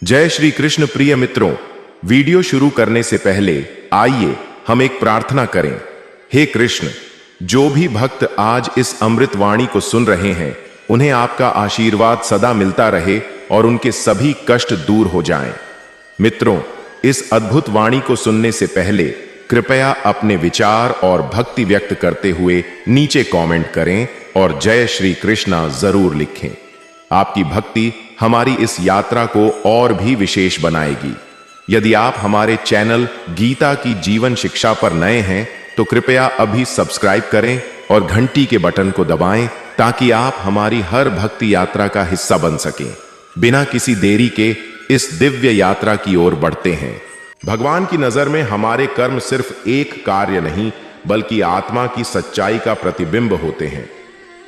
जय श्री कृष्ण। प्रिय मित्रों, वीडियो शुरू करने से पहले आइए हम एक प्रार्थना करें। हे कृष्ण, जो भी भक्त आज इस अमृत वाणी को सुन रहे हैं, उन्हें आपका आशीर्वाद सदा मिलता रहे और उनके सभी कष्ट दूर हो जाएं। मित्रों, इस अद्भुत वाणी को सुनने से पहले कृपया अपने विचार और भक्ति व्यक्त करते हुए नीचे कमेंट करें और जय श्री कृष्णा जरूर लिखें। आपकी भक्ति हमारी इस यात्रा को और भी विशेष बनाएगी। यदि आप हमारे चैनल गीता की जीवन शिक्षा पर नए हैं तो कृपया अभी सब्सक्राइब करें और घंटी के बटन को दबाएं ताकि आप हमारी हर भक्ति यात्रा का हिस्सा बन सकें। बिना किसी देरी के इस दिव्य यात्रा की ओर बढ़ते हैं। भगवान की नजर में हमारे कर्म सिर्फ एक कार्य नहीं बल्कि आत्मा की सच्चाई का प्रतिबिंब होते हैं।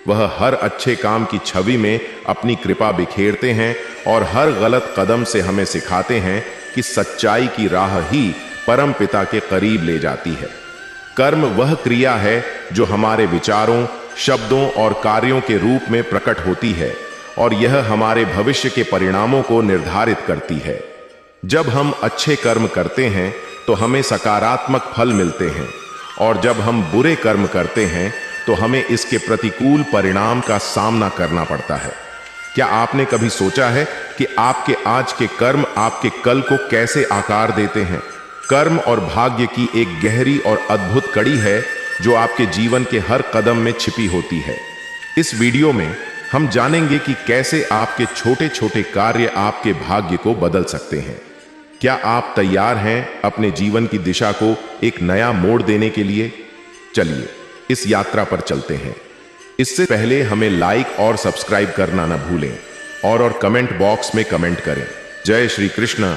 वह हर अच्छे काम की छवि में अपनी कृपा बिखेरते हैं और हर गलत कदम से हमें सिखाते हैं कि सच्चाई की राह ही परम पिता के करीब ले जाती है। कर्म वह क्रिया है जो हमारे विचारों, शब्दों और कार्यों के रूप में प्रकट होती है और यह हमारे भविष्य के परिणामों को निर्धारित करती है। जब हम अच्छे कर्म करते हैं तो हमें सकारात्मक फल मिलते हैं और जब हम बुरे कर्म करते हैं तो हमें इसके प्रतिकूल परिणाम का सामना करना पड़ता है। क्या आपने कभी सोचा है कि आपके आज के कर्म आपके कल को कैसे आकार देते हैं? कर्म और भाग्य की एक गहरी और अद्भुत कड़ी है जो आपके जीवन के हर कदम में छिपी होती है। इस वीडियो में हम जानेंगे कि कैसे आपके छोटे छोटे कार्य आपके भाग्य को बदल सकते हैं। क्या आप तैयार हैं अपने जीवन की दिशा को एक नया मोड़ देने के लिए? चलिए इस यात्रा पर चलते हैं। इससे पहले हमें लाइक और सब्सक्राइब करना न भूलें और कमेंट बॉक्स में कमेंट करें। जय श्री कृष्ण।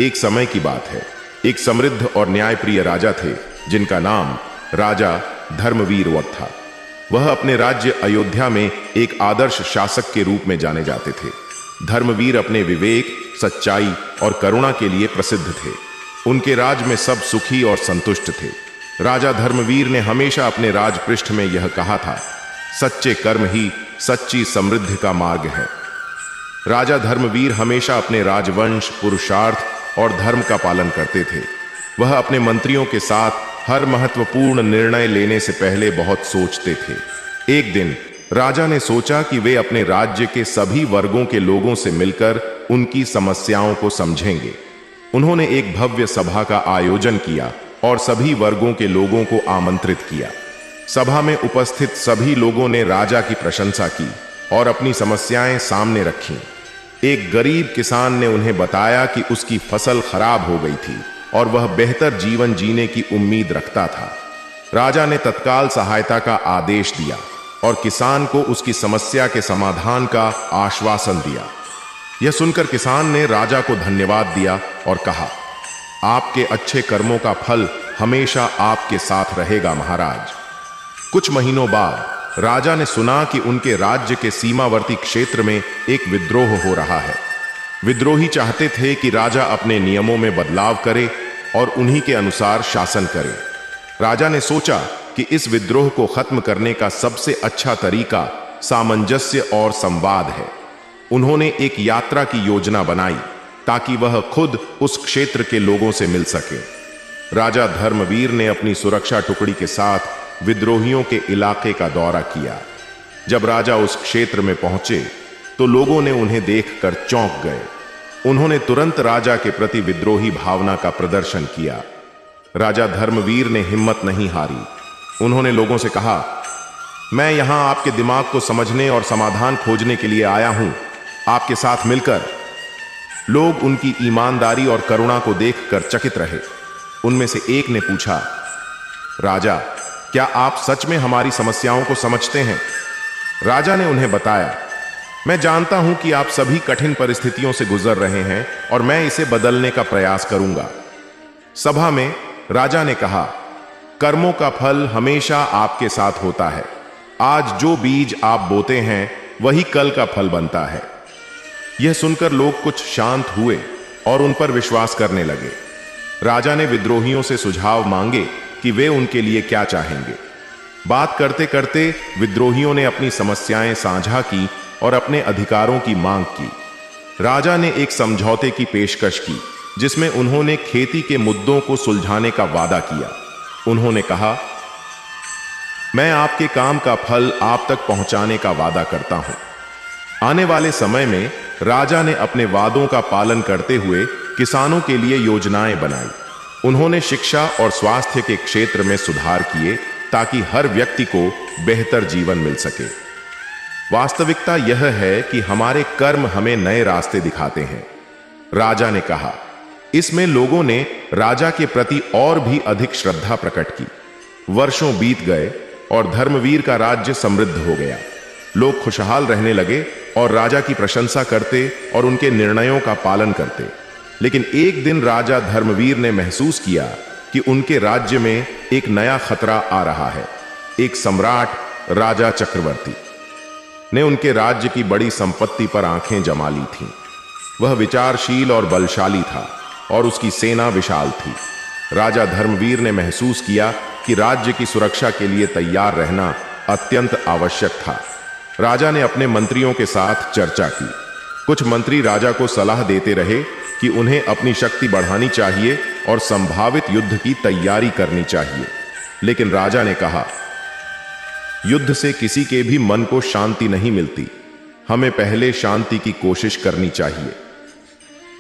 एक समय की बात है, एक समृद्ध और न्यायप्रिय राजा थे जिनका नाम राजा धर्मवीर था। वह अपने राज्य अयोध्या में एक आदर्श शासक के रूप में जाने जाते थे। धर्मवीर अपने विवेक, सच्चाई और करुणा के लिए प्रसिद्ध थे। उनके राज में सब सुखी और संतुष्ट थे। राजा धर्मवीर ने हमेशा अपने राजपृष्ठ में यह कहा था, सच्चे कर्म ही सच्ची समृद्धि का मार्ग है। राजा धर्मवीर हमेशा अपने राजवंश, पुरुषार्थ और धर्म का पालन करते थे। वह अपने मंत्रियों के साथ हर महत्वपूर्ण निर्णय लेने से पहले बहुत सोचते थे। एक दिन राजा ने सोचा कि वे अपने राज्य के सभी वर्गों के लोगों से मिलकर उनकी समस्याओं को समझेंगे। उन्होंने एक भव्य सभा का आयोजन किया और सभी वर्गों के लोगों को आमंत्रित किया। सभा में उपस्थित सभी लोगों ने राजा की प्रशंसा की और अपनी समस्याएं सामने रखीं। एक गरीब किसान ने उन्हें बताया कि उसकी फसल खराब हो गई थी और वह बेहतर जीवन जीने की उम्मीद रखता था। राजा ने तत्काल सहायता का आदेश दिया और किसान को उसकी समस्या के समाधान का आश्वासन दिया। यह सुनकर किसान ने राजा को धन्यवाद दिया और कहा, आपके अच्छे कर्मों का फल हमेशा आपके साथ रहेगा महाराज। कुछ महीनों बाद राजा ने सुना कि उनके राज्य के सीमावर्ती क्षेत्र में एक विद्रोह हो रहा है। विद्रोही चाहते थे कि राजा अपने नियमों में बदलाव करे और उन्हीं के अनुसार शासन करे। राजा ने सोचा कि इस विद्रोह को खत्म करने का सबसे अच्छा तरीका सामंजस्य और संवाद है। उन्होंने एक यात्रा की योजना बनाई ताकि वह खुद उस क्षेत्र के लोगों से मिल सके। राजा धर्मवीर ने अपनी सुरक्षा टुकड़ी के साथ विद्रोहियों के इलाके का दौरा किया। जब राजा उस क्षेत्र में पहुंचे तो लोगों ने उन्हें देखकर चौंक गए। उन्होंने तुरंत राजा के प्रति विद्रोही भावना का प्रदर्शन किया। राजा धर्मवीर ने हिम्मत नहीं हारी। उन्होंने लोगों से कहा, मैं यहां आपके दिमाग को समझने और समाधान खोजने के लिए आया हूं, आपके साथ मिलकर। लोग उनकी ईमानदारी और करुणा को देखकर चकित रहे। उनमें से एक ने पूछा, राजा, क्या आप सच में हमारी समस्याओं को समझते हैं? राजा ने उन्हें बताया, मैं जानता हूं कि आप सभी कठिन परिस्थितियों से गुजर रहे हैं और मैं इसे बदलने का प्रयास करूंगा। सभा में राजा ने कहा, कर्मों का फल हमेशा आपके साथ होता है। आज जो बीज आप बोते हैं वही कल का फल बनता है। यह सुनकर लोग कुछ शांत हुए और उन पर विश्वास करने लगे। राजा ने विद्रोहियों से सुझाव मांगे कि वे उनके लिए क्या चाहेंगे। बात करते करते विद्रोहियों ने अपनी समस्याएं साझा की और अपने अधिकारों की मांग की। राजा ने एक समझौते की पेशकश की जिसमें उन्होंने खेती के मुद्दों को सुलझाने का वादा किया। उन्होंने कहा, मैं आपके काम का फल आप तक पहुंचाने का वादा करता हूं। आने वाले समय में राजा ने अपने वादों का पालन करते हुए किसानों के लिए योजनाएं बनाई। उन्होंने शिक्षा और स्वास्थ्य के क्षेत्र में सुधार किए ताकि हर व्यक्ति को बेहतर जीवन मिल सके। वास्तविकता यह है कि हमारे कर्म हमें नए रास्ते दिखाते हैं, राजा ने कहा। इसमें लोगों ने राजा के प्रति और भी अधिक श्रद्धा प्रकट की। वर्षों बीत गए और धर्मवीर का राज्य समृद्ध हो गया। लोग खुशहाल रहने लगे और राजा की प्रशंसा करते और उनके निर्णयों का पालन करते। लेकिन एक दिन राजा धर्मवीर ने महसूस किया कि उनके राज्य में एक नया खतरा आ रहा है। एक सम्राट राजा चक्रवर्ती ने उनके राज्य की बड़ी संपत्ति पर आंखें जमा ली थीं। वह विचारशील और बलशाली था और उसकी सेना विशाल थी। राजा धर्मवीर ने महसूस किया कि राज्य की सुरक्षा के लिए तैयार रहना अत्यंत आवश्यक था। राजा ने अपने मंत्रियों के साथ चर्चा की। कुछ मंत्री राजा को सलाह देते रहे कि उन्हें अपनी शक्ति बढ़ानी चाहिए और संभावित युद्ध की तैयारी करनी चाहिए। लेकिन राजा ने कहा, युद्ध से किसी के भी मन को शांति नहीं मिलती। हमें पहले शांति की कोशिश करनी चाहिए।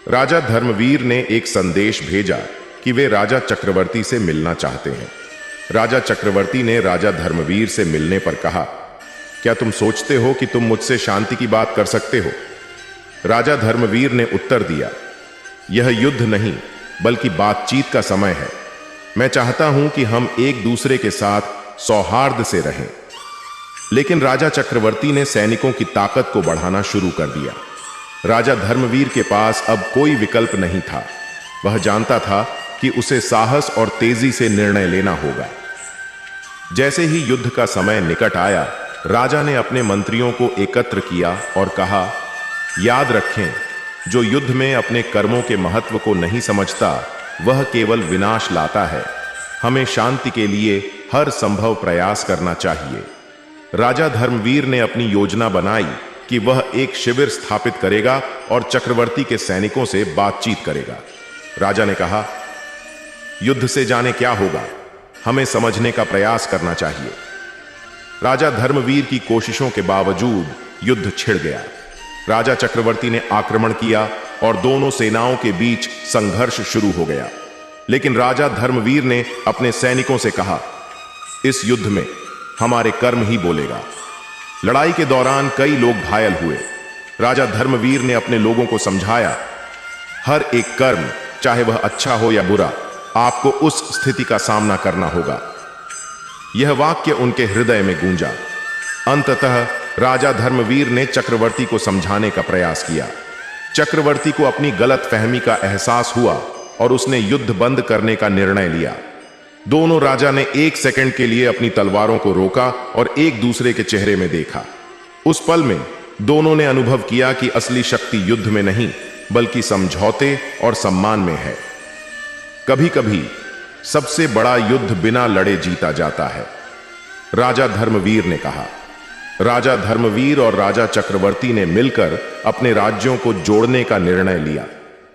राजा धर्मवीर ने एक संदेश भेजा कि वे राजा चक्रवर्ती से मिलना चाहते हैं। राजा चक्रवर्ती ने राजा धर्मवीर से मिलने पर कहा, क्या तुम सोचते हो कि तुम मुझसे शांति की बात कर सकते हो? राजा धर्मवीर ने उत्तर दिया, यह युद्ध नहीं बल्कि बातचीत का समय है। मैं चाहता हूं कि हम एक दूसरे के साथ सौहार्द से रहें। लेकिन राजा चक्रवर्ती ने सैनिकों की ताकत को बढ़ाना शुरू कर दिया। राजा धर्मवीर के पास अब कोई विकल्प नहीं था। वह जानता था कि उसे साहस और तेजी से निर्णय लेना होगा। जैसे ही युद्ध का समय निकट आया, राजा ने अपने मंत्रियों को एकत्र किया और कहा, याद रखें, जो युद्ध में अपने कर्मों के महत्व को नहीं समझता वह केवल विनाश लाता है। हमें शांति के लिए हर संभव प्रयास करना चाहिए। राजा धर्मवीर ने अपनी योजना बनाई कि वह एक शिविर स्थापित करेगा और चक्रवर्ती के सैनिकों से बातचीत करेगा। राजा ने कहा, युद्ध से जाने क्या होगा, हमें समझने का प्रयास करना चाहिए। राजा धर्मवीर की कोशिशों के बावजूद युद्ध छिड़ गया। राजा चक्रवर्ती ने आक्रमण किया और दोनों सेनाओं के बीच संघर्ष शुरू हो गया। लेकिन राजा धर्मवीर ने अपने सैनिकों से कहा, इस युद्ध में हमारे कर्म ही बोलेगा। लड़ाई के दौरान कई लोग घायल हुए। राजा धर्मवीर ने अपने लोगों को समझाया, हर एक कर्म, चाहे वह अच्छा हो या बुरा, आपको उस स्थिति का सामना करना होगा। यह वाक्य उनके हृदय में गूंजा। अंततः राजा धर्मवीर ने चक्रवर्ती को समझाने का प्रयास किया। चक्रवर्ती को अपनी गलतफहमी का एहसास हुआ और उसने युद्ध बंद करने का निर्णय लिया। दोनों राजा ने एक सेकंड के लिए अपनी तलवारों को रोका और एक दूसरे के चेहरे में देखा। उस पल में दोनों ने अनुभव किया कि असली शक्ति युद्ध में नहीं बल्कि समझौते और सम्मान में है। कभी कभी सबसे बड़ा युद्ध बिना लड़े जीता जाता है, राजा धर्मवीर ने कहा। राजा धर्मवीर और राजा चक्रवर्ती ने मिलकर अपने राज्यों को जोड़ने का निर्णय लिया।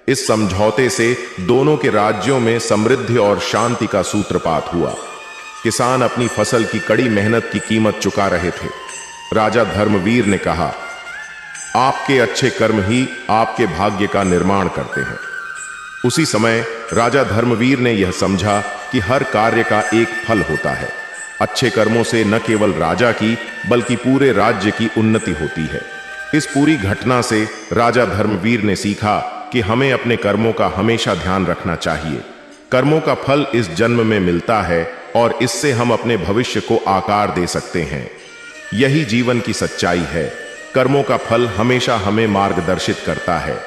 इस समझौते से दोनों के राज्यों में समृद्धि और शांति का सूत्रपात हुआ। किसान अपनी फसल की कड़ी मेहनत की कीमत चुका रहे थे। राजा धर्मवीर ने कहा, आपके अच्छे कर्म ही आपके भाग्य का निर्माण करते हैं। उसी समय राजा धर्मवीर ने यह समझा कि हर कार्य का एक फल होता है। अच्छे कर्मों से न केवल राजा की बल्कि पूरे राज्य की उन्नति होती है। इस पूरी घटना से राजा धर्मवीर ने सीखा कि हमें अपने कर्मों का हमेशा ध्यान रखना चाहिए। कर्मों का फल इस जन्म में मिलता है और इससे हम अपने भविष्य को आकार दे सकते हैं। यही जीवन की सच्चाई है। कर्मों का फल हमेशा हमें मार्गदर्शित करता है।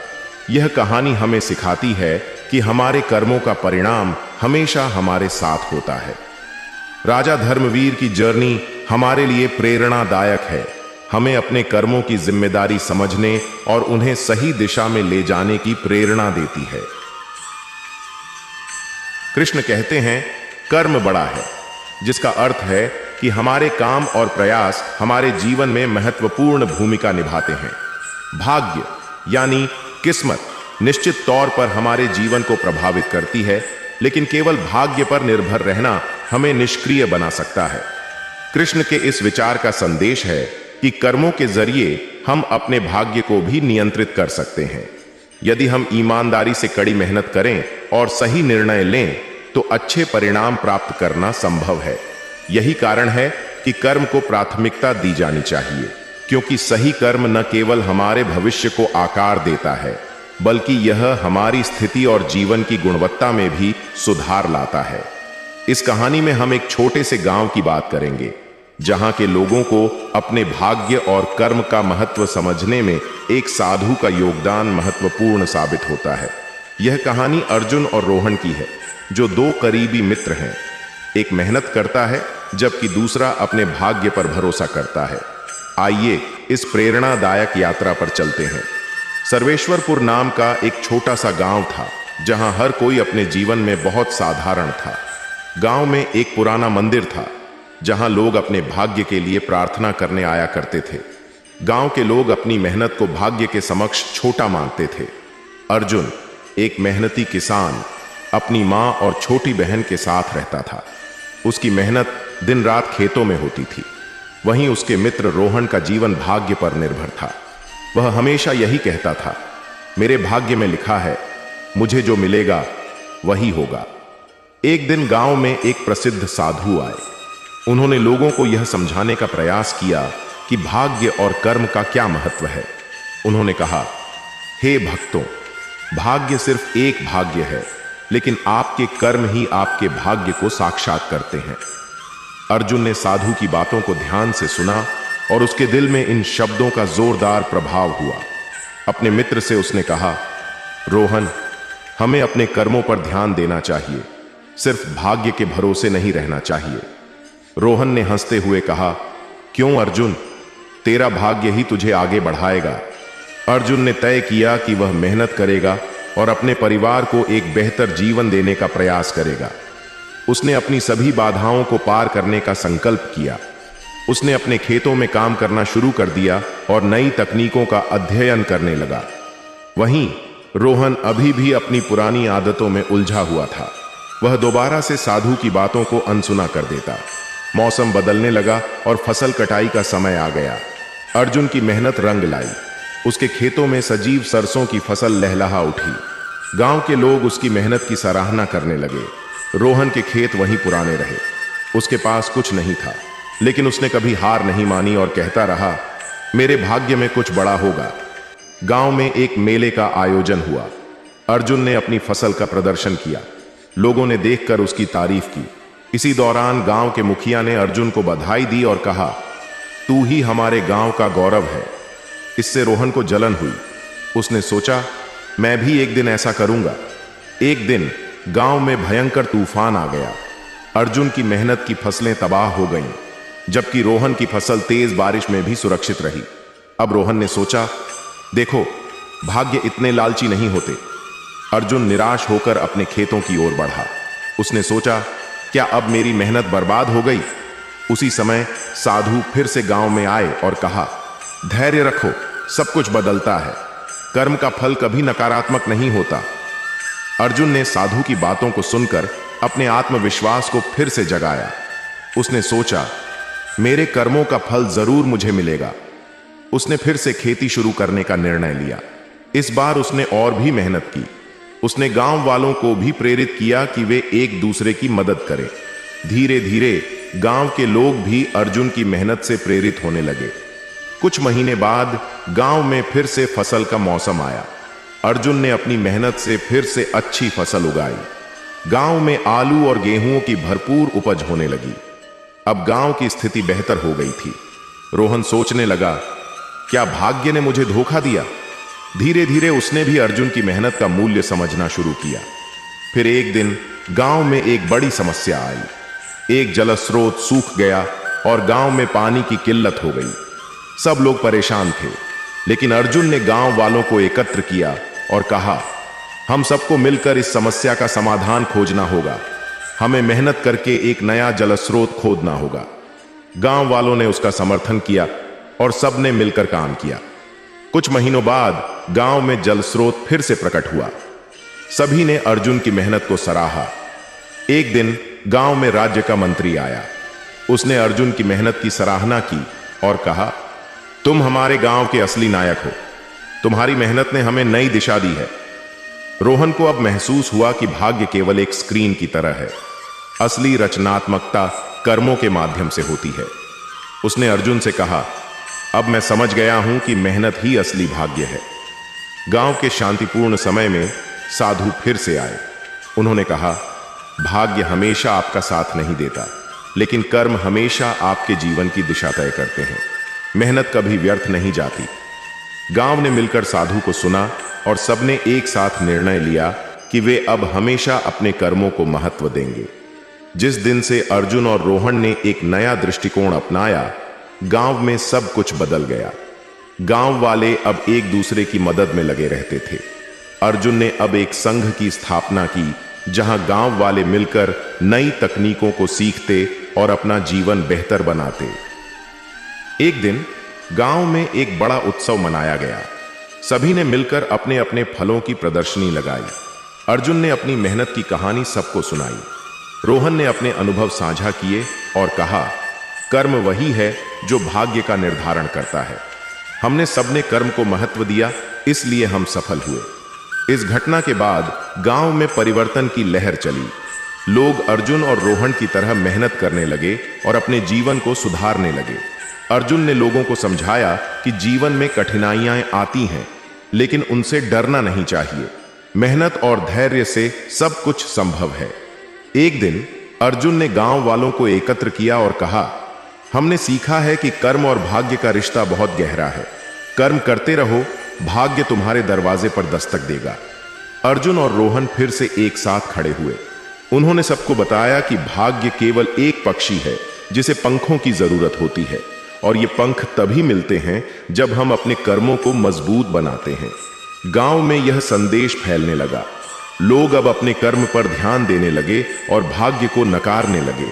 यह कहानी हमें सिखाती है कि हमारे कर्मों का परिणाम हमेशा हमारे साथ होता है। राजा धर्मवीर की जर्नी हमारे लिए प्रेरणादायक है। हमें अपने कर्मों की जिम्मेदारी समझने और उन्हें सही दिशा में ले जाने की प्रेरणा देती है। कृष्ण कहते हैं, कर्म बड़ा है, जिसका अर्थ है कि हमारे काम और प्रयास हमारे जीवन में महत्वपूर्ण भूमिका निभाते हैं। भाग्य यानी किस्मत निश्चित तौर पर हमारे जीवन को प्रभावित करती है, लेकिन केवल भाग्य पर निर्भर रहना हमें निष्क्रिय बना सकता है। कृष्ण के इस विचार का संदेश है कि कर्मों के जरिए हम अपने भाग्य को भी नियंत्रित कर सकते हैं। यदि हम ईमानदारी से कड़ी मेहनत करें और सही निर्णय लें तो अच्छे परिणाम प्राप्त करना संभव है। यही कारण है कि कर्म को प्राथमिकता दी जानी चाहिए, क्योंकि सही कर्म न केवल हमारे भविष्य को आकार देता है, बल्कि यह हमारी स्थिति और जीवन की गुणवत्ता में भी सुधार लाता है। इस कहानी में हम एक छोटे से गांव की बात करेंगे, जहां के लोगों को अपने भाग्य और कर्म का महत्व समझने में एक साधु का योगदान महत्वपूर्ण साबित होता है। यह कहानी अर्जुन और रोहन की है, जो दो करीबी मित्र हैं। एक मेहनत करता है जबकि दूसरा अपने भाग्य पर भरोसा करता है। आइए इस प्रेरणादायक यात्रा पर चलते हैं। सर्वेश्वरपुर नाम का एक छोटा सा गांव था, जहां हर कोई अपने जीवन में बहुत साधारण था। गांव में एक पुराना मंदिर था, जहां लोग अपने भाग्य के लिए प्रार्थना करने आया करते थे। गांव के लोग अपनी मेहनत को भाग्य के समक्ष छोटा मानते थे। अर्जुन, एक मेहनती किसान, अपनी मां और छोटी बहन के साथ रहता था। उसकी मेहनत दिन रात खेतों में होती थी। वहीं उसके मित्र रोहन का जीवन भाग्य पर निर्भर था। वह हमेशा यही कहता था, मेरे भाग्य में लिखा है, मुझे जो मिलेगा वही होगा। एक दिन गांव में एक प्रसिद्ध साधु आए। उन्होंने लोगों को यह समझाने का प्रयास किया कि भाग्य और कर्म का क्या महत्व है। उन्होंने कहा, हे भक्तों, भाग्य सिर्फ एक भाग्य है, लेकिन आपके कर्म ही आपके भाग्य को साक्षात करते हैं। अर्जुन ने साधु की बातों को ध्यान से सुना और उसके दिल में इन शब्दों का जोरदार प्रभाव हुआ। अपने मित्र से उसने कहा, रोहन, हमें अपने कर्मों पर ध्यान देना चाहिए, सिर्फ भाग्य के भरोसे नहीं रहना चाहिए। रोहन ने हंसते हुए कहा, क्यों अर्जुन, तेरा भाग्य ही तुझे आगे बढ़ाएगा। अर्जुन ने तय किया कि वह मेहनत करेगा और अपने परिवार को एक बेहतर जीवन देने का प्रयास करेगा। उसने अपनी सभी बाधाओं को पार करने का संकल्प किया। उसने अपने खेतों में काम करना शुरू कर दिया और नई तकनीकों का अध्ययन करने लगा। वहीं रोहन अभी भी अपनी पुरानी आदतों में उलझा हुआ था। वह दोबारा से साधु की बातों को अनसुना कर देता। मौसम बदलने लगा और फसल कटाई का समय आ गया। अर्जुन की मेहनत रंग लाई। उसके खेतों में सजीव सरसों की फसल लहलहा उठी। गांव के लोग उसकी मेहनत की सराहना करने लगे। रोहन के खेत वहीं पुराने रहे। उसके पास कुछ नहीं था, लेकिन उसने कभी हार नहीं मानी और कहता रहा, मेरे भाग्य में कुछ बड़ा होगा। गांव में एक मेले का आयोजन हुआ। अर्जुन ने अपनी फसल का प्रदर्शन किया। लोगों ने देखकर उसकी तारीफ की। इसी दौरान गांव के मुखिया ने अर्जुन को बधाई दी और कहा, तू ही हमारे गांव का गौरव है। इससे रोहन को जलन हुई। उसने सोचा, मैं भी एक दिन ऐसा करूंगा। एक दिन गांव में भयंकर तूफान आ गया। अर्जुन की मेहनत की फसलें तबाह हो गईं, जबकि रोहन की फसल तेज बारिश में भी सुरक्षित रही। अब रोहन ने सोचा, देखो, भाग्य इतने लालची नहीं होते। अर्जुन निराश होकर अपने खेतों की ओर बढ़ा। उसने सोचा, क्या अब मेरी मेहनत बर्बाद हो गई? उसी समय साधु फिर से गांव में आए और कहा, धैर्य रखो, सब कुछ बदलता है। कर्म का फल कभी नकारात्मक नहीं होता। अर्जुन ने साधु की बातों को सुनकर अपने आत्मविश्वास को फिर से जगाया। उसने सोचा, मेरे कर्मों का फल जरूर मुझे मिलेगा। उसने फिर से खेती शुरू करने का निर्णय लिया। इस बार उसने और भी मेहनत की। उसने गांव वालों को भी प्रेरित किया कि वे एक दूसरे की मदद करें। धीरे धीरे गांव के लोग भी अर्जुन की मेहनत से प्रेरित होने लगे। कुछ महीने बाद गांव में फिर से फसल का मौसम आया। अर्जुन ने अपनी मेहनत से फिर से अच्छी फसल उगाई। गांव में आलू और गेहूं की भरपूर उपज होने लगी। अब गांव की स्थिति बेहतर हो गई थी। रोहन सोचने लगा, क्या भाग्य ने मुझे धोखा दिया? धीरे धीरे उसने भी अर्जुन की मेहनत का मूल्य समझना शुरू किया। फिर एक दिन गांव में एक बड़ी समस्या आई। एक जलस्रोत सूख गया और गांव में पानी की किल्लत हो गई। सब लोग परेशान थे, लेकिन अर्जुन ने गांव वालों को एकत्र किया और कहा, हम सबको मिलकर इस समस्या का समाधान खोजना होगा। हमें मेहनत करके एक नया जलस्रोत खोदना होगा। गांव वालों ने उसका समर्थन किया और सबने मिलकर काम किया। कुछ महीनों बाद गांव में जल स्रोत फिर से प्रकट हुआ। सभी ने अर्जुन की मेहनत को सराहा। एक दिन गांव में राज्य का मंत्री आया। उसने अर्जुन की मेहनत की सराहना की और कहा, तुम हमारे गांव के असली नायक हो। तुम्हारी मेहनत ने हमें नई दिशा दी है। रोहन को अब महसूस हुआ कि भाग्य केवल एक स्क्रीन की तरह है। असली रचनात्मकता कर्मों के माध्यम से होती है। उसने अर्जुन से कहा, अब मैं समझ गया हूं कि मेहनत ही असली भाग्य है। गांव के शांतिपूर्ण समय में साधु फिर से आए। उन्होंने कहा, भाग्य हमेशा आपका साथ नहीं देता, लेकिन कर्म हमेशा आपके जीवन की दिशा तय करते हैं। मेहनत कभी व्यर्थ नहीं जाती। गांव ने मिलकर साधु को सुना और सबने एक साथ निर्णय लिया कि वे अब हमेशा अपने कर्मों को महत्व देंगे। जिस दिन से अर्जुन और रोहन ने एक नया दृष्टिकोण अपनाया, गांव में सब कुछ बदल गया। गांव वाले अब एक दूसरे की मदद में लगे रहते थे। अर्जुन ने अब एक संघ की स्थापना की, जहां गांव वाले मिलकर नई तकनीकों को सीखते और अपना जीवन बेहतर बनाते। एक दिन गांव में एक बड़ा उत्सव मनाया गया। सभी ने मिलकर अपने अपने फलों की प्रदर्शनी लगाई। अर्जुन ने अपनी मेहनत की कहानी सबको सुनाई। रोहन ने अपने अनुभव साझा किए और कहा, कर्म वही है जो भाग्य का निर्धारण करता है। हमने सबने कर्म को महत्व दिया, इसलिए हम सफल हुए। इस घटना के बाद गांव में परिवर्तन की लहर चली। लोग अर्जुन और रोहन की तरह मेहनत करने लगे और अपने जीवन को सुधारने लगे। अर्जुन ने लोगों को समझाया कि जीवन में कठिनाइयां आती हैं, लेकिन उनसे डरना नहीं चाहिए। मेहनत और धैर्य से सब कुछ संभव है। एक दिन अर्जुन ने गांव वालों को एकत्र किया और कहा, हमने सीखा है कि कर्म और भाग्य का रिश्ता बहुत गहरा है। कर्म करते रहो, भाग्य तुम्हारे दरवाजे पर दस्तक देगा। अर्जुन और रोहन फिर से एक साथ खड़े हुए। उन्होंने सबको बताया कि भाग्य केवल एक पक्षी है जिसे पंखों की जरूरत होती है, और ये पंख तभी मिलते हैं जब हम अपने कर्मों को मजबूत बनाते हैं। गांव में यह संदेश फैलने लगा। लोग अब अपने कर्म पर ध्यान देने लगे और भाग्य को नकारने लगे।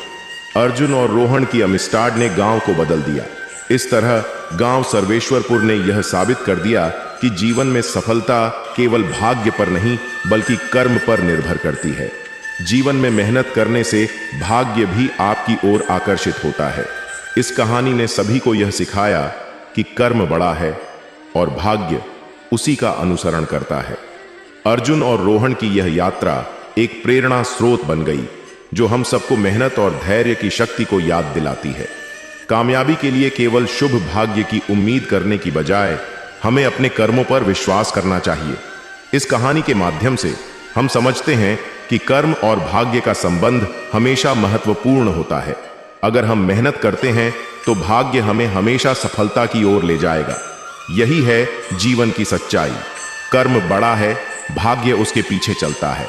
अर्जुन और रोहन की अमिस्टाड ने गांव को बदल दिया। इस तरह गांव सर्वेश्वरपुर ने यह साबित कर दिया कि जीवन में सफलता केवल भाग्य पर नहीं, बल्कि कर्म पर निर्भर करती है। जीवन में मेहनत करने से भाग्य भी आपकी ओर आकर्षित होता है। इस कहानी ने सभी को यह सिखाया कि कर्म बड़ा है और भाग्य उसी का अनुसरण करता है। अर्जुन और रोहन की यह यात्रा एक प्रेरणा स्रोत बन गई, जो हम सबको मेहनत और धैर्य की शक्ति को याद दिलाती है। कामयाबी के लिए केवल शुभ भाग्य की उम्मीद करने की बजाय हमें अपने कर्मों पर विश्वास करना चाहिए। इस कहानी के माध्यम से हम समझते हैं कि कर्म और भाग्य का संबंध हमेशा महत्वपूर्ण होता है। अगर हम मेहनत करते हैं तो भाग्य हमें हमेशा सफलता की ओर ले जाएगा। यही है जीवन की सच्चाई। कर्म बड़ा है, भाग्य उसके पीछे चलता है।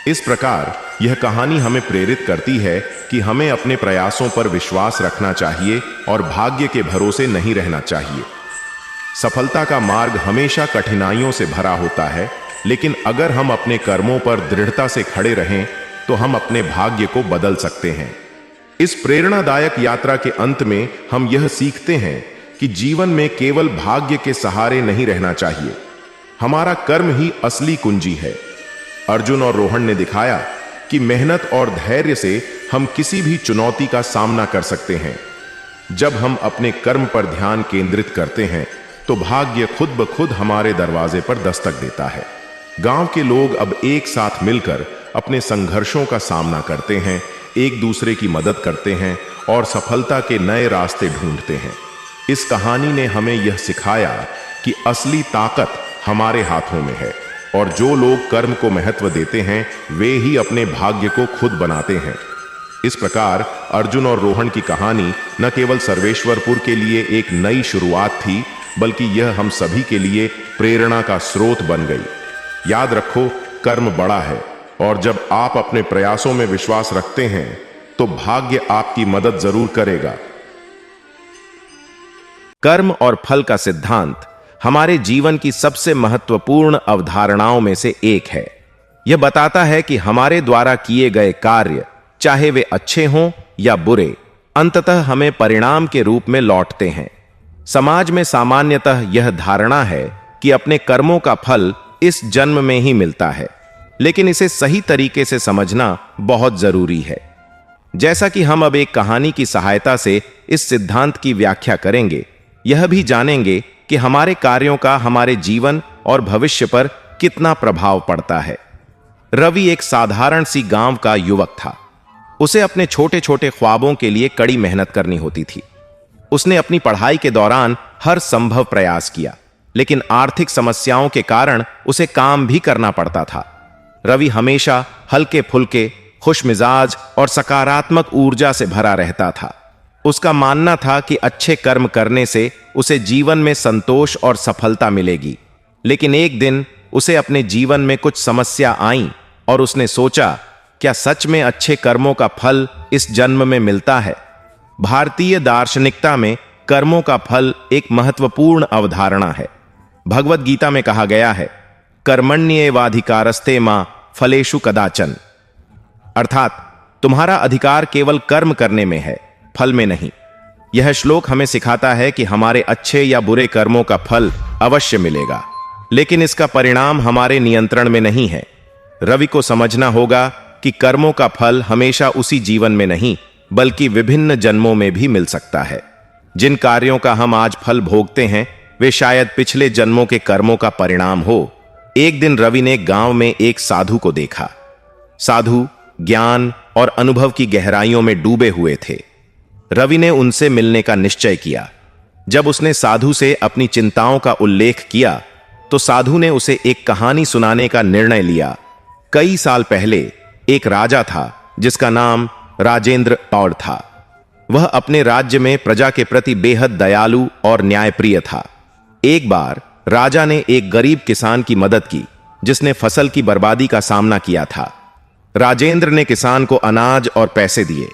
इस प्रकार यह कहानी हमें प्रेरित करती है कि हमें अपने प्रयासों पर विश्वास रखना चाहिए और भाग्य के भरोसे नहीं रहना चाहिए। सफलता का मार्ग हमेशा कठिनाइयों से भरा होता है, लेकिन अगर हम अपने कर्मों पर दृढ़ता से खड़े रहें तो हम अपने भाग्य को बदल सकते हैं। इस प्रेरणादायक यात्रा के अंत में हम यह सीखते हैं कि जीवन में केवल भाग्य के सहारे नहीं रहना चाहिए। हमारा कर्म ही असली कुंजी है। अर्जुन और रोहन ने दिखाया कि मेहनत और धैर्य से हम किसी भी चुनौती का सामना कर सकते हैं। जब हम अपने कर्म पर ध्यान केंद्रित करते हैं तो भाग्य खुद ब खुद हमारे दरवाजे पर दस्तक देता है। गांव के लोग अब एक साथ मिलकर अपने संघर्षों का सामना करते हैं, एक दूसरे की मदद करते हैं और सफलता के नए रास्ते ढूंढते हैं। इस कहानी ने हमें यह सिखाया कि असली ताकत हमारे हाथों में है, और जो लोग कर्म को महत्व देते हैं वे ही अपने भाग्य को खुद बनाते हैं। इस प्रकार अर्जुन और रोहन की कहानी न केवल सर्वेश्वरपुर के लिए एक नई शुरुआत थी, बल्कि यह हम सभी के लिए प्रेरणा का स्रोत बन गई। याद रखो, कर्म बड़ा है, और जब आप अपने प्रयासों में विश्वास रखते हैं तो भाग्य आपकी मदद जरूर करेगा। कर्म और फल का सिद्धांत हमारे जीवन की सबसे महत्वपूर्ण अवधारणाओं में से एक है। यह बताता है कि हमारे द्वारा किए गए कार्य, चाहे वे अच्छे हों या बुरे, अंततः हमें परिणाम के रूप में लौटते हैं। समाज में सामान्यतः यह धारणा है कि अपने कर्मों का फल इस जन्म में ही मिलता है, लेकिन इसे सही तरीके से समझना बहुत जरूरी है। जैसा कि हम अब एक कहानी की सहायता से इस सिद्धांत की व्याख्या करेंगे, यह भी जानेंगे कि हमारे कार्यों का हमारे जीवन और भविष्य पर कितना प्रभाव पड़ता है। रवि एक साधारण सी गांव का युवक था। उसे अपने छोटे छोटे ख्वाबों के लिए कड़ी मेहनत करनी होती थी। उसने अपनी पढ़ाई के दौरान हर संभव प्रयास किया, लेकिन आर्थिक समस्याओं के कारण उसे काम भी करना पड़ता था। रवि हमेशा हल्के फुल्के, खुशमिजाज और सकारात्मक ऊर्जा से भरा रहता था। उसका मानना था कि अच्छे कर्म करने से उसे जीवन में संतोष और सफलता मिलेगी। लेकिन एक दिन उसे अपने जीवन में कुछ समस्या आई और उसने सोचा, क्या सच में अच्छे कर्मों का फल इस जन्म में मिलता है? भारतीय दार्शनिकता में कर्मों का फल एक महत्वपूर्ण अवधारणा है। भगवत गीता में कहा गया है, कर्मण्येवाधिकारस्ते मां फलेषु कदाचन, अर्थात तुम्हारा अधिकार केवल कर्म करने में है, फल में नहीं। यह श्लोक हमें सिखाता है कि हमारे अच्छे या बुरे कर्मों का फल अवश्य मिलेगा, लेकिन इसका परिणाम हमारे नियंत्रण में नहीं है। रवि को समझना होगा कि कर्मों का फल हमेशा उसी जीवन में नहीं, बल्कि विभिन्न जन्मों में भी मिल सकता है। जिन कार्यों का हम आज फल भोगते हैं, वे शायद पिछले जन्मों के कर्मों का परिणाम हो। एक दिन रवि ने गांव में एक साधु को देखा। साधु ज्ञान और अनुभव की गहराइयों में डूबे हुए थे। रवि ने उनसे मिलने का निश्चय किया। जब उसने साधु से अपनी चिंताओं का उल्लेख किया, तो साधु ने उसे एक कहानी सुनाने का निर्णय लिया। कई साल पहले एक राजा था जिसका नाम राजेंद्र पौड़ था। वह अपने राज्य में प्रजा के प्रति बेहद दयालु और न्यायप्रिय था। एक बार राजा ने एक गरीब किसान की मदद की जिसने फसल की बर्बादी का सामना किया था। राजेंद्र ने किसान को अनाज और पैसे दिए।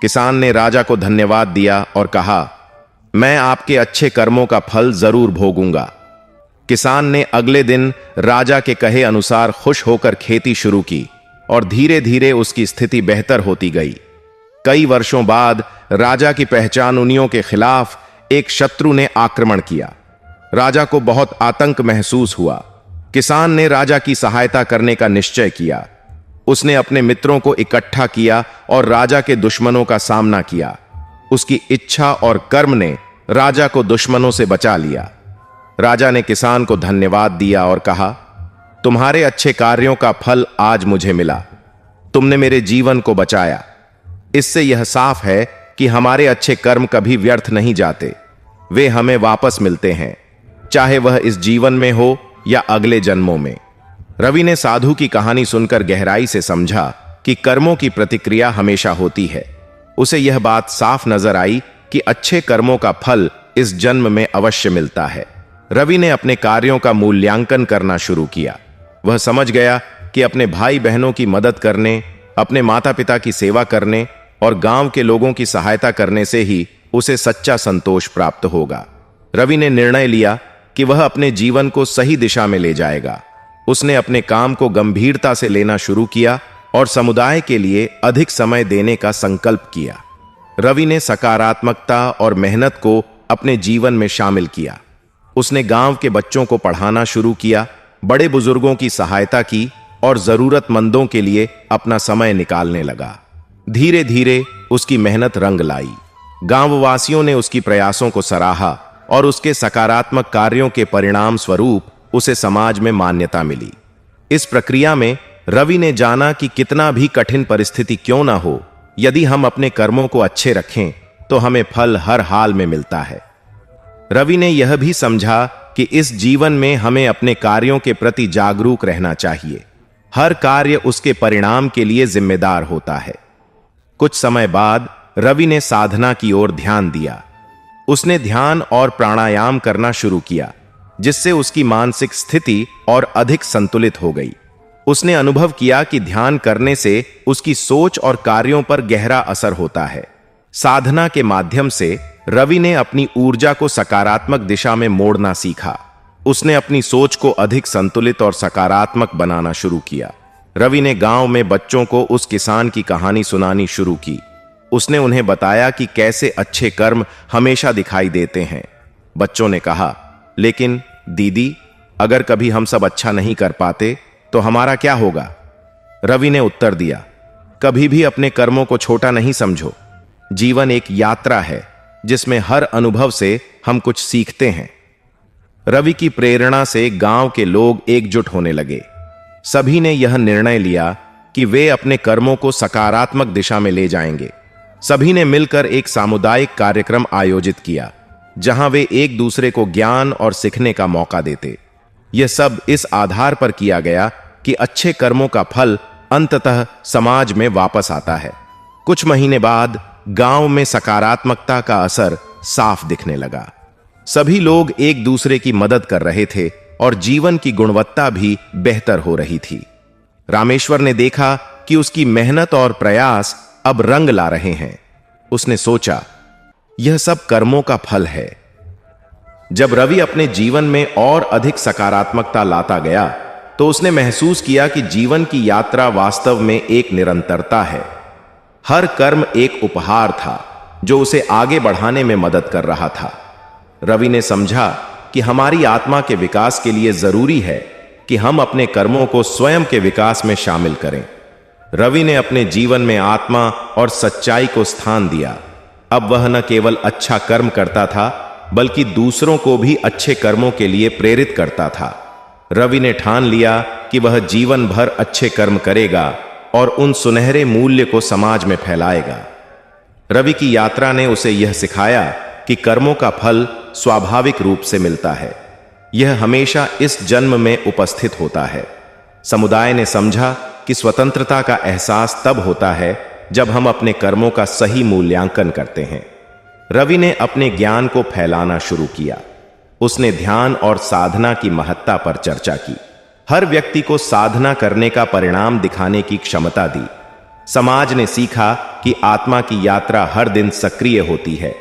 किसान ने राजा को धन्यवाद दिया और कहा, मैं आपके अच्छे कर्मों का फल जरूर भोगूंगा। किसान ने अगले दिन राजा के कहे अनुसार खुश होकर खेती शुरू की और धीरे धीरे उसकी स्थिति बेहतर होती गई। कई वर्षों बाद राजा की पहचानुनियों के खिलाफ एक शत्रु ने आक्रमण किया। राजा को बहुत आतंक महसूस हुआ। किसान ने राजा की सहायता करने का निश्चय किया। उसने अपने मित्रों को इकट्ठा किया और राजा के दुश्मनों का सामना किया। उसकी इच्छा और कर्म ने राजा को दुश्मनों से बचा लिया। राजा ने किसान को धन्यवाद दिया और कहा, तुम्हारे अच्छे कार्यों का फल आज मुझे मिला। तुमने मेरे जीवन को बचाया। इससे यह साफ है कि हमारे अच्छे कर्म कभी व्यर्थ नहीं जाते। वे हमें वापस मिलते हैं, चाहे वह इस जीवन में हो या अगले जन्मों में। रवि ने साधु की कहानी सुनकर गहराई से समझा कि कर्मों की प्रतिक्रिया हमेशा होती है। उसे यह बात साफ नजर आई कि अच्छे कर्मों का फल इस जन्म में अवश्य मिलता है। रवि ने अपने कार्यों का मूल्यांकन करना शुरू किया। वह समझ गया कि अपने भाई बहनों की मदद करने, अपने माता पिता की सेवा करने और गांव के लोगों की सहायता करने से ही उसे सच्चा संतोष प्राप्त होगा। रवि ने निर्णय लिया कि वह अपने जीवन को सही दिशा में ले जाएगा। उसने अपने काम को गंभीरता से लेना शुरू किया और समुदाय के लिए अधिक समय देने का संकल्प किया। रवि ने सकारात्मकता और मेहनत को अपने जीवन में शामिल किया। उसने गांव के बच्चों को पढ़ाना शुरू किया, बड़े बुजुर्गों की सहायता की और जरूरतमंदों के लिए अपना समय निकालने लगा। धीरे धीरे उसकी मेहनत रंग लाई। गांववासियों ने उसकी प्रयासों को सराहा और उसके सकारात्मक कार्यों के परिणाम स्वरूप उसे समाज में मान्यता मिली। इस प्रक्रिया में रवि ने जाना कि कितना भी कठिन परिस्थिति क्यों ना हो, यदि हम अपने कर्मों को अच्छे रखें तो हमें फल हर हाल में मिलता है। रवि ने यह भी समझा कि इस जीवन में हमें अपने कार्यों के प्रति जागरूक रहना चाहिए। हर कार्य उसके परिणाम के लिए जिम्मेदार होता है। कुछ समय बाद रवि ने साधना की ओर ध्यान दिया। उसने ध्यान और प्राणायाम करना शुरू किया, जिससे उसकी मानसिक स्थिति और अधिक संतुलित हो गई। उसने अनुभव किया कि ध्यान करने से उसकी सोच और कार्यों पर गहरा असर होता है। साधना के माध्यम से रवि ने अपनी ऊर्जा को सकारात्मक दिशा में मोड़ना सीखा। उसने अपनी सोच को अधिक संतुलित और सकारात्मक बनाना शुरू किया। रवि ने गांव में बच्चों को उस किसान की कहानी सुनानी शुरू की। उसने उन्हें बताया कि कैसे अच्छे कर्म हमेशा दिखाई देते हैं। बच्चों ने कहा, लेकिन दीदी, अगर कभी हम सब अच्छा नहीं कर पाते तो हमारा क्या होगा? रवि ने उत्तर दिया, कभी भी अपने कर्मों को छोटा नहीं समझो। जीवन एक यात्रा है जिसमें हर अनुभव से हम कुछ सीखते हैं। रवि की प्रेरणा से गांव के लोग एकजुट होने लगे। सभी ने यह निर्णय लिया कि वे अपने कर्मों को सकारात्मक दिशा में ले जाएंगे। सभी ने मिलकर एक सामुदायिक कार्यक्रम आयोजित किया, जहां वे एक दूसरे को ज्ञान और सीखने का मौका देते। यह सब इस आधार पर किया गया कि अच्छे कर्मों का फल अंततः समाज में वापस आता है। कुछ महीने बाद गांव में सकारात्मकता का असर साफ दिखने लगा। सभी लोग एक दूसरे की मदद कर रहे थे और जीवन की गुणवत्ता भी बेहतर हो रही थी। रामेश्वर ने देखा कि उसकी मेहनत और प्रयास अब रंग ला रहे हैं। उसने सोचा, यह सब कर्मों का फल है। जब रवि अपने जीवन में और अधिक सकारात्मकता लाता गया, तो उसने महसूस किया कि जीवन की यात्रा वास्तव में एक निरंतरता है। हर कर्म एक उपहार था जो उसे आगे बढ़ाने में मदद कर रहा था। रवि ने समझा कि हमारी आत्मा के विकास के लिए जरूरी है कि हम अपने कर्मों को स्वयं के विकास में शामिल करें। रवि ने अपने जीवन में आत्मा और सच्चाई को स्थान दिया। अब वह न केवल अच्छा कर्म करता था, बल्कि दूसरों को भी अच्छे कर्मों के लिए प्रेरित करता था। रवि ने ठान लिया कि वह जीवन भर अच्छे कर्म करेगा और उन सुनहरे मूल्य को समाज में फैलाएगा। रवि की यात्रा ने उसे यह सिखाया कि कर्मों का फल स्वाभाविक रूप से मिलता है। यह हमेशा इस जन्म में उपस्थित होता है। समुदाय ने समझा कि स्वतंत्रता का एहसास तब होता है जब हम अपने कर्मों का सही मूल्यांकन करते हैं। रवि ने अपने ज्ञान को फैलाना शुरू किया। उसने ध्यान और साधना की महत्ता पर चर्चा की। हर व्यक्ति को साधना करने का परिणाम दिखाने की क्षमता दी। समाज ने सीखा कि आत्मा की यात्रा हर दिन सक्रिय होती है।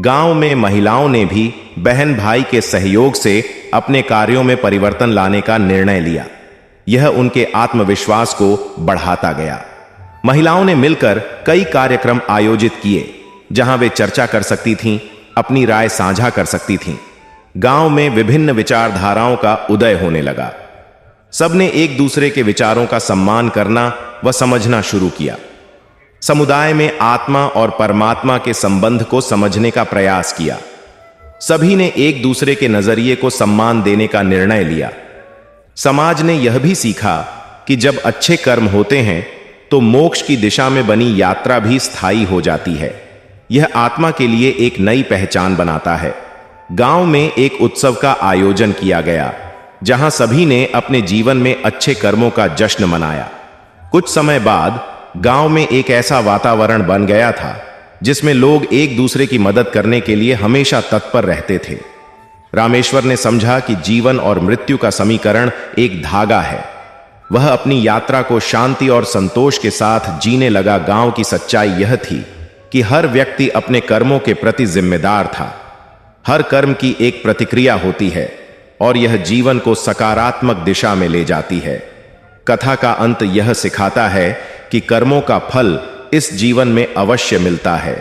गांव में महिलाओं ने भी बहन भाई के सहयोग से अपने कार्यों में परिवर्तन लाने का निर्णय लिया। यह उनके आत्मविश्वास को बढ़ाता गया। महिलाओं ने मिलकर कई कार्यक्रम आयोजित किए, जहां वे चर्चा कर सकती थीं, अपनी राय साझा कर सकती थीं। गांव में विभिन्न विचारधाराओं का उदय होने लगा। सबने एक दूसरे के विचारों का सम्मान करना व समझना शुरू किया। समुदाय में आत्मा और परमात्मा के संबंध को समझने का प्रयास किया। सभी ने एक दूसरे के नजरिए को सम्मान देने का निर्णय लिया। समाज ने यह भी सीखा कि जब अच्छे कर्म होते हैं तो मोक्ष की दिशा में बनी यात्रा भी स्थायी हो जाती है। यह आत्मा के लिए एक नई पहचान बनाता है। गांव में एक उत्सव का आयोजन किया गया, जहां सभी ने अपने जीवन में अच्छे कर्मों का जश्न मनाया। कुछ समय बाद गांव में एक ऐसा वातावरण बन गया था जिसमें लोग एक दूसरे की मदद करने के लिए हमेशा तत्पर रहते थे। रामेश्वर ने समझा कि जीवन और मृत्यु का समीकरण एक धागा है। वह अपनी यात्रा को शांति और संतोष के साथ जीने लगा। गांव की सच्चाई यह थी कि हर व्यक्ति अपने कर्मों के प्रति जिम्मेदार था। हर कर्म की एक प्रतिक्रिया होती है और यह जीवन को सकारात्मक दिशा में ले जाती है। कथा का अंत यह सिखाता है कि कर्मों का फल इस जीवन में अवश्य मिलता है।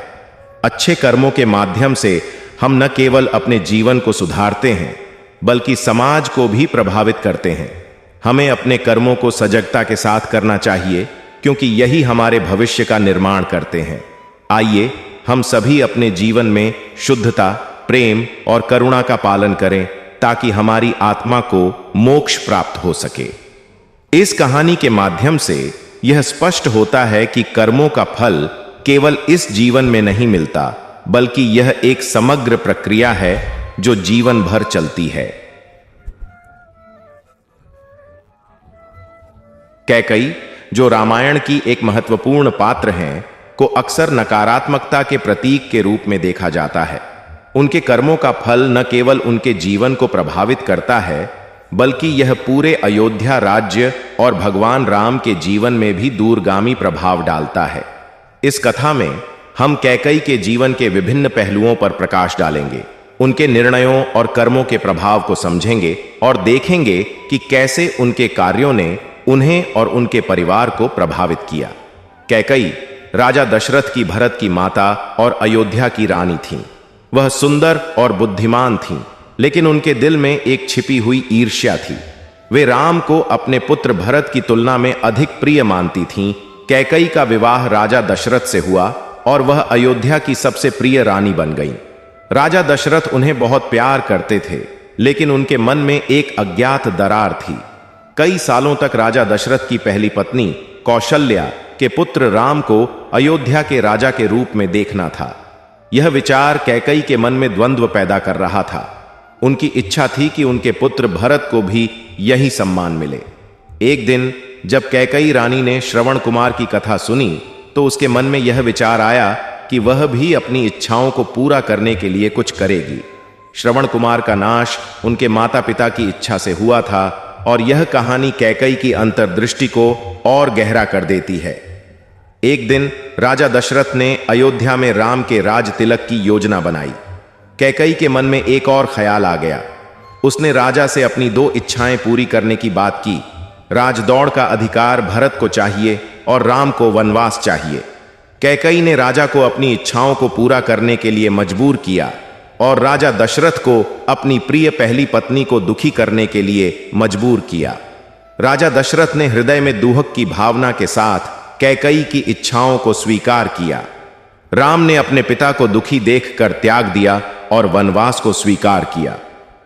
अच्छे कर्मों के माध्यम से हम न केवल अपने जीवन को सुधारते हैं, बल्कि समाज को भी प्रभावित करते हैं। हमें अपने कर्मों को सजगता के साथ करना चाहिए, क्योंकि यही हमारे भविष्य का निर्माण करते हैं। आइए हम सभी अपने जीवन में शुद्धता, प्रेम और करुणा का पालन करें, ताकि हमारी आत्मा को मोक्ष प्राप्त हो सके। इस कहानी के माध्यम से यह स्पष्ट होता है कि कर्मों का फल केवल इस जीवन में नहीं मिलता, बल्कि यह एक समग्र प्रक्रिया है जो जीवन भर चलती है। कैकई, जो रामायण की एक महत्वपूर्ण पात्र हैं, को अक्सर नकारात्मकता के प्रतीक के रूप में देखा जाता है। उनके कर्मों का फल न केवल उनके जीवन को प्रभावित करता है, बल्कि यह पूरे अयोध्या राज्य और भगवान राम के जीवन में भी दूरगामी प्रभाव डालता है। इस कथा में हम कैकई के जीवन के विभिन्न पहलुओं पर प्रकाश डालेंगे, उनके निर्णयों और कर्मों के प्रभाव को समझेंगे और देखेंगे कि कैसे उनके कार्यों ने उन्हें और उनके परिवार को प्रभावित किया। कैकई राजा दशरथ की भरत की माता और अयोध्या की रानी थीं। वह सुंदर और बुद्धिमान थीं, लेकिन उनके दिल में एक छिपी हुई ईर्ष्या थी। वे राम को अपने पुत्र भरत की तुलना में अधिक प्रिय मानती थीं। कैकई का विवाह राजा दशरथ से हुआ और वह अयोध्या की सबसे प्रिय रानी बन गईं। राजा दशरथ उन्हें बहुत प्यार करते थे, लेकिन उनके मन में एक अज्ञात दरार थी। कई सालों तक राजा दशरथ की पहली पत्नी कौशल्या के पुत्र राम को अयोध्या के राजा के रूप में देखना था। यह विचार कैकई के मन में द्वंद्व पैदा कर रहा था। उनकी इच्छा थी कि उनके पुत्र भरत को भी यही सम्मान मिले। एक दिन जब कैकई रानी ने श्रवण कुमार की कथा सुनी तो उसके मन में यह विचार आया कि वह भी अपनी इच्छाओं को पूरा करने के लिए कुछ करेगी। श्रवण कुमार का नाश उनके माता पिता की इच्छा से हुआ था और यह कहानी कैकई की अंतर्दृष्टि को और गहरा कर देती है। एक दिन राजा दशरथ ने अयोध्या में राम के राज तिलक की योजना बनाई। कैकई के मन में एक और ख्याल आ गया। उसने राजा से अपनी 2 इच्छाएं पूरी करने की बात की। राजदौड़ का अधिकार भरत को चाहिए और राम को वनवास चाहिए। कैकई ने राजा को अपनी इच्छाओं को पूरा करने के लिए मजबूर किया और राजा दशरथ को अपनी प्रिय पहली पत्नी को दुखी करने के लिए मजबूर किया। राजा दशरथ ने हृदय में दुहक की भावना के साथ कैकई की इच्छाओं को स्वीकार किया। राम ने अपने पिता को दुखी देखकर त्याग दिया और वनवास को स्वीकार किया।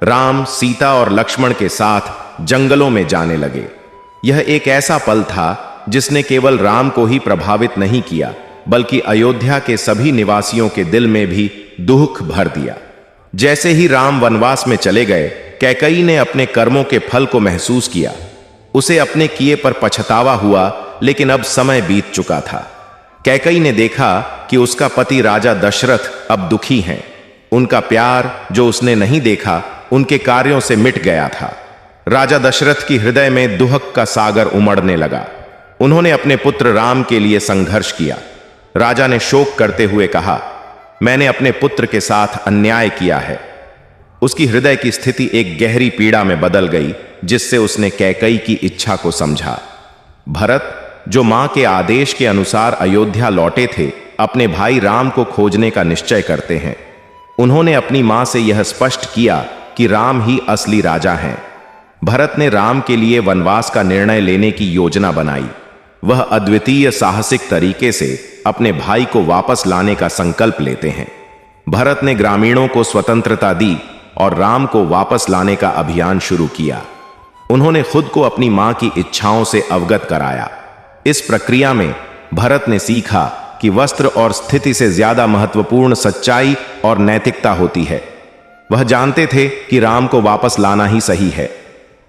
राम, सीता और लक्ष्मण के साथ जंगलों में जाने लगे। यह एक ऐसा पल था जिसने केवल राम को ही प्रभावित नहीं किया, बल्कि अयोध्या के सभी निवासियों के दिल में भी दुख भर दिया। जैसे ही राम वनवास में चले गए, कैकई ने अपने कर्मों के फल को महसूस किया। उसे अपने किए पर पछतावा हुआ, लेकिन अब समय बीत चुका था। कैकई ने देखा कि उसका पति राजा दशरथ अब दुखी हैं। उनका प्यार जो उसने नहीं देखा, उनके कार्यों से मिट गया था। राजा दशरथ की हृदय में दुहक का सागर उमड़ने लगा। उन्होंने अपने पुत्र राम के लिए संघर्ष किया। राजा ने शोक करते हुए कहा, मैंने अपने पुत्र के साथ अन्याय किया है। उसकी हृदय की स्थिति एक गहरी पीड़ा में बदल गई, जिससे उसने कैकई की इच्छा को समझा। भरत, जो मां के आदेश के अनुसार अयोध्या लौटे थे, अपने भाई राम को खोजने का निश्चय करते हैं। उन्होंने अपनी मां से यह स्पष्ट किया कि राम ही असली राजा हैं। भरत ने राम के लिए वनवास का निर्णय लेने की योजना बनाई। वह अद्वितीय साहसिक तरीके से अपने भाई को वापस लाने का संकल्प लेते हैं। भरत ने ग्रामीणों को स्वतंत्रता दी और राम को वापस लाने का अभियान शुरू किया। उन्होंने खुद को अपनी मां की इच्छाओं से अवगत कराया। इस प्रक्रिया में भरत ने सीखा कि वस्त्र और स्थिति से ज्यादा महत्वपूर्ण सच्चाई और नैतिकता होती है। वह जानते थे कि राम को वापस लाना ही सही है।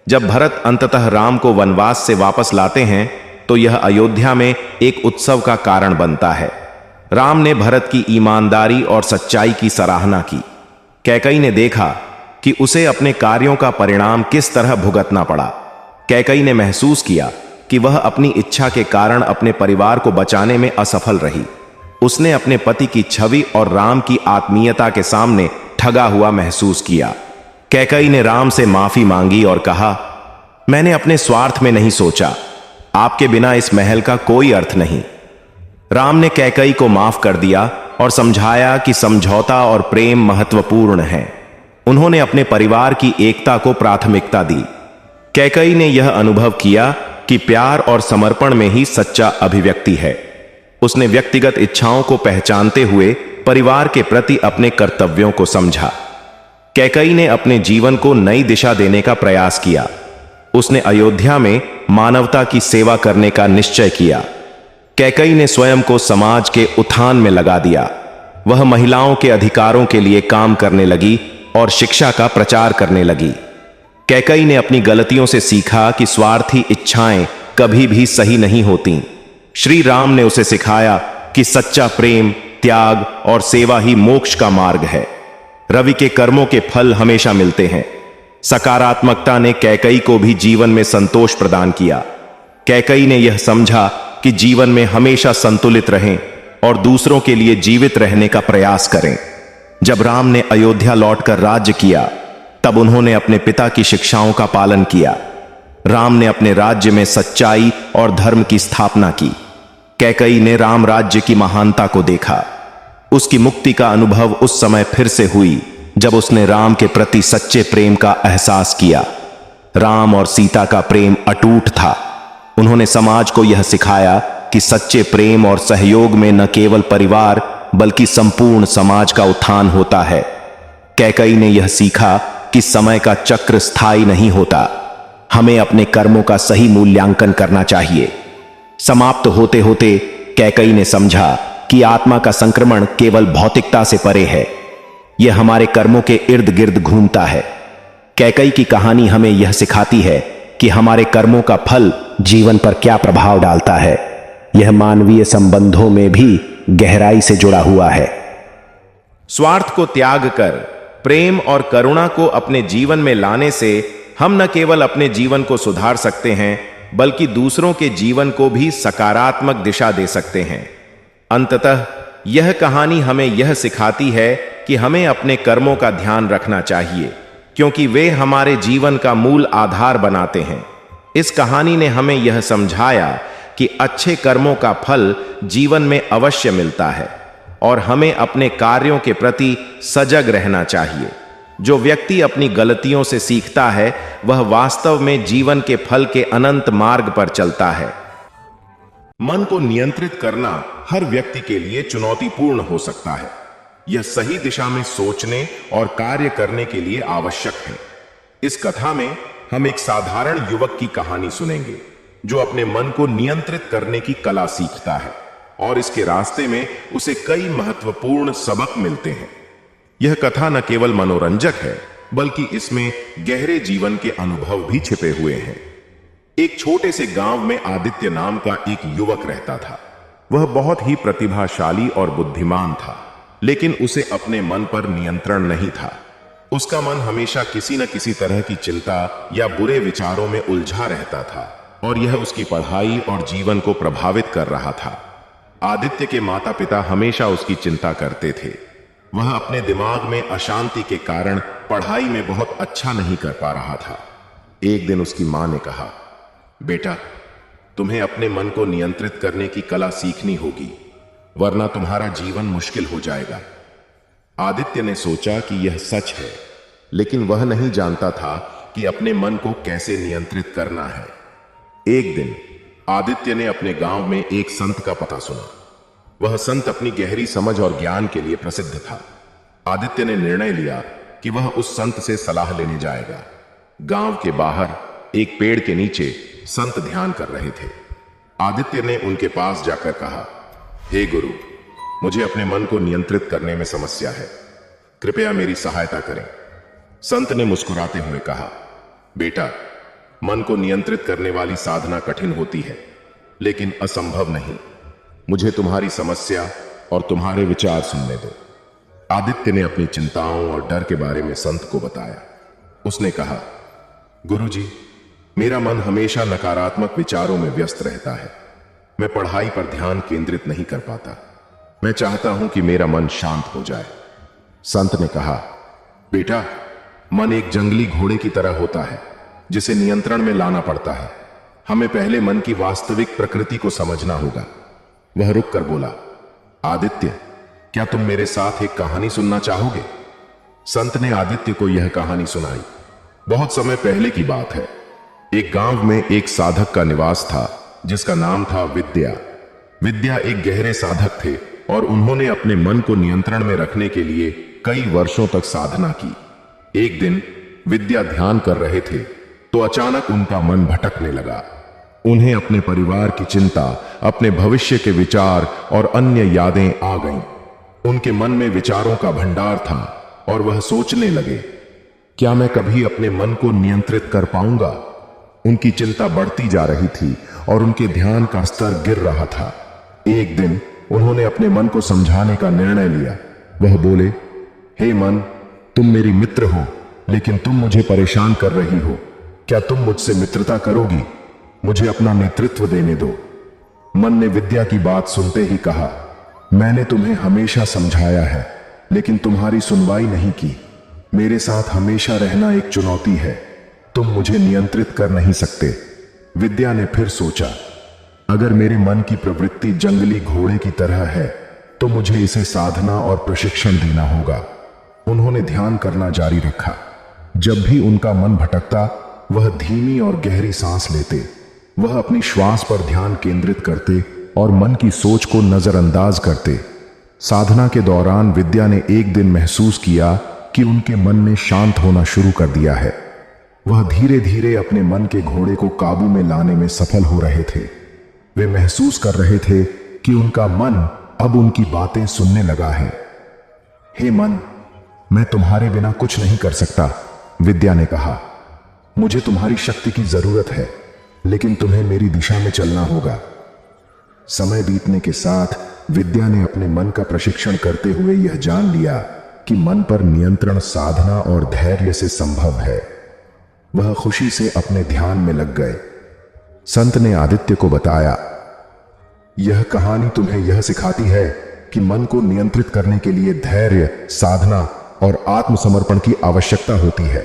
जब भरत अंततः राम को वनवास से वापस लाते हैं, तो यह अयोध्या में एक उत्सव का कारण बनता है। राम ने भरत की ईमानदारी और सच्चाई की सराहना की। कैकई ने देखा कि उसे अपने कार्यों का परिणाम किस तरह भुगतना पड़ा। कैकई ने महसूस किया कि वह अपनी इच्छा के कारण अपने परिवार को बचाने में असफल रही। उसने अपने पति की छवि और राम की आत्मीयता के सामने ठगा हुआ महसूस किया। कैकई ने राम से माफी मांगी और कहा, मैंने अपने स्वार्थ में नहीं सोचा। आपके बिना इस महल का कोई अर्थ नहीं। राम ने कैकई को माफ कर दिया और समझाया कि समझौता और प्रेम महत्वपूर्ण है। उन्होंने अपने परिवार की एकता को प्राथमिकता दी। कैकई ने यह अनुभव किया कि प्यार और समर्पण में ही सच्चा अभिव्यक्ति है। उसने व्यक्तिगत इच्छाओं को पहचानते हुए परिवार के प्रति अपने कर्तव्यों को समझा। कैकई ने अपने जीवन को नई दिशा देने का प्रयास किया। उसने अयोध्या में मानवता की सेवा करने का निश्चय किया। कैकई ने स्वयं को समाज के उत्थान में लगा दिया। वह महिलाओं के अधिकारों के लिए काम करने लगी और शिक्षा का प्रचार करने लगी। कैकई ने अपनी गलतियों से सीखा कि स्वार्थी इच्छाएं कभी भी सही नहीं होती। श्री राम ने उसे सिखाया कि सच्चा प्रेम, त्याग और सेवा ही मोक्ष का मार्ग है। रवि के कर्मों के फल हमेशा मिलते हैं। सकारात्मकता ने कैकई को भी जीवन में संतोष प्रदान किया। कैकई ने यह समझा कि जीवन में हमेशा संतुलित रहें और दूसरों के लिए जीवित रहने का प्रयास करें। जब राम ने अयोध्या लौटकर राज्य किया, तब उन्होंने अपने पिता की शिक्षाओं का पालन किया। राम ने अपने राज्य में सच्चाई और धर्म की स्थापना की। कैकई ने राम राज्य की महानता को देखा। उसकी मुक्ति का अनुभव उस समय फिर से हुई जब उसने राम के प्रति सच्चे प्रेम का एहसास किया। राम और सीता का प्रेम अटूट था। उन्होंने समाज को यह सिखाया कि सच्चे प्रेम और सहयोग में न केवल परिवार बल्कि संपूर्ण समाज का उत्थान होता है। कैकई ने यह सीखा कि समय का चक्र स्थायी नहीं होता। हमें अपने कर्मों का सही मूल्यांकन करना चाहिए। समाप्त होते होते कैकई ने समझा कि आत्मा का संक्रमण केवल भौतिकता से परे है। यह हमारे कर्मों के इर्द गिर्द घूमता है। कैकई की कहानी हमें यह सिखाती है कि हमारे कर्मों का फल जीवन पर क्या प्रभाव डालता है। यह मानवीय संबंधों में भी गहराई से जुड़ा हुआ है। स्वार्थ को त्याग कर प्रेम और करुणा को अपने जीवन में लाने से हम न केवल अपने जीवन को सुधार सकते हैं बल्कि दूसरों के जीवन को भी सकारात्मक दिशा दे सकते हैं। अंततः यह कहानी हमें यह सिखाती है कि हमें अपने कर्मों का ध्यान रखना चाहिए क्योंकि वे हमारे जीवन का मूल आधार बनाते हैं। इस कहानी ने हमें यह समझाया कि अच्छे कर्मों का फल जीवन में अवश्य मिलता है और हमें अपने कार्यों के प्रति सजग रहना चाहिए। जो व्यक्ति अपनी गलतियों से सीखता है वह वास्तव में जीवन के फल के अनंत मार्ग पर चलता है। मन को नियंत्रित करना हर व्यक्ति के लिए चुनौतीपूर्ण हो सकता है। यह सही दिशा में सोचने और कार्य करने के लिए आवश्यक है। इस कथा में हम एक साधारण युवक की कहानी सुनेंगे जो अपने मन को नियंत्रित करने की कला सीखता है और इसके रास्ते में उसे कई महत्वपूर्ण सबक मिलते हैं। यह कथा न केवल मनोरंजक है बल्कि इसमें गहरे जीवन के अनुभव भी छिपे हुए हैं। एक छोटे से गांव में आदित्य नाम का एक युवक रहता था। वह बहुत ही प्रतिभाशाली और बुद्धिमान था, लेकिन उसे अपने मन पर नियंत्रण नहीं था। उसका मन हमेशा किसी न किसी तरह की चिंता या बुरे विचारों में उलझा रहता था और यह उसकी पढ़ाई और जीवन को प्रभावित कर रहा था। आदित्य के माता पिता हमेशा उसकी चिंता करते थे। वह अपने दिमाग में अशांति के कारण पढ़ाई में बहुत अच्छा नहीं कर पा रहा था। एक दिन उसकी मां ने कहा, बेटा, तुम्हें अपने मन को नियंत्रित करने की कला सीखनी होगी, वरना तुम्हारा जीवन मुश्किल हो जाएगा। आदित्य ने सोचा कि यह सच है, लेकिन वह नहीं जानता था कि अपने मन को कैसे नियंत्रित करना है। एक दिन आदित्य ने अपने गांव में एक संत का पता सुना। वह संत अपनी गहरी समझ और ज्ञान के लिए प्रसिद्ध था। आदित्य ने निर्णय लिया कि वह उस संत से सलाह लेने जाएगा। गांव के बाहर एक पेड़ के नीचे संत ध्यान कर रहे थे। आदित्य ने उनके पास जाकर कहा, हे गुरु, मुझे अपने मन को नियंत्रित करने में समस्या है, कृपया मेरी सहायता करें। संत ने मुस्कुराते हुए कहा, बेटा, मन को नियंत्रित करने वाली साधना कठिन होती है, लेकिन असंभव नहीं। मुझे तुम्हारी समस्या और तुम्हारे विचार सुनने दो। आदित्य ने अपनी चिंताओं और डर के बारे में संत को बताया। उसने कहा, गुरुजी, मेरा मन हमेशा नकारात्मक विचारों में व्यस्त रहता है। मैं पढ़ाई पर ध्यान केंद्रित नहीं कर पाता। मैं चाहता हूं कि मेरा मन शांत हो जाए। संत ने कहा, बेटा, मन एक जंगली घोड़े की तरह होता है जिसे नियंत्रण में लाना पड़ता है। हमें पहले मन की वास्तविक प्रकृति को समझना होगा। वह रुक कर बोला, आदित्य, क्या तुम मेरे साथ एक कहानी सुनना चाहोगे? संत ने आदित्य को यह कहानी सुनाई। बहुत समय पहले की बात है। एक गांव में एक साधक का निवास था जिसका नाम था विद्या। विद्या एक गहरे साधक थे और उन्होंने अपने मन को नियंत्रण में रखने के लिए कई वर्षों तक साधना की। एक दिन विद्या ध्यान कर रहे थे तो अचानक उनका मन भटकने लगा। उन्हें अपने परिवार की चिंता, अपने भविष्य के विचार और अन्य यादें आ गईं। उनके मन में विचारों का भंडार था और वह सोचने लगे, क्या मैं कभी अपने मन को नियंत्रित कर पाऊंगा? उनकी चिंता बढ़ती जा रही थी और उनके ध्यान का स्तर गिर रहा था। एक दिन उन्होंने अपने मन को समझाने का निर्णय लिया। वह बोले, हे मन, तुम मेरी मित्र हो, लेकिन तुम मुझे परेशान कर रही हो। क्या तुम मुझसे मित्रता करोगी? मुझे अपना नेतृत्व देने दो। मन ने विद्या की बात सुनते ही कहा, मैंने तुम्हें हमेशा समझाया है, लेकिन तुम्हारी सुनवाई नहीं की। मेरे साथ हमेशा रहना एक चुनौती है। तुम मुझे नियंत्रित कर नहीं सकते। विद्या ने फिर सोचा, अगर मेरे मन की प्रवृत्ति जंगली घोड़े की तरह है तो मुझे इसे साधना और प्रशिक्षण देना होगा। उन्होंने ध्यान करना जारी रखा। जब भी उनका मन भटकता, वह धीमी और गहरी सांस लेते। वह अपनी श्वास पर ध्यान केंद्रित करते और मन की सोच को नजरअंदाज करते। साधना के दौरान विद्या ने एक दिन महसूस किया कि उनके मन ने शांत होना शुरू कर दिया है। वह धीरे धीरे अपने मन के घोड़े को काबू में लाने में सफल हो रहे थे। वे महसूस कर रहे थे कि उनका मन अब उनकी बातें सुनने लगा है। हे मन, मैं तुम्हारे बिना कुछ नहीं कर सकता, विद्या ने कहा। मुझे तुम्हारी शक्ति की जरूरत है, लेकिन तुम्हें मेरी दिशा में चलना होगा। समय बीतने के साथ विद्या ने अपने मन का प्रशिक्षण करते हुए यह जान लिया कि मन पर नियंत्रण साधना और धैर्य से संभव है। वह खुशी से अपने ध्यान में लग गए। संत ने आदित्य को बताया, यह कहानी तुम्हें यह सिखाती है कि मन को नियंत्रित करने के लिए धैर्य, साधना और आत्मसमर्पण की आवश्यकता होती है।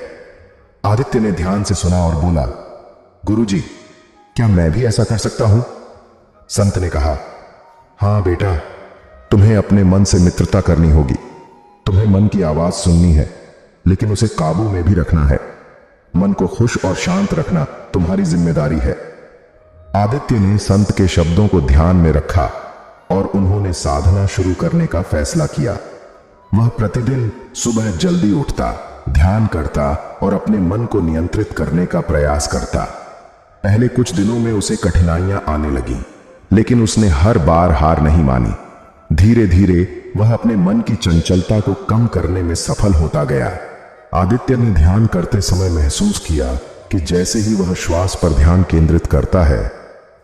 आदित्य ने ध्यान से सुना और बोला, गुरुजी, क्या मैं भी ऐसा कर सकता हूं? संत ने कहा, हां बेटा, तुम्हें अपने मन से मित्रता करनी होगी। तुम्हें मन की आवाज सुननी है, लेकिन उसे काबू में भी रखना है। मन को खुश और शांत रखना तुम्हारी जिम्मेदारी है। आदित्य ने संत के शब्दों को ध्यान में रखा और उन्होंने साधना शुरू करने का फैसला किया। वह प्रतिदिन सुबह जल्दी उठता, ध्यान करता और अपने मन को नियंत्रित करने का प्रयास करता। पहले कुछ दिनों में उसे कठिनाइयां आने लगीं, लेकिन उसने हर बार हार नहीं मानी। धीरे धीरे वह अपने मन की चंचलता को कम करने में सफल होता गया। आदित्य ने ध्यान करते समय महसूस किया कि जैसे ही वह श्वास पर ध्यान केंद्रित करता है,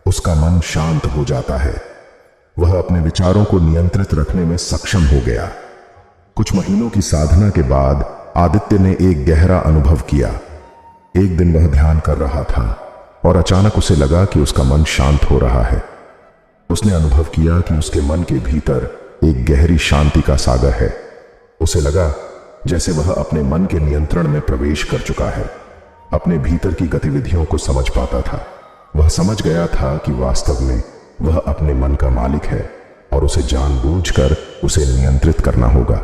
उसका मन शांत हो जाता है। वह अपने विचारों को नियंत्रित रखने में सक्षम हो गया। कुछ महीनों की साधना के बाद आदित्य ने एक गहरा अनुभव किया। एक दिन वह ध्यान कर रहा था और अचानक उसे लगा कि उसका मन शांत हो रहा है। उसने अनुभव किया कि उसके मन के भीतर एक गहरी शांति का सागर है। उसे लगा जैसे वह अपने मन के नियंत्रण में प्रवेश कर चुका है। अपने भीतर की गतिविधियों को समझ पाता था। वह समझ गया था कि वास्तव में वह अपने मन का मालिक है और उसे जानबूझकर उसे नियंत्रित करना होगा।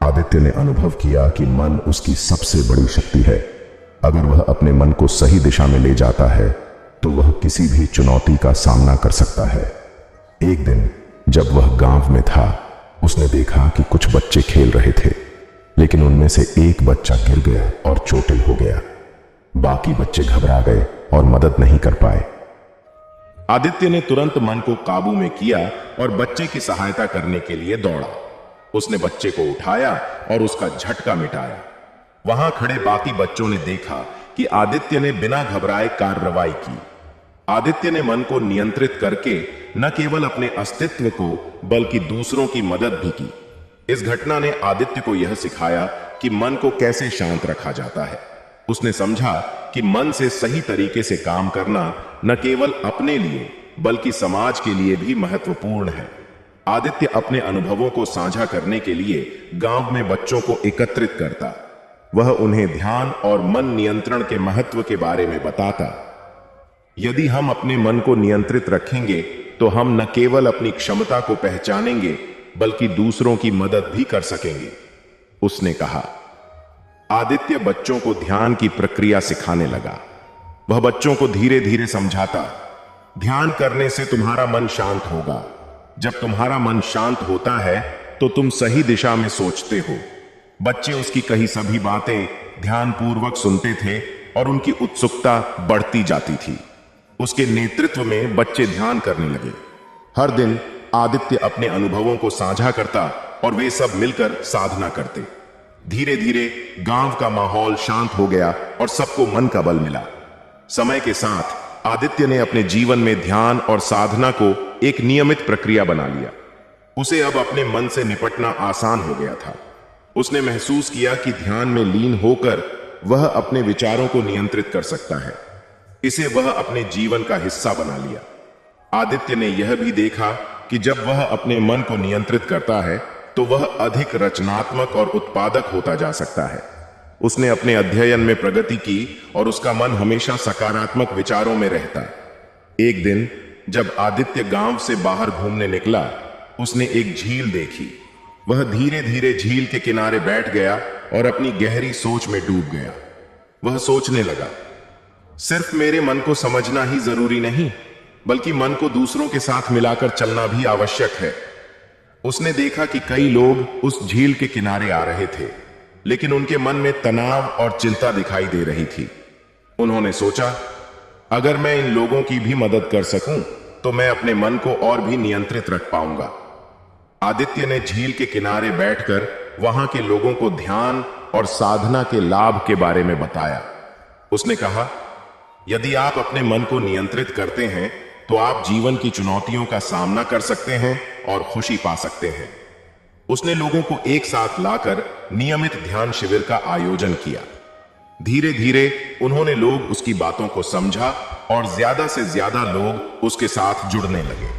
आदित्य ने अनुभव किया कि मन उसकी सबसे बड़ी शक्ति है। अगर वह अपने मन को सही दिशा में ले जाता है, तो वह किसी भी चुनौती का सामना कर सकता है। एक दिन जब वह गांव में था, उसने देखा कि कुछ बच्चे खेल रहे थे, लेकिन उनमें से एक बच्चा गिर गया और चोटिल हो गया। बाकी बच्चे घबरा गए और मदद नहीं कर पाए। आदित्य ने तुरंत मन को काबू में किया और बच्चे की सहायता करने के लिए दौड़ा। उसने बच्चे को उठाया और उसका झटका मिटाया। वहां खड़े बाकी बच्चों ने देखा कि आदित्य ने बिना घबराए कार्रवाई की। आदित्य ने मन को नियंत्रित करके न केवल अपने अस्तित्व को बल्कि दूसरों की मदद भी की। इस घटना ने आदित्य को यह सिखाया कि मन को कैसे शांत रखा जाता है। उसने समझा कि मन से सही तरीके से काम करना न केवल अपने लिए बल्कि समाज के लिए भी महत्वपूर्ण है। आदित्य अपने अनुभवों को साझा करने के लिए गांव में बच्चों को एकत्रित करता। वह उन्हें ध्यान और मन नियंत्रण के महत्व के बारे में बताता। यदि हम अपने मन को नियंत्रित रखेंगे, तो हम न केवल अपनी क्षमता को पहचानेंगे बल्कि दूसरों की मदद भी कर सकेंगे, उसने कहा। आदित्य बच्चों को ध्यान की प्रक्रिया सिखाने लगा। वह बच्चों को धीरे धीरे समझाता, ध्यान करने से तुम्हारा मन शांत होगा। जब तुम्हारा मन शांत होता है तो तुम सही दिशा में सोचते हो। बच्चे उसकी कही सभी बातें ध्यानपूर्वक सुनते थे और उनकी उत्सुकता बढ़ती जाती थी। उसके नेतृत्व में बच्चे ध्यान करने लगे। हर दिन आदित्य अपने अनुभवों को साझा करता और वे सब मिलकर साधना करते। धीरे धीरे गांव का माहौल शांत हो गया और सबको मन का बल मिला। समय के साथ आदित्य ने अपने जीवन में ध्यान और साधना को एक नियमित प्रक्रिया बना लिया। उसे अब अपने मन से निपटना आसान हो गया था। उसने महसूस किया कि ध्यान में लीन होकर वह अपने विचारों को नियंत्रित कर सकता है। इसे वह अपने जीवन का हिस्सा बना लिया। आदित्य ने यह भी देखा कि जब वह अपने मन को नियंत्रित करता है तो वह अधिक रचनात्मक और उत्पादक होता जा सकता है। उसने अपने अध्ययन में प्रगति की और उसका मन हमेशा सकारात्मक विचारों में रहता। एक दिन जब आदित्य गांव से बाहर घूमने निकला, उसने एक झील देखी। वह धीरे धीरे झील के किनारे बैठ गया और अपनी गहरी सोच में डूब गया। वह सोचने लगा, सिर्फ मेरे मन को समझना ही जरूरी नहीं, बल्कि मन को दूसरों के साथ मिलाकर चलना भी आवश्यक है। उसने देखा कि कई लोग उस झील के किनारे आ रहे थे, लेकिन उनके मन में तनाव और चिंता दिखाई दे रही थी। उन्होंने सोचा, अगर मैं इन लोगों की भी मदद कर सकूं, तो मैं अपने मन को और भी नियंत्रित रख पाऊंगा। आदित्य ने झील के किनारे बैठकर वहां के लोगों को ध्यान और साधना के लाभ के बारे में बताया। उसने कहा, यदि आप अपने मन को नियंत्रित करते हैं तो आप जीवन की चुनौतियों का सामना कर सकते हैं और खुशी पा सकते हैं। उसने लोगों को एक साथ लाकर नियमित ध्यान शिविर का आयोजन किया। धीरे धीरे उन्होंने लोग उसकी बातों को समझा और ज्यादा से ज्यादा लोग उसके साथ जुड़ने लगे।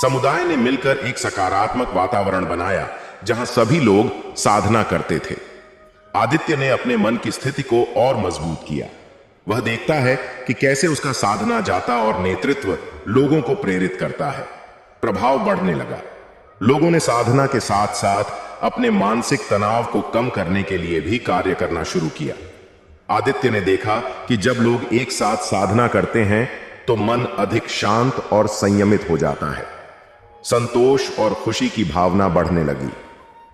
समुदाय ने मिलकर एक सकारात्मक वातावरण बनाया जहां सभी लोग साधना करते थे। आदित्य ने अपने मन की स्थिति को और मजबूत किया। वह देखता है कि कैसे उसका साधना जाता और नेतृत्व लोगों को प्रेरित करता है। प्रभाव बढ़ने लगा। लोगों ने साधना के साथ साथ अपने मानसिक तनाव को कम करने के लिए भी कार्य करना शुरू किया। आदित्य ने देखा कि जब लोग एक साथ साधना करते हैं तो मन अधिक शांत और संयमित हो जाता है। संतोष और खुशी की भावना बढ़ने लगी।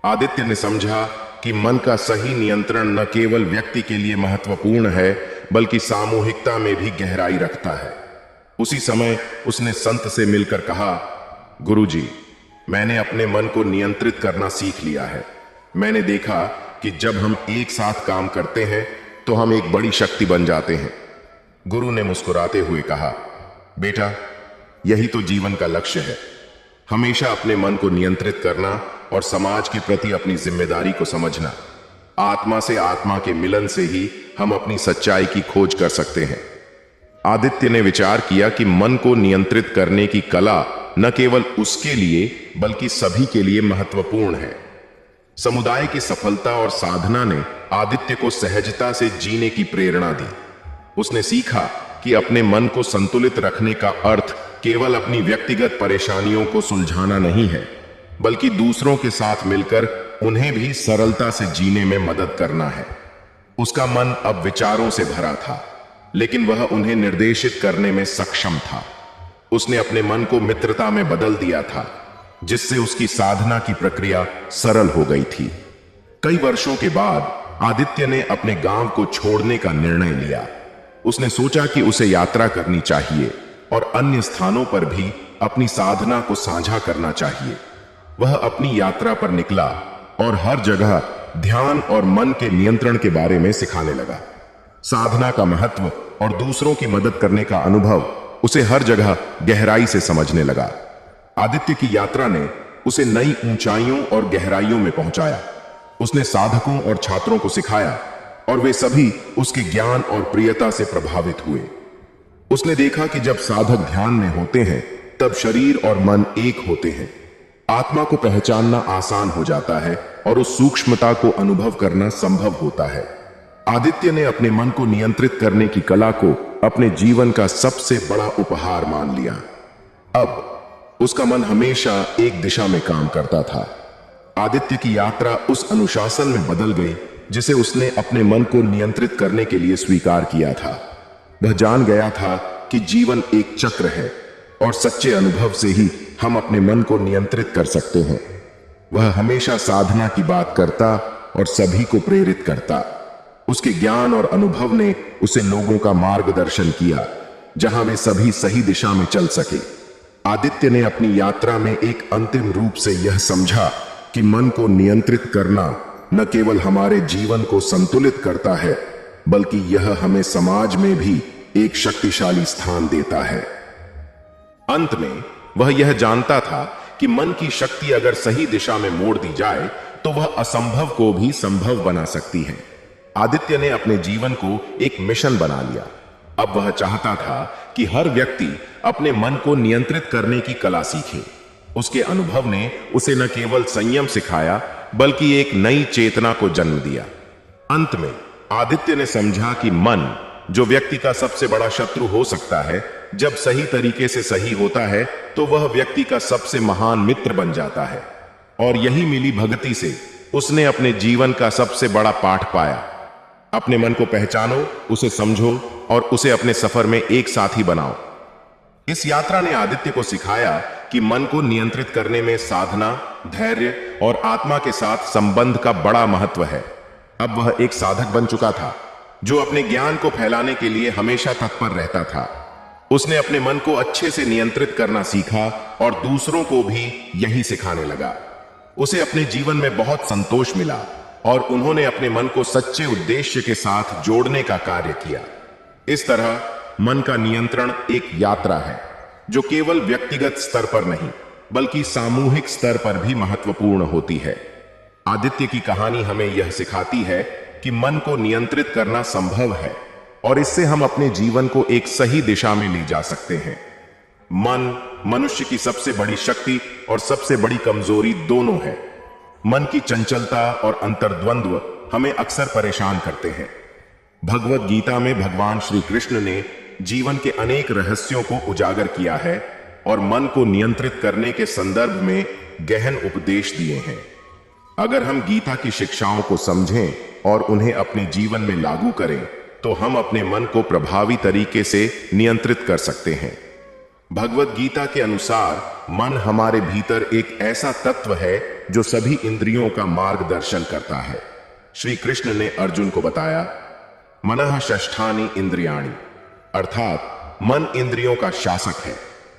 आदित्य ने समझा कि मन का सही नियंत्रण न केवल व्यक्ति के लिए महत्वपूर्ण है, बल्कि सामूहिकता में भी गहराई रखता है। उसी समय उसने संत से मिलकर कहा, गुरुजी, मैंने अपने मन को नियंत्रित करना सीख लिया है। मैंने देखा कि जब हम एक साथ काम करते हैं तो हम एक बड़ी शक्ति बन जाते हैं। गुरु ने मुस्कुराते हुए कहा, बेटा, यही तो जीवन का लक्ष्य है, हमेशा अपने मन को नियंत्रित करना और समाज के प्रति अपनी जिम्मेदारी को समझना। आत्मा से आत्मा के मिलन से ही हम अपनी सच्चाई की खोज कर सकते हैं। आदित्य ने विचार किया कि मन को नियंत्रित करने की कला न केवल उसके लिए बल्कि सभी के लिए महत्वपूर्ण है। समुदाय की सफलता और साधना ने आदित्य को सहजता से जीने की प्रेरणा दी। उसने सीखा कि अपने मन को संतुलित रखने का अर्थ केवल अपनी व्यक्तिगत परेशानियों को सुलझाना नहीं है, बल्कि दूसरों के साथ मिलकर उन्हें भी सरलता से जीने में मदद करना है। उसका मन अब विचारों से भरा था, लेकिन वह उन्हें निर्देशित करने में सक्षम था। उसने अपने मन को मित्रता में बदल दिया था, जिससे उसकी साधना की प्रक्रिया सरल हो गई थी। कई वर्षों के बाद आदित्य ने अपने गांव को छोड़ने का निर्णय लिया। उसने सोचा कि उसे यात्रा करनी चाहिए और अन्य स्थानों पर भी अपनी साधना को साझा करना चाहिए। वह अपनी यात्रा पर निकला और हर जगह ध्यान और मन के नियंत्रण के बारे में सिखाने लगा। साधना का महत्व और दूसरों की मदद करने का अनुभव उसे हर जगह गहराई से समझने लगा। आदित्य की यात्रा ने उसे नई ऊंचाइयों और गहराइयों में पहुंचाया। उसने साधकों और छात्रों को सिखाया और वे सभी उसके ज्ञान और प्रियता से प्रभावित हुए। उसने देखा कि जब साधक ध्यान में होते हैं तब शरीर और मन एक होते हैं। आत्मा को पहचानना आसान हो जाता है और उस सूक्ष्मता को अनुभव करना संभव होता है। आदित्य ने अपने मन को नियंत्रित करने की कला को अपने जीवन का सबसे बड़ा उपहार मान लिया। अब उसका मन हमेशा एक दिशा में काम करता था। आदित्य की यात्रा उस अनुशासन में बदल गई जिसे उसने अपने मन को नियंत्रित करने के लिए स्वीकार किया था। वह जान गया था कि जीवन एक चक्र है और सच्चे अनुभव से ही हम अपने मन को नियंत्रित कर सकते हैं। वह हमेशा साधना की बात करता और सभी को प्रेरित करता। उसके ज्ञान और अनुभव ने उसे लोगों का मार्गदर्शन किया, जहां वे सभी सही दिशा में चल सके। आदित्य ने अपनी यात्रा में एक अंतिम रूप से यह समझा कि मन को नियंत्रित करना न केवल हमारे जीवन को संतुलित करता है, बल्कि यह हमें समाज में भी एक शक्तिशाली स्थान देता है। अंत में वह यह जानता था कि मन की शक्ति अगर सही दिशा में मोड़ दी जाए तो वह असंभव को भी संभव बना सकती है। आदित्य ने अपने जीवन को एक मिशन बना लिया। अब वह चाहता था कि हर व्यक्ति अपने मन को नियंत्रित करने की कला सीखे। उसके अनुभव ने उसे न केवल संयम सिखाया, बल्कि एक नई चेतना को जन्म दिया। अंत में आदित्य ने समझा कि मन, जो व्यक्ति का सबसे बड़ा शत्रु हो सकता है, जब सही तरीके से सही होता है तो वह व्यक्ति का सबसे महान मित्र बन जाता है। और यही मिली भगति से उसने अपने जीवन का सबसे बड़ा पाठ पाया। अपने मन को पहचानो, उसे समझो और उसे अपने सफर में एक साथी बनाओ। इस यात्रा ने आदित्य को सिखाया कि मन को नियंत्रित करने में साधना, धैर्य और आत्मा के साथ संबंध का बड़ा महत्व है। अब वह एक साधक बन चुका था जो अपने ज्ञान को फैलाने के लिए हमेशा तत्पर रहता था। उसने अपने मन को अच्छे से नियंत्रित करना सीखा और दूसरों को भी यही सिखाने लगा। उसे अपने जीवन में बहुत संतोष मिला और उन्होंने अपने मन को सच्चे उद्देश्य के साथ जोड़ने का कार्य किया। इस तरह मन का नियंत्रण एक यात्रा है जो केवल व्यक्तिगत स्तर पर नहीं बल्कि सामूहिक स्तर पर भी महत्वपूर्ण होती है। आदित्य की कहानी हमें यह सिखाती है कि मन को नियंत्रित करना संभव है और इससे हम अपने जीवन को एक सही दिशा में ले जा सकते हैं। मन मनुष्य की सबसे बड़ी शक्ति और सबसे बड़ी कमजोरी दोनों है। मन की चंचलता और अंतर्द्वंद्व हमें अक्सर परेशान करते हैं। भगवत गीता में भगवान श्री कृष्ण ने जीवन के अनेक रहस्यों को उजागर किया है और मन को नियंत्रित करने के संदर्भ में गहन उपदेश दिए हैं। अगर हम गीता की शिक्षाओं को समझें और उन्हें अपने जीवन में लागू करें तो हम अपने मन को प्रभावी तरीके से नियंत्रित कर सकते हैं। भगवत गीता के अनुसार मन हमारे भीतर एक ऐसा तत्व है जो सभी इंद्रियों का मार्गदर्शन करता है। श्री कृष्ण ने अर्जुन को बताया, मनः षष्ठानि इंद्रियाणि, अर्थात मन इंद्रियों का शासक है।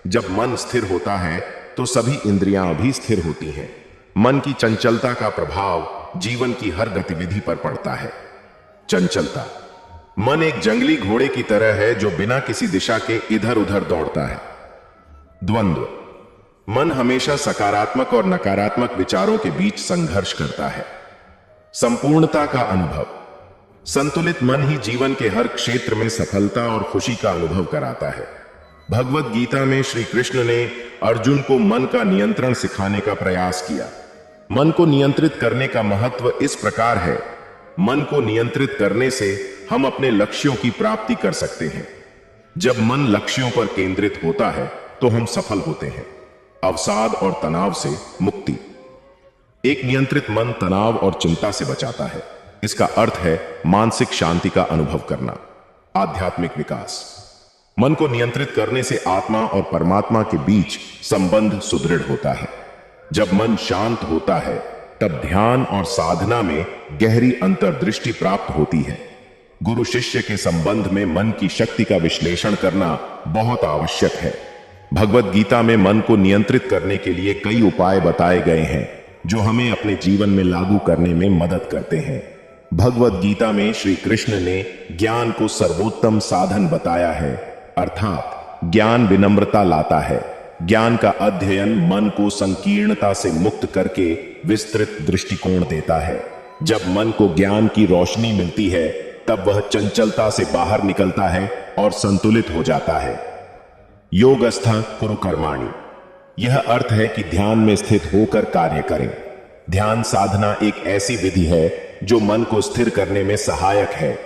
जब मन स्थिर होता है तो सभी इंद्रियां भी स्थिर होती हैं। मन की चंचलता का प्रभाव जीवन की हर गतिविधि पर पड़ता है। चंचलता, मन एक जंगली घोड़े की तरह है जो बिना किसी दिशा के इधर उधर दौड़ता है। द्वंद्व, मन हमेशा सकारात्मक और नकारात्मक विचारों के बीच संघर्ष करता है। संपूर्णता का अनुभव, संतुलित मन ही जीवन के हर क्षेत्र में सफलता और खुशी का अनुभव कराता है। भगवत गीता में श्री कृष्ण ने अर्जुन को मन का नियंत्रण सिखाने का प्रयास किया। मन को नियंत्रित करने का महत्व इस प्रकार है, मन को नियंत्रित करने से हम अपने लक्ष्यों की प्राप्ति कर सकते हैं। जब मन लक्ष्यों पर केंद्रित होता है तो हम सफल होते हैं। अवसाद और तनाव से मुक्ति, एक नियंत्रित मन तनाव और चिंता से बचाता है। इसका अर्थ है मानसिक शांति का अनुभव करना। आध्यात्मिक विकास, मन को नियंत्रित करने से आत्मा और परमात्मा के बीच संबंध सुदृढ़ होता है। जब मन शांत होता है तब ध्यान और साधना में गहरी अंतर्दृष्टि प्राप्त होती है। गुरु शिष्य के संबंध में मन की शक्ति का विश्लेषण करना बहुत आवश्यक है। भगवत गीता में मन को नियंत्रित करने के लिए कई उपाय बताए गए हैं जो हमें अपने जीवन में लागू करने में मदद करते हैं। भगवत गीता में श्री कृष्ण ने ज्ञान को सर्वोत्तम साधन बताया है, अर्थात ज्ञान विनम्रता लाता है। ज्ञान का अध्ययन मन को संकीर्णता से मुक्त करके विस्तृत दृष्टिकोण देता है। जब मन को ज्ञान की रोशनी मिलती है तब वह चंचलता से बाहर निकलता है और संतुलित हो जाता है। योगस्थ कुरु कर्माणि, यह अर्थ है कि ध्यान में स्थित होकर कार्य करें। ध्यान साधना एक ऐसी विधि है जो मन को स्थिर करने में सहायक है।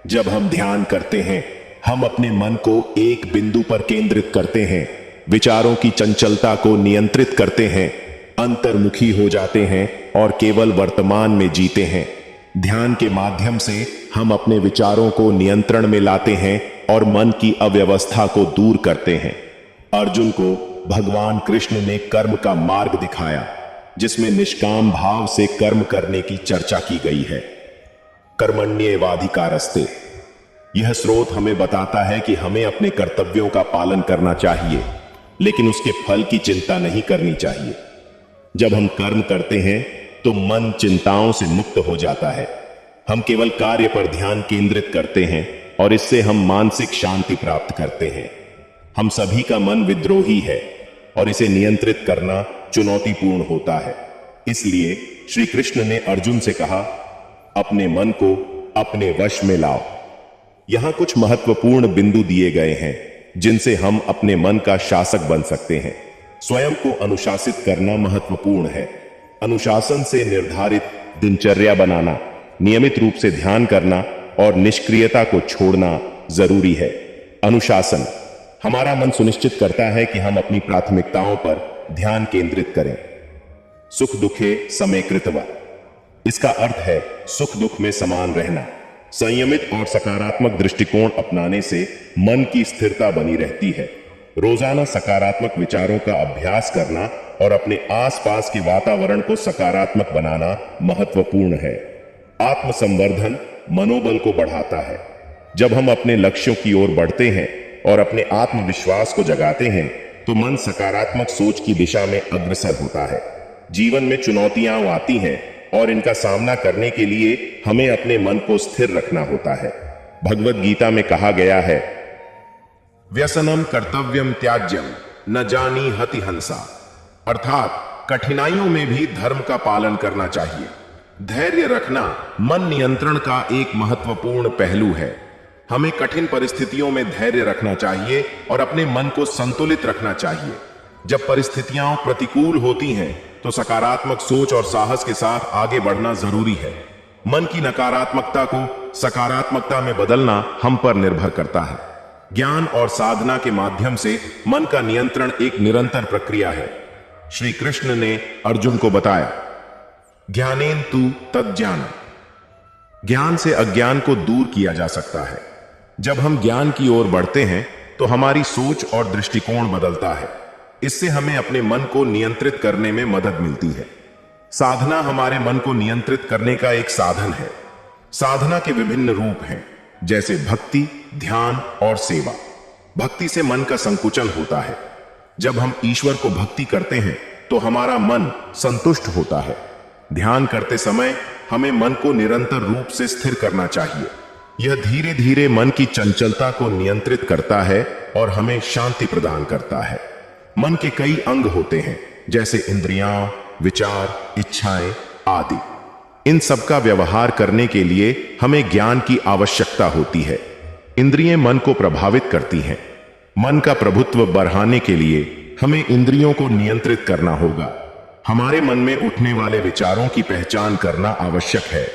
जब हम ध्यान करते हैं हम अपने मन को एक बिंदु पर केंद्रित करते हैं, विचारों की चंचलता को नियंत्रित करते हैं, अंतर्मुखी हो जाते हैं और केवल वर्तमान में जीते हैं। ध्यान के माध्यम से हम अपने विचारों को नियंत्रण में लाते हैं और मन की अव्यवस्था को दूर करते हैं। अर्जुन को भगवान कृष्ण ने कर्म का मार्ग दिखाया जिसमें निष्काम भाव से कर्म करने की चर्चा की गई है। कर्मण्येवाधिकारस्ते, यह स्रोत हमें बताता है कि हमें अपने कर्तव्यों का पालन करना चाहिए लेकिन उसके फल की चिंता नहीं करनी चाहिए। जब हम कर्म करते हैं तो मन चिंताओं से मुक्त हो जाता है। हम केवल कार्य पर ध्यान केंद्रित करते हैं और इससे हम मानसिक शांति प्राप्त करते हैं। हम सभी का मन विद्रोही है और इसे नियंत्रित करना चुनौतीपूर्ण होता है। इसलिए श्री कृष्ण ने अर्जुन से कहा, अपने मन को अपने वश में लाओ। यहां कुछ महत्वपूर्ण बिंदु दिए गए हैं जिनसे हम अपने मन का शासक बन सकते हैं। स्वयं को अनुशासित करना महत्वपूर्ण है। अनुशासन से निर्धारित दिनचर्या बनाना, नियमित रूप से ध्यान करना और निष्क्रियता को छोड़ना जरूरी है। अनुशासन, हमारा मन सुनिश्चित करता है कि हम अपनी प्राथमिकताओं पर ध्यान केंद्रित करें। सुख दुखे समय कृतवा, इसका अर्थ है सुख दुख में समान रहना। संयमित और सकारात्मक दृष्टिकोण अपनाने से मन की स्थिरता बनी रहती है। रोजाना सकारात्मक विचारों का अभ्यास करना और अपने आसपास के वातावरण को सकारात्मक बनाना महत्वपूर्ण है। आत्मसंवर्धन मनोबल को बढ़ाता है। जब हम अपने लक्ष्यों की ओर बढ़ते हैं और अपने आत्मविश्वास को जगाते हैं तो मन सकारात्मक सोच की दिशा में अग्रसर होता है। जीवन में चुनौतियां आती हैं और इनका सामना करने के लिए हमें अपने मन को स्थिर रखना होता है। भगवत गीता में कहा गया है, व्यसनम कर्तव्यम त्याज्यम न जानी हति हंसा, अर्थात कठिनाइयों में भी धर्म का पालन करना चाहिए। धैर्य रखना मन नियंत्रण का एक महत्वपूर्ण पहलू है। हमें कठिन परिस्थितियों में धैर्य रखना चाहिए और अपने मन को संतुलित रखना चाहिए। जब परिस्थितियां प्रतिकूल होती हैं तो सकारात्मक सोच और साहस के साथ आगे बढ़ना जरूरी है। मन की नकारात्मकता को सकारात्मकता में बदलना हम पर निर्भर करता है। ज्ञान और साधना के माध्यम से मन का नियंत्रण एक निरंतर प्रक्रिया है। श्री कृष्ण ने अर्जुन को बताया, ज्ञानेन तु तज्ज्ञान, ज्ञान से अज्ञान को दूर किया जा सकता है। जब हम ज्ञान की ओर बढ़ते हैं तो हमारी सोच और दृष्टिकोण बदलता है। इससे हमें अपने मन को नियंत्रित करने में मदद मिलती है। साधना हमारे मन को नियंत्रित करने का एक साधन है। साधना के विभिन्न रूप हैं, जैसे भक्ति, ध्यान और सेवा। भक्ति से मन का संकुचन होता है। जब हम ईश्वर को भक्ति करते हैं तो हमारा मन संतुष्ट होता है। ध्यान करते समय हमें मन को निरंतर रूप से स्थिर करना चाहिए। यह धीरे धीरे मन की चंचलता को नियंत्रित करता है और हमें शांति प्रदान करता है। मन के कई अंग होते हैं, जैसे इंद्रियां, विचार, इच्छाएं आदि। इन सब का व्यवहार करने के लिए हमें ज्ञान की आवश्यकता होती है। इंद्रियां मन को प्रभावित करती हैं। मन का प्रभुत्व बढ़ाने के लिए हमें इंद्रियों को नियंत्रित करना होगा। हमारे मन में उठने वाले विचारों की पहचान करना आवश्यक है।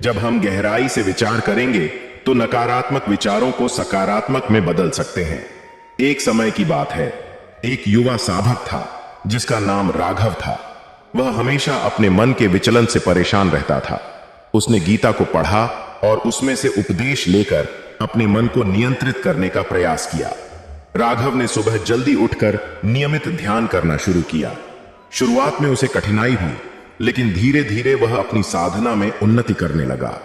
जब हम गहराई से विचार करेंगे तो नकारात्मक विचारों को सकारात्मक में बदल सकते हैं। एक समय की बात है, एक युवा साधक था जिसका नाम राघव था। वह हमेशा अपने मन के विचलन से परेशान रहता था। उसने गीता को पढ़ा और उसमें से उपदेश लेकर अपने मन को नियंत्रित करने का प्रयास किया। राघव ने सुबह जल्दी उठकर नियमित ध्यान करना शुरू किया। शुरुआत में उसे कठिनाई हुई, लेकिन धीरे धीरे वह अपनी साधना में उन्नति करने लगा।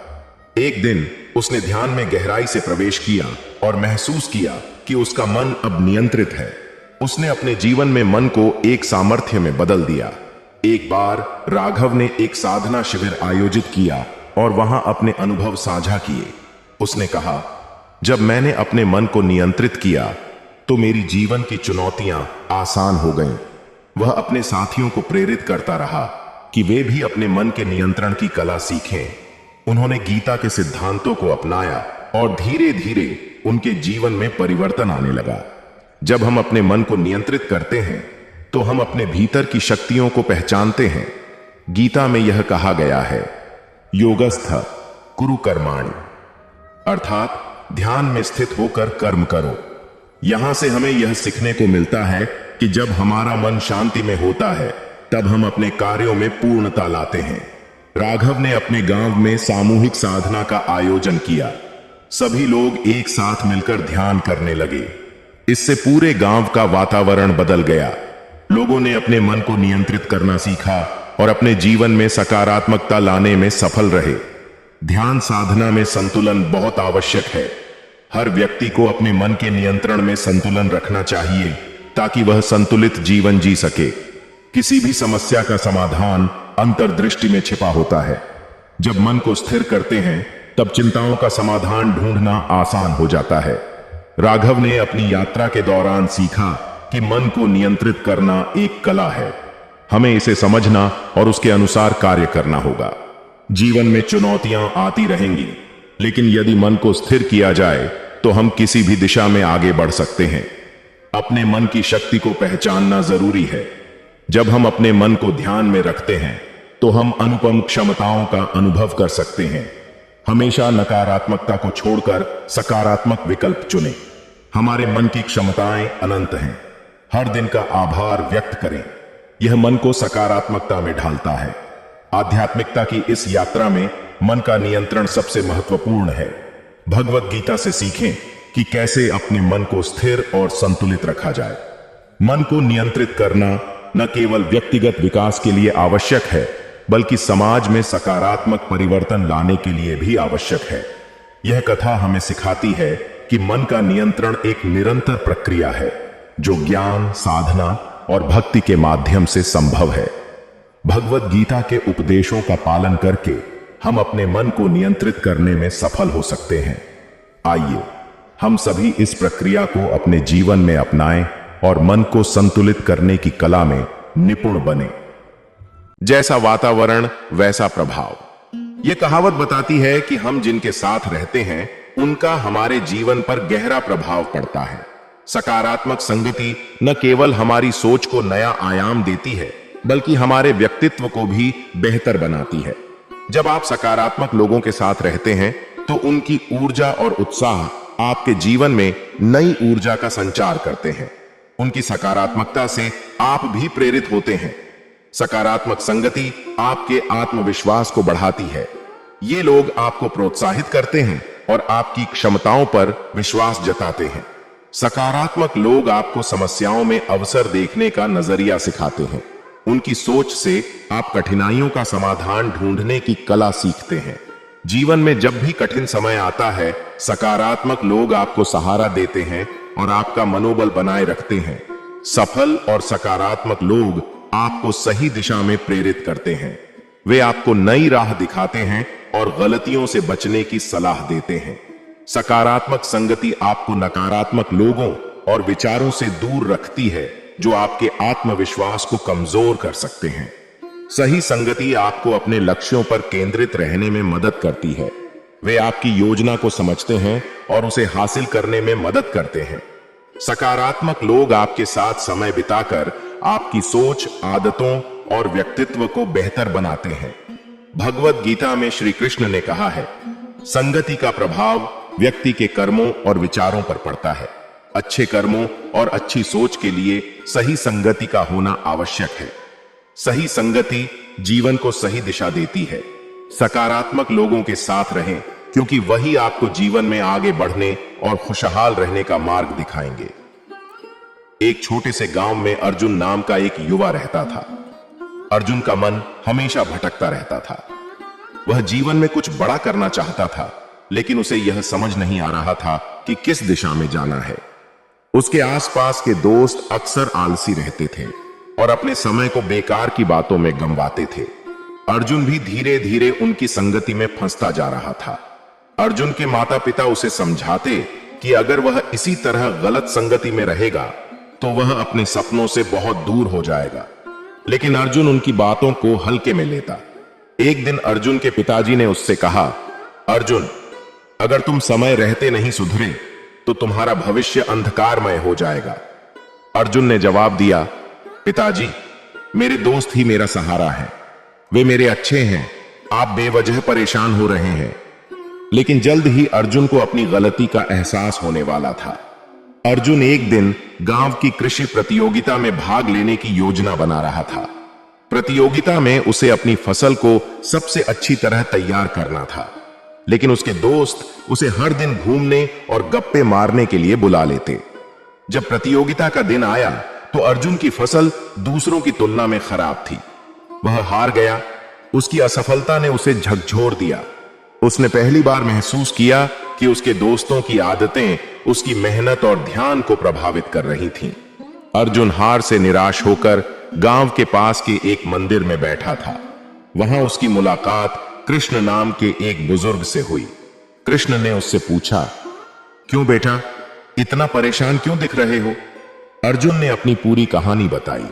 एक दिन उसने ध्यान में गहराई से प्रवेश किया और महसूस किया कि उसका मन अब नियंत्रित है। उसने अपने जीवन में मन को एक सामर्थ्य में बदल दिया। एक बार राघव ने एक साधना शिविर आयोजित किया और वहां अपने अनुभव साझा किए। उसने कहा, जब मैंने अपने मन को नियंत्रित किया तो मेरी जीवन की चुनौतियां आसान हो गईं। वह अपने साथियों को प्रेरित करता रहा कि वे भी अपने मन के नियंत्रण की कला सीखें। उन्होंने गीता के सिद्धांतों को अपनाया और धीरे धीरे उनके जीवन में परिवर्तन आने लगा। जब हम अपने मन को नियंत्रित करते हैं तो हम अपने भीतर की शक्तियों को पहचानते हैं। गीता में यह कहा गया है, योगस्थ कुरु कर्माणि, अर्थात ध्यान में स्थित होकर कर्म करो। यहां से हमें यह सीखने को मिलता है कि जब हमारा मन शांति में होता है तब हम अपने कार्यों में पूर्णता लाते हैं। राघव ने अपने गांव में सामूहिक साधना का आयोजन किया। सभी लोग एक साथ मिलकर ध्यान करने लगे। इससे पूरे गांव का वातावरण बदल गया। लोगों ने अपने मन को नियंत्रित करना सीखा और अपने जीवन में सकारात्मकता लाने में सफल रहे। ध्यान साधना में संतुलन बहुत आवश्यक है। हर व्यक्ति को अपने मन के नियंत्रण में संतुलन रखना चाहिए ताकि वह संतुलित जीवन जी सके। किसी भी समस्या का समाधान अंतर्दृष्टि में छिपा होता है। जब मन को स्थिर करते हैं तब चिंताओं का समाधान ढूंढना आसान हो जाता है। राघव ने अपनी यात्रा के दौरान सीखा कि मन को नियंत्रित करना एक कला है। हमें इसे समझना और उसके अनुसार कार्य करना होगा। जीवन में चुनौतियां आती रहेंगी, लेकिन यदि मन को स्थिर किया जाए तो हम किसी भी दिशा में आगे बढ़ सकते हैं। अपने मन की शक्ति को पहचानना जरूरी है। जब हम अपने मन को ध्यान में रखते हैं तो हम अनुपम क्षमताओं का अनुभव कर सकते हैं। हमेशा नकारात्मकता को छोड़कर सकारात्मक विकल्प चुनें। हमारे मन की क्षमताएं अनंत हैं। हर दिन का आभार व्यक्त करें। यह मन को सकारात्मकता में ढालता है। आध्यात्मिकता की इस यात्रा में मन का नियंत्रण सबसे महत्वपूर्ण है। भगवत गीता से सीखें कि कैसे अपने मन को स्थिर और संतुलित रखा जाए। मन को नियंत्रित करना न केवल व्यक्तिगत विकास के लिए आवश्यक है, बल्कि समाज में सकारात्मक परिवर्तन लाने के लिए भी आवश्यक है। यह कथा हमें सिखाती है कि मन का नियंत्रण एक निरंतर प्रक्रिया है, जो ज्ञान, साधना और भक्ति के माध्यम से संभव है। भगवत गीता के उपदेशों का पालन करके हम अपने मन को नियंत्रित करने में सफल हो सकते हैं। आइए हम सभी इस प्रक्रिया को अपने जीवन में अपनाएं और मन को संतुलित करने की कला में निपुण बने। जैसा वातावरण वैसा प्रभाव। यह कहावत बताती है कि हम जिनके साथ रहते हैं उनका हमारे जीवन पर गहरा प्रभाव पड़ता है। सकारात्मक संगति न केवल हमारी सोच को नया आयाम देती है, बल्कि हमारे व्यक्तित्व को भी बेहतर बनाती है। जब आप सकारात्मक लोगों के साथ रहते हैं तो उनकी ऊर्जा और उत्साह आपके जीवन में नई ऊर्जा का संचार करते हैं। उनकी सकारात्मकता से आप भी प्रेरित होते हैं। सकारात्मक संगति आपके आत्मविश्वास को बढ़ाती है। ये लोग आपको प्रोत्साहित करते हैं और आपकी क्षमताओं पर विश्वास जताते हैं। सकारात्मक लोग आपको समस्याओं में अवसर देखने का नजरिया सिखाते हैं। उनकी सोच से आप कठिनाइयों का समाधान ढूंढने की कला सीखते हैं। जीवन में जब भी कठिन समय आता है, सकारात्मक लोग आपको सहारा देते हैं और आपका मनोबल बनाए रखते हैं। सफल और सकारात्मक लोग आपको सही दिशा में प्रेरित करते हैं। वे आपको नई राह दिखाते हैं और गलतियों से बचने की सलाह देते हैं। सकारात्मक संगति आपको नकारात्मक लोगों और विचारों से दूर रखती है, जो आपके आत्मविश्वास को कमजोर कर सकते हैं। सही संगति आपको अपने लक्ष्यों पर केंद्रित रहने में मदद करती है। वे आपकी योजना को समझते हैं और उसे हासिल करने में मदद करते हैं। सकारात्मक लोग आपके साथ समय बिताकर आपकी सोच, आदतों और व्यक्तित्व को बेहतर बनाते हैं। भगवत गीता में श्री कृष्ण ने कहा है, संगति का प्रभाव व्यक्ति के कर्मों और विचारों पर पड़ता है। अच्छे कर्मों और अच्छी सोच के लिए सही संगति का होना आवश्यक है। सही संगति जीवन को सही दिशा देती है। सकारात्मक लोगों के साथ रहें, क्योंकि वही आपको जीवन में आगे बढ़ने और खुशहाल रहने का मार्ग दिखाएंगे। एक छोटे से गांव में अर्जुन नाम का एक युवा रहता था। अर्जुन का मन हमेशा भटकता रहता था। वह जीवन में कुछ बड़ा करना चाहता था, लेकिन उसे यह समझ नहीं आ रहा था कि किस दिशा में जाना है। उसके आसपास के दोस्त अक्सर आलसी रहते थे और अपने समय को बेकार की बातों में गंवाते थे। अर्जुन भी धीरे धीरे उनकी संगति में फंसता जा रहा था। अर्जुन के माता पिता उसे समझाते कि अगर वह इसी तरह गलत संगति में रहेगा तो वह अपने सपनों से बहुत दूर हो जाएगा, लेकिन अर्जुन उनकी बातों को हल्के में लेता। एक दिन अर्जुन के पिताजी ने उससे कहा, अर्जुन, अगर तुम समय रहते नहीं सुधरे तो तुम्हारा भविष्य अंधकारमय हो जाएगा। अर्जुन ने जवाब दिया, पिताजी, मेरे दोस्त ही मेरा सहारा है। वे मेरे अच्छे हैं। आप बेवजह परेशान हो रहे हैं। लेकिन जल्द ही अर्जुन को अपनी गलती का एहसास होने वाला था। अर्जुन एक दिन गांव की कृषि प्रतियोगिता में भाग लेने की योजना बना रहा था। प्रतियोगिता में उसे अपनी फसल को सबसे अच्छी तरह तैयार करना था, लेकिन उसके दोस्त उसे हर दिन घूमने और गप्पे मारने के लिए बुला लेते। जब प्रतियोगिता का दिन आया तो अर्जुन की फसल दूसरों की तुलना में खराब थी। वह हार गया। उसकी असफलता ने उसे झकझोर दिया। उसने पहली बार महसूस किया कि उसके दोस्तों की आदतें उसकी मेहनत और ध्यान को प्रभावित कर रही थीं। अर्जुन हार से निराश होकर गांव के पास के एक मंदिर में बैठा था। वहां उसकी मुलाकात कृष्ण नाम के एक बुजुर्ग से हुई। कृष्ण ने उससे पूछा, क्यों बेटा, इतना परेशान क्यों दिख रहे हो? अर्जुन ने अपनी पूरी कहानी बताई।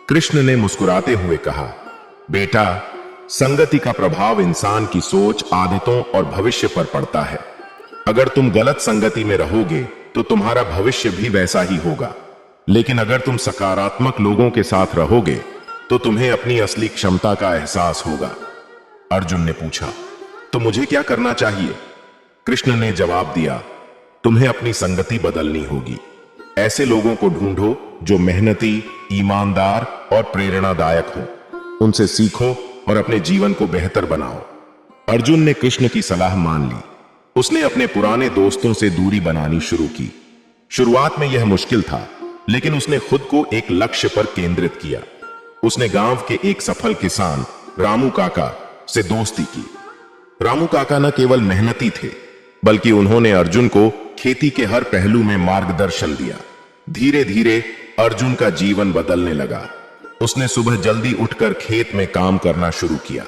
कृष्ण ने मुस्कुराते हुए कहा, बेटा, संगति का प्रभाव इंसान की सोच, आदतों और भविष्य पर पड़ता है। अगर तुम गलत संगति में रहोगे तो तुम्हारा भविष्य भी वैसा ही होगा, लेकिन अगर तुम सकारात्मक लोगों के साथ रहोगे तो तुम्हें अपनी असली क्षमता का एहसास होगा। अर्जुन ने पूछा, तो मुझे क्या करना चाहिए? कृष्ण ने जवाब दिया, तुम्हें अपनी संगति बदलनी होगी। ऐसे लोगों को ढूंढो जो मेहनती, ईमानदार और प्रेरणादायक हो। उनसे सीखो और अपने जीवन को बेहतर बनाओ। अर्जुन ने कृष्ण की सलाह मान ली। उसने अपने पुराने दोस्तों से दूरी बनानी शुरू की। शुरुआत में यह मुश्किल था, लेकिन उसने खुद को एक लक्ष्य पर केंद्रित किया। उसने गांव के एक सफल किसान रामू काका से दोस्ती की। रामू काका न केवल मेहनती थे, बल्कि उन्होंने अर्जुन को खेती के हर पहलू में मार्गदर्शन दिया। धीरे धीरे अर्जुन का जीवन बदलने लगा। उसने सुबह जल्दी उठकर खेत में काम करना शुरू किया।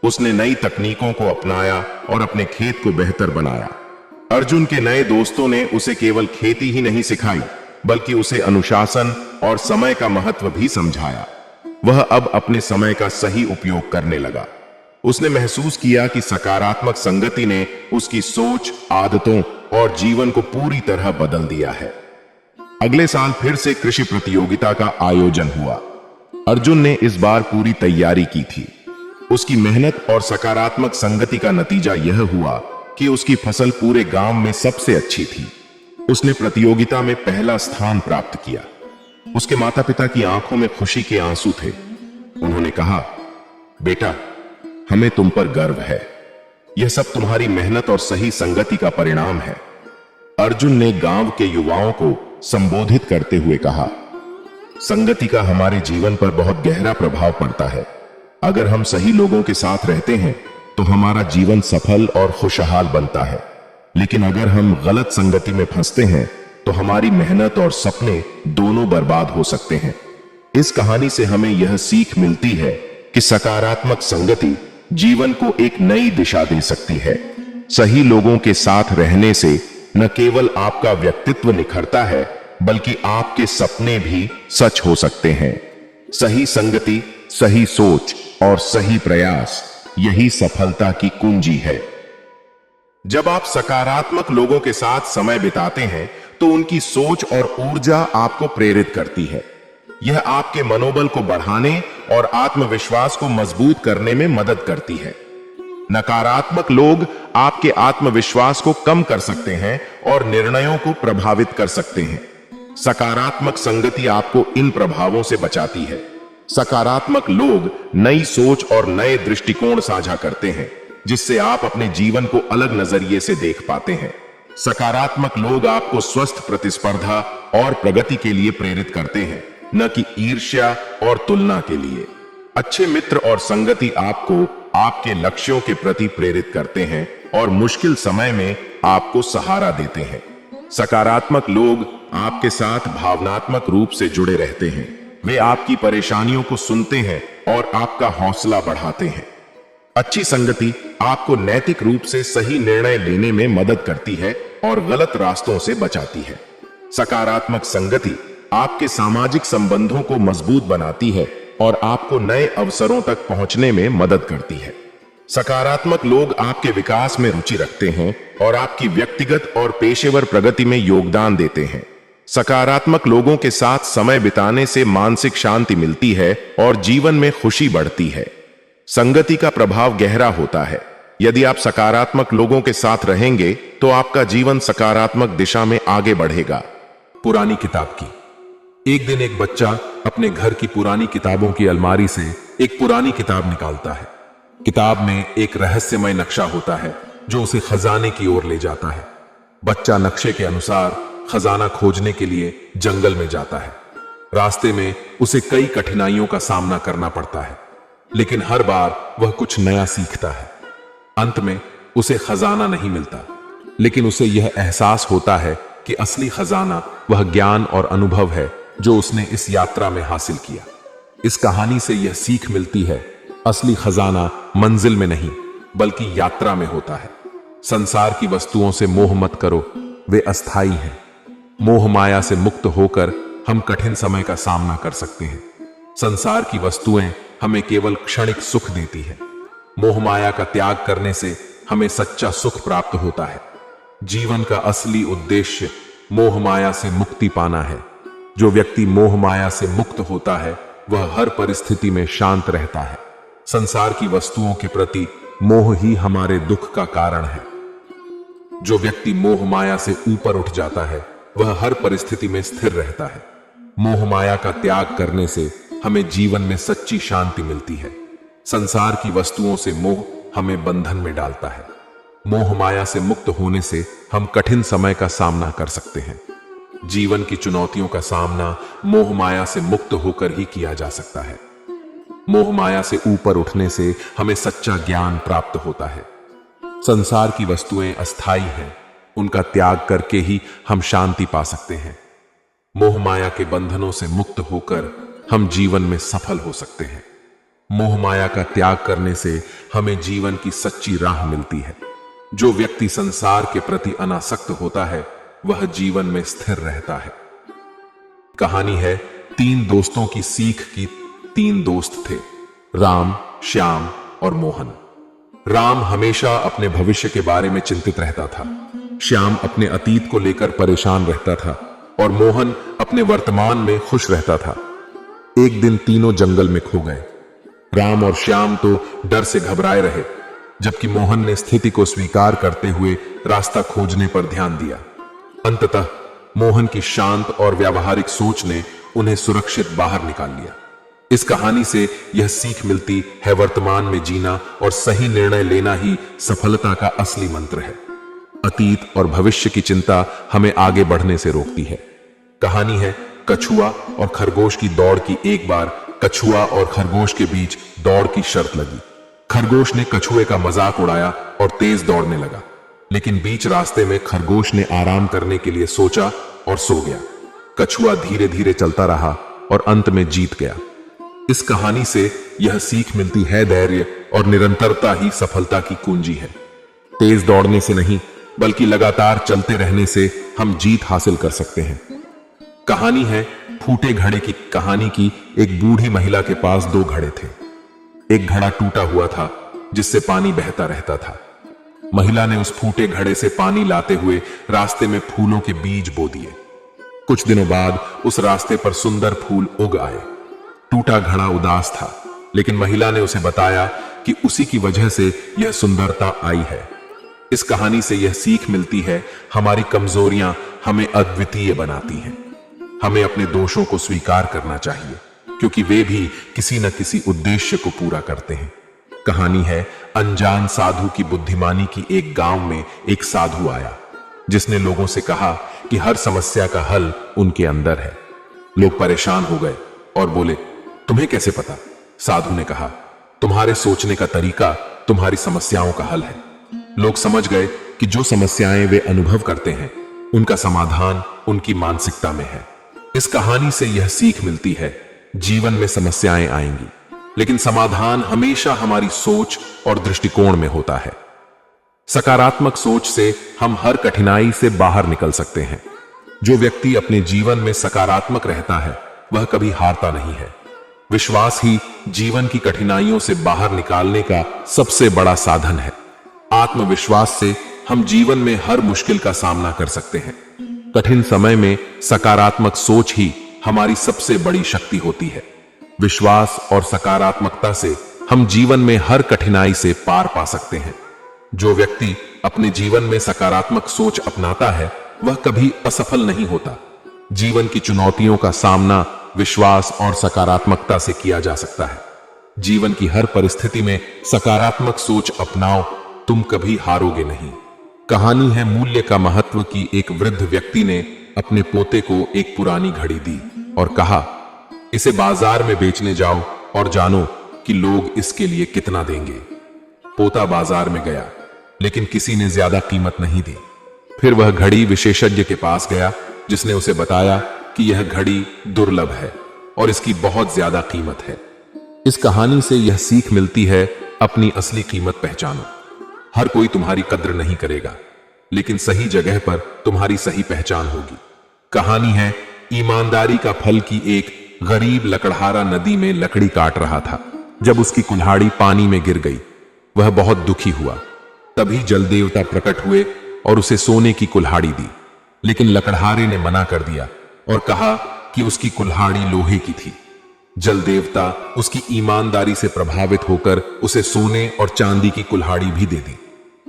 उसने नई तकनीकों को अपनाया और अपने खेत को बेहतर बनाया। अर्जुन के नए दोस्तों ने उसे केवल खेती ही नहीं सिखाई, बल्कि उसे अनुशासन और समय का महत्व भी समझाया। वह अब अपने समय का सही उपयोग करने लगा। उसने महसूस किया कि सकारात्मक संगति ने उसकी सोच, आदतों और जीवन को पूरी तरह बदल दिया है। अगले साल फिर से कृषि प्रतियोगिता का आयोजन हुआ। अर्जुन ने इस बार पूरी तैयारी की थी। उसकी मेहनत और सकारात्मक संगति का नतीजा यह हुआ कि उसकी फसल पूरे गांव में सबसे अच्छी थी। उसने प्रतियोगिता में पहला स्थान प्राप्त किया। उसके माता पिता की आंखों में खुशी के आंसू थे। उन्होंने कहा, बेटा, हमें तुम पर गर्व है। यह सब तुम्हारी मेहनत और सही संगति का परिणाम है। अर्जुन ने गांव के युवाओं को संबोधित करते हुए कहा, संगति का हमारे जीवन पर बहुत गहरा प्रभाव पड़ता है। अगर हम सही लोगों के साथ रहते हैं तो हमारा जीवन सफल और खुशहाल बनता है, लेकिन अगर हम गलत संगति में फंसते हैं तो हमारी मेहनत और सपने दोनों बर्बाद हो सकते हैं। इस कहानी से हमें यह सीख मिलती है कि सकारात्मक संगति जीवन को एक नई दिशा दे सकती है। सही लोगों के साथ रहने से न केवल आपका व्यक्तित्व निखरता है, बल्कि आपके सपने भी सच हो सकते हैं। सही संगति, सही सोच और सही प्रयास, यही सफलता की कुंजी है। जब आप सकारात्मक लोगों के साथ समय बिताते हैं तो उनकी सोच और ऊर्जा आपको प्रेरित करती है। यह आपके मनोबल को बढ़ाने और आत्मविश्वास को मजबूत करने में मदद करती है। नकारात्मक लोग आपके आत्मविश्वास को कम कर सकते हैं और निर्णयों को प्रभावित कर सकते हैं। सकारात्मक संगति आपको इन प्रभावों से बचाती है। सकारात्मक लोग नई सोच और नए दृष्टिकोण साझा करते हैं, जिससे आप अपने जीवन को अलग नजरिए से देख पाते हैं। सकारात्मक लोग आपको स्वस्थ प्रतिस्पर्धा और प्रगति के लिए प्रेरित करते हैं, न कि ईर्ष्या और तुलना के लिए। अच्छे मित्र और संगति आपको आपके लक्ष्यों के प्रति प्रेरित करते हैं और मुश्किल समय में आपको सहारा देते हैं। सकारात्मक लोग आपके साथ भावनात्मक रूप से जुड़े रहते हैं। वे आपकी परेशानियों को सुनते हैं और आपका हौसला बढ़ाते हैं। अच्छी संगति आपको नैतिक रूप से सही निर्णय लेने में मदद करती है और गलत रास्तों से बचाती है। सकारात्मक संगति आपके सामाजिक संबंधों को मजबूत बनाती है और आपको नए अवसरों तक पहुंचने में मदद करती है। सकारात्मक लोग आपके विकास में रुचि रखते हैं और आपकी व्यक्तिगत और पेशेवर प्रगति में योगदान देते हैं। सकारात्मक लोगों के साथ समय बिताने से मानसिक शांति मिलती है और जीवन में खुशी बढ़ती है। संगति का प्रभाव गहरा होता है। यदि आप सकारात्मक लोगों के साथ रहेंगे तो आपका जीवन सकारात्मक दिशा में आगे बढ़ेगा। पुरानी किताब की। एक दिन एक बच्चा अपने घर की पुरानी किताबों की अलमारी से एक पुरानी किताब निकालता है। किताब में एक रहस्यमय नक्शा होता है जो उसे खजाने की ओर ले जाता है। बच्चा नक्शे के अनुसार खजाना खोजने के लिए जंगल में जाता है। रास्ते में उसे कई कठिनाइयों का सामना करना पड़ता है, लेकिन हर बार वह कुछ नया सीखता है। अंत में उसे खजाना नहीं मिलता, लेकिन उसे यह एहसास होता है कि असली खजाना वह ज्ञान और अनुभव है जो उसने इस यात्रा में हासिल किया। इस कहानी से यह सीख मिलती है, असली खजाना मंजिल में नहीं बल्कि यात्रा में होता है। संसार की वस्तुओं से मोह मत करो, वे अस्थाई हैं। मोह माया से मुक्त होकर हम कठिन समय का सामना कर सकते हैं। संसार की वस्तुएं हमें केवल क्षणिक सुख देती है। मोह माया का त्याग करने से हमें सच्चा सुख प्राप्त होता है। जीवन का असली उद्देश्य मोह माया से मुक्ति पाना है। जो व्यक्ति मोह माया से मुक्त होता है वह हर परिस्थिति में शांत रहता है। संसार की वस्तुओं के प्रति मोह ही हमारे दुख का कारण है। जो व्यक्ति मोह माया से ऊपर उठ जाता है वह हर परिस्थिति में स्थिर रहता है। मोह माया का त्याग करने से हमें जीवन में सच्ची शांति मिलती है। संसार की वस्तुओं से मोह हमें बंधन में डालता है। मोह माया से मुक्त होने से हम कठिन समय का सामना कर सकते हैं। जीवन की चुनौतियों का सामना मोह माया से मुक्त होकर ही किया जा सकता है। मोह माया से ऊपर उठने से हमें सच्चा ज्ञान प्राप्त होता है। संसार की वस्तुएं अस्थाई हैं, उनका त्याग करके ही हम शांति पा सकते हैं। मोह माया के बंधनों से मुक्त होकर हम जीवन में सफल हो सकते हैं। मोह माया का त्याग करने से हमें जीवन की सच्ची राह मिलती है। जो व्यक्ति संसार के प्रति अनासक्त होता है वह जीवन में स्थिर रहता है। कहानी है 3 दोस्तों की सीख की। 3 दोस्त थे, राम, श्याम और मोहन। राम हमेशा अपने भविष्य के बारे में चिंतित रहता था। श्याम अपने अतीत को लेकर परेशान रहता था और मोहन अपने वर्तमान में खुश रहता था। एक दिन तीनों जंगल में खो गए। राम और श्याम तो डर से घबराए रहे, जबकि मोहन ने स्थिति को स्वीकार करते हुए रास्ता खोजने पर ध्यान दिया। अंततः मोहन की शांत और व्यावहारिक सोच ने उन्हें सुरक्षित बाहर निकाल लिया। इस कहानी से यह सीख मिलती है, वर्तमान में जीना और सही निर्णय लेना ही सफलता का असली मंत्र है। अतीत और भविष्य की चिंता हमें आगे बढ़ने से रोकती है। कहानी है कछुआ और खरगोश की दौड़ की। एक बार कछुआ और खरगोश के बीच दौड़ की शर्त लगी। खरगोश ने कछुए का मजाक उड़ाया और तेज दौड़ने लगा, लेकिन बीच रास्ते में खरगोश ने आराम करने के लिए सोचा और सो गया। कछुआ धीरे धीरे चलता रहा और अंत में जीत गया। इस कहानी से यह सीख मिलती है, धैर्य और निरंतरता ही सफलता की कुंजी है। तेज दौड़ने से नहीं, बल्कि लगातार चलते रहने से हम जीत हासिल कर सकते हैं। कहानी है फूटे घड़े की। कहानी की एक बूढ़ी महिला के पास 2 घड़े थे। एक घड़ा टूटा हुआ था जिससे पानी बहता रहता था। महिला ने उस फूटे घड़े से पानी लाते हुए रास्ते में फूलों के बीज बो दिए। कुछ दिनों बाद उस रास्ते पर सुंदर फूल उग आए। टूटा घड़ा उदास था, लेकिन महिला ने उसे बताया कि उसी की वजह से यह सुंदरता आई है। इस कहानी से यह सीख मिलती है, हमारी कमजोरियां हमें अद्वितीय बनाती हैं। हमें अपने दोषों को स्वीकार करना चाहिए, क्योंकि वे भी किसी न किसी उद्देश्य को पूरा करते हैं। कहानी है अनजान साधु की बुद्धिमानी की। एक गांव में एक साधु आया, जिसने लोगों से कहा कि हर समस्या का हल उनके अंदर है। लोग परेशान हो गए और बोले, तुम्हें कैसे पता? साधु ने कहा, तुम्हारे सोचने का तरीका तुम्हारी समस्याओं का हल है। लोग समझ गए कि जो समस्याएं वे अनुभव करते हैं, उनका समाधान उनकी मानसिकता में है। इस कहानी से यह सीख मिलती है, जीवन में समस्याएं आएंगी, लेकिन समाधान हमेशा हमारी सोच और दृष्टिकोण में होता है। सकारात्मक सोच से हम हर कठिनाई से बाहर निकल सकते हैं। जो व्यक्ति अपने जीवन में सकारात्मक रहता है वह कभी हारता नहीं है। विश्वास ही जीवन की कठिनाइयों से बाहर निकालने का सबसे बड़ा साधन है। आत्मविश्वास से हम जीवन में हर मुश्किल का सामना कर सकते हैं। कठिन समय में सकारात्मक सोच ही हमारी सबसे बड़ी शक्ति होती है। विश्वास और सकारात्मकता से हम जीवन में हर कठिनाई से पार पा सकते हैं। जो व्यक्ति अपने जीवन में सकारात्मक सोच अपनाता है वह कभी असफल नहीं होता। जीवन की चुनौतियों का सामना विश्वास और सकारात्मकता से किया जा सकता है। जीवन की हर परिस्थिति में सकारात्मक सोच अपनाओ, तुम कभी हारोगे नहीं। कहानी है मूल्य का महत्व की। एक वृद्ध व्यक्ति ने अपने पोते को एक पुरानी घड़ी दी और कहा, इसे बाजार में बेचने जाओ और जानो कि लोग इसके लिए कितना देंगे। पोता बाजार में गया, लेकिन किसी ने ज्यादा कीमत नहीं दी। फिर वह घड़ी विशेषज्ञ के पास गया, जिसने उसे बताया कि यह घड़ी दुर्लभ है और इसकी बहुत ज्यादा कीमत है। इस कहानी से यह सीख मिलती है, अपनी असली कीमत पहचानो। हर कोई तुम्हारी कद्र नहीं करेगा, लेकिन सही जगह पर तुम्हारी सही पहचान होगी। कहानी है ईमानदारी का फल की। एक गरीब लकड़हारा नदी में लकड़ी काट रहा था। जब उसकी कुल्हाड़ी पानी में गिर गई, वह बहुत दुखी हुआ। तभी जल देवता प्रकट हुए और उसे सोने की कुल्हाड़ी दी, लेकिन लकड़हारे ने मना कर दिया और कहा कि उसकी कुल्हाड़ी लोहे की थी। जल देवता उसकी ईमानदारी से प्रभावित होकर उसे सोने और चांदी की कुल्हाड़ी भी दे दी।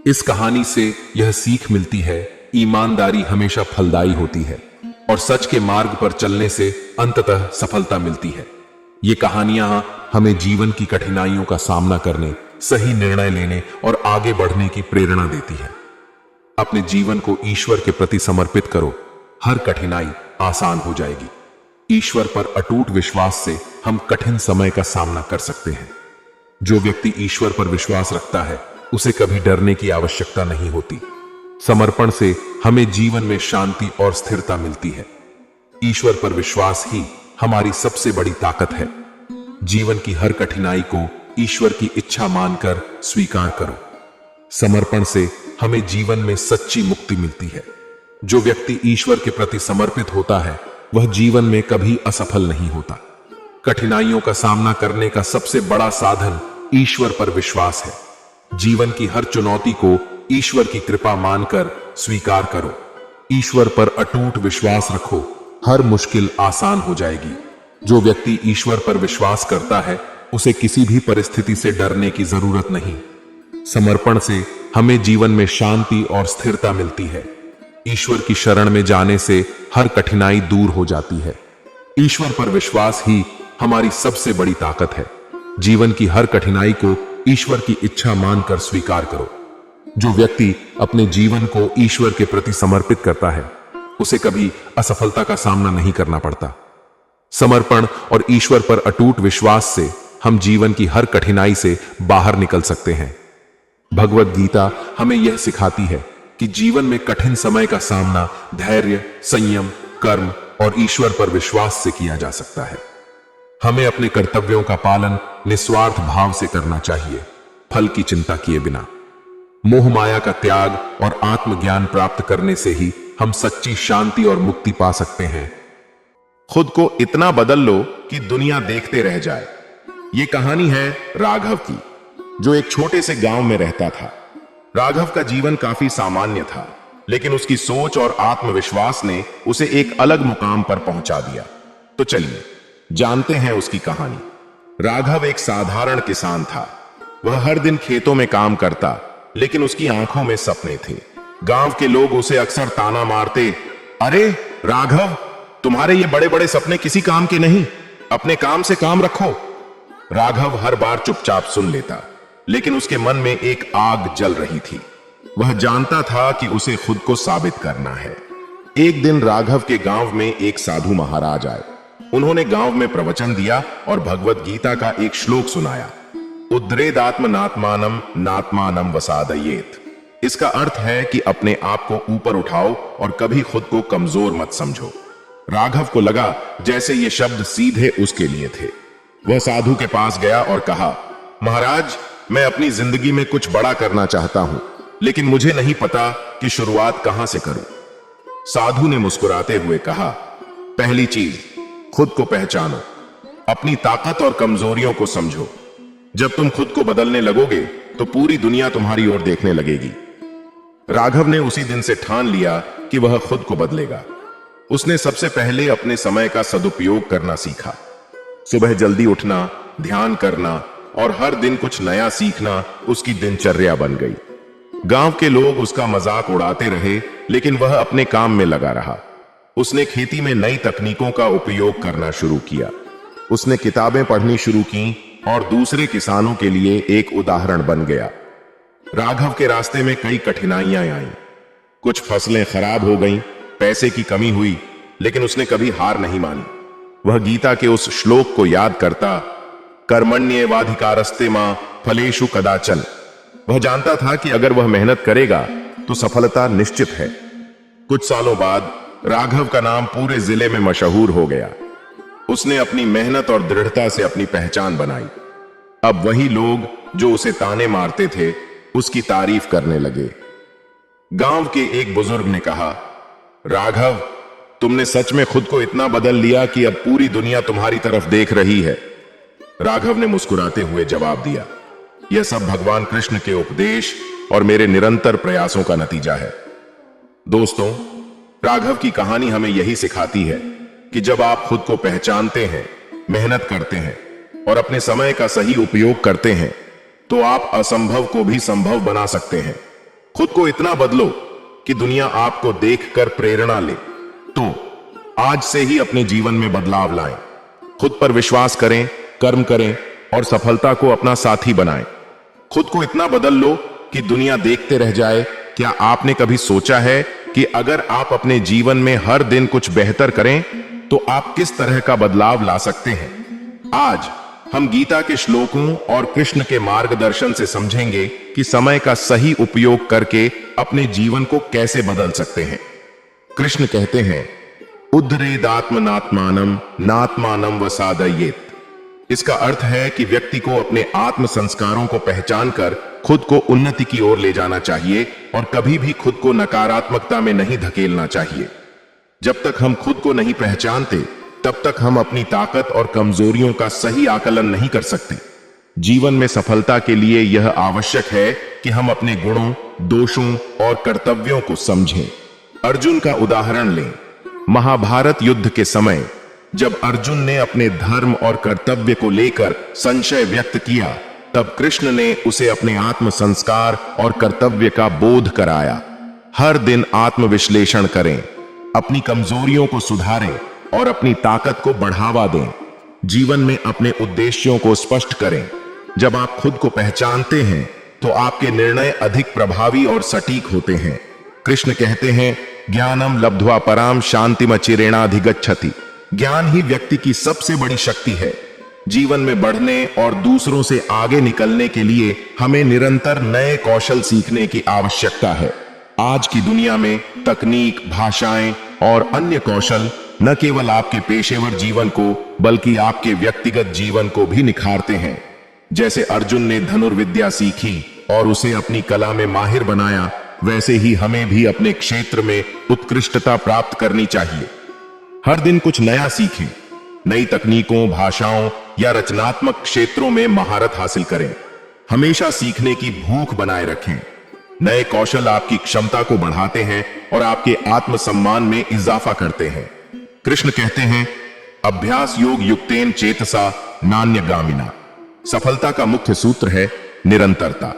इस कहानी से यह सीख मिलती है, ईमानदारी हमेशा फलदायी होती है और सच के मार्ग पर चलने से अंततः सफलता मिलती है। ये कहानियां हमें जीवन की कठिनाइयों का सामना करने, सही निर्णय लेने और आगे बढ़ने की प्रेरणा देती है। अपने जीवन को ईश्वर के प्रति समर्पित करो, हर कठिनाई आसान हो जाएगी। ईश्वर पर अटूट विश्वास से हम कठिन समय का सामना कर सकते हैं। जो व्यक्ति ईश्वर पर विश्वास रखता है, उसे कभी डरने की आवश्यकता नहीं होती। समर्पण से हमें जीवन में शांति और स्थिरता मिलती है। ईश्वर पर विश्वास ही हमारी सबसे बड़ी ताकत है। जीवन की हर कठिनाई को ईश्वर की इच्छा मानकर स्वीकार करो। समर्पण से हमें जीवन में सच्ची मुक्ति मिलती है। जो व्यक्ति ईश्वर के प्रति समर्पित होता है, वह जीवन में कभी असफल नहीं होता। कठिनाइयों का सामना करने का सबसे बड़ा साधन ईश्वर पर विश्वास है। जीवन की हर चुनौती को ईश्वर की कृपा मानकर स्वीकार करो। ईश्वर पर अटूट विश्वास रखो, हर मुश्किल आसान हो जाएगी। जो व्यक्ति ईश्वर पर विश्वास करता है, उसे किसी भी परिस्थिति से डरने की जरूरत नहीं। समर्पण से हमें जीवन में शांति और स्थिरता मिलती है। ईश्वर की शरण में जाने से हर कठिनाई दूर हो जाती है। ईश्वर पर विश्वास ही हमारी सबसे बड़ी ताकत है। जीवन की हर कठिनाई को ईश्वर की इच्छा मानकर स्वीकार करो। जो व्यक्ति अपने जीवन को ईश्वर के प्रति समर्पित करता है, उसे कभी असफलता का सामना नहीं करना पड़ता। समर्पण और ईश्वर पर अटूट विश्वास से हम जीवन की हर कठिनाई से बाहर निकल सकते हैं। भगवत गीता हमें यह सिखाती है कि जीवन में कठिन समय का सामना धैर्य, संयम, कर्म और ईश्वर पर विश्वास से किया जा सकता है। हमें अपने कर्तव्यों का पालन निस्वार्थ भाव से करना चाहिए, फल की चिंता किए बिना। मोह माया का त्याग और आत्मज्ञान प्राप्त करने से ही हम सच्ची शांति और मुक्ति पा सकते हैं। खुद को इतना बदल लो कि दुनिया देखते रह जाए। ये कहानी है राघव की, जो एक छोटे से गांव में रहता था। राघव का जीवन काफी सामान्य था, लेकिन उसकी सोच और आत्मविश्वास ने उसे एक अलग मुकाम पर पहुंचा दिया। तो चलिए जानते हैं उसकी कहानी। राघव एक साधारण किसान था। वह हर दिन खेतों में काम करता, लेकिन उसकी आंखों में सपने थे। गांव के लोग उसे अक्सर ताना मारते, अरे राघव, तुम्हारे ये बड़े बड़े सपने किसी काम के नहीं, अपने काम से काम रखो। राघव हर बार चुपचाप सुन लेता, लेकिन उसके मन में एक आग जल रही थी। वह जानता था कि उसे खुद को साबित करना है। एक दिन राघव के गांव में एक साधु महाराज आए। उन्होंने गांव में प्रवचन दिया और भगवत गीता का एक श्लोक सुनाया, उद्रेदात्मनात्मानम नात्मानम वसादयेत। इसका अर्थ है कि अपने आप को ऊपर उठाओ और कभी खुद को कमजोर मत समझो। राघव को लगा जैसे ये शब्द सीधे उसके लिए थे। वह साधु के पास गया और कहा, महाराज, मैं अपनी जिंदगी में कुछ बड़ा करना चाहता हूं, लेकिन मुझे नहीं पता कि शुरुआत कहां से करूं। साधु ने मुस्कुराते हुए कहा, पहली चीज, खुद को पहचानो, अपनी ताकत और कमजोरियों को समझो। जब तुम खुद को बदलने लगोगे तो पूरी दुनिया तुम्हारी ओर देखने लगेगी। राघव ने उसी दिन से ठान लिया कि वह खुद को बदलेगा। उसने सबसे पहले अपने समय का सदुपयोग करना सीखा। सुबह जल्दी उठना, ध्यान करना और हर दिन कुछ नया सीखना उसकी दिनचर्या बन गई। गांव के लोग उसका मजाक उड़ाते रहे, लेकिन वह अपने काम में लगा रहा। उसने खेती में नई तकनीकों का उपयोग करना शुरू किया। उसने किताबें पढ़नी शुरू की और दूसरे किसानों के लिए एक उदाहरण बन गया। राघव के रास्ते में कई कठिनाइयां आईं। कुछ फसलें खराब हो गईं, पैसे की कमी हुई, लेकिन उसने कभी हार नहीं मानी। वह गीता के उस श्लोक को याद करता, कर्मण्येवाधिकारस्ते मां फलेषु कदाचन। वह जानता था कि अगर वह मेहनत करेगा तो सफलता निश्चित है। कुछ सालों बाद राघव का नाम पूरे जिले में मशहूर हो गया। उसने अपनी मेहनत और दृढ़ता से अपनी पहचान बनाई। अब वही लोग जो उसे ताने मारते थे, उसकी तारीफ करने लगे। गांव के एक बुजुर्ग ने कहा, राघव, तुमने सच में खुद को इतना बदल लिया कि अब पूरी दुनिया तुम्हारी तरफ देख रही है। राघव ने मुस्कुराते हुए जवाब दिया, यह सब भगवान कृष्ण के उपदेश और मेरे निरंतर प्रयासों का नतीजा है। दोस्तों, राघव की कहानी हमें यही सिखाती है कि जब आप खुद को पहचानते हैं, मेहनत करते हैं और अपने समय का सही उपयोग करते हैं, तो आप असंभव को भी संभव बना सकते हैं। खुद को इतना बदलो कि दुनिया आपको देखकर प्रेरणा ले। तो आज से ही अपने जीवन में बदलाव लाएं। खुद पर विश्वास करें, कर्म करें और सफलता को अपना साथी बनाएं। खुद को इतना बदल लो कि दुनिया देखते रह जाए। क्या आपने कभी सोचा है कि अगर आप अपने जीवन में हर दिन कुछ बेहतर करें तो आप किस तरह का बदलाव ला सकते हैं? आज हम गीता के श्लोकों और कृष्ण के मार्गदर्शन से समझेंगे कि समय का सही उपयोग करके अपने जीवन को कैसे बदल सकते हैं। कृष्ण कहते हैं, उद्धरेदात्मनात्मानम नात्मानम वसादयेत। इसका अर्थ है कि व्यक्ति को अपने आत्म संस्कारों को पहचान कर खुद को उन्नति की ओर ले जाना चाहिए और कभी भी खुद को नकारात्मकता में नहीं धकेलना चाहिए। जब तक हम खुद को नहीं पहचानते तब तक हम अपनी ताकत और कमजोरियों का सही आकलन नहीं कर सकते। जीवन में सफलता के लिए यह आवश्यक है कि हम अपने गुणों, दोषों और कर्तव्यों को समझें। अर्जुन का उदाहरण लें। महाभारत युद्ध के समय जब अर्जुन ने अपने धर्म और कर्तव्य को लेकर संशय व्यक्त किया, तब कृष्ण ने उसे अपने आत्म संस्कार और कर्तव्य का बोध कराया। हर दिन आत्मविश्लेषण करें, अपनी कमजोरियों को सुधारें और अपनी ताकत को बढ़ावा दें। जीवन में अपने उद्देश्यों को स्पष्ट करें। जब आप खुद को पहचानते हैं तो आपके निर्णय अधिक प्रभावी और सटीक होते हैं। कृष्ण कहते हैं, ज्ञानम लब्ध्वा पराम शांतिमचिरेणाधिगच्छति। ज्ञान ही व्यक्ति की सबसे बड़ी शक्ति है। जीवन में बढ़ने और दूसरों से आगे निकलने के लिए हमें निरंतर नए कौशल सीखने की आवश्यकता है। आज की दुनिया में तकनीक, भाषाएं और अन्य कौशल न केवल आपके पेशेवर जीवन को बल्कि आपके व्यक्तिगत जीवन को भी निखारते हैं। जैसे अर्जुन ने धनुर्विद्या सीखी और उसे अपनी कला में माहिर बनाया, वैसे ही हमें भी अपने क्षेत्र में उत्कृष्टता प्राप्त करनी चाहिए। हर दिन कुछ नया सीखें, नई तकनीकों, भाषाओं या रचनात्मक क्षेत्रों में महारत हासिल करें। हमेशा सीखने की भूख बनाए रखें। नए कौशल आपकी क्षमता को बढ़ाते हैं और आपके आत्मसम्मान में इजाफा करते हैं। कृष्ण कहते हैं, अभ्यास योग युक्तेन चेतसा नान्यगामिना। सफलता का मुख्य सूत्र है निरंतरता।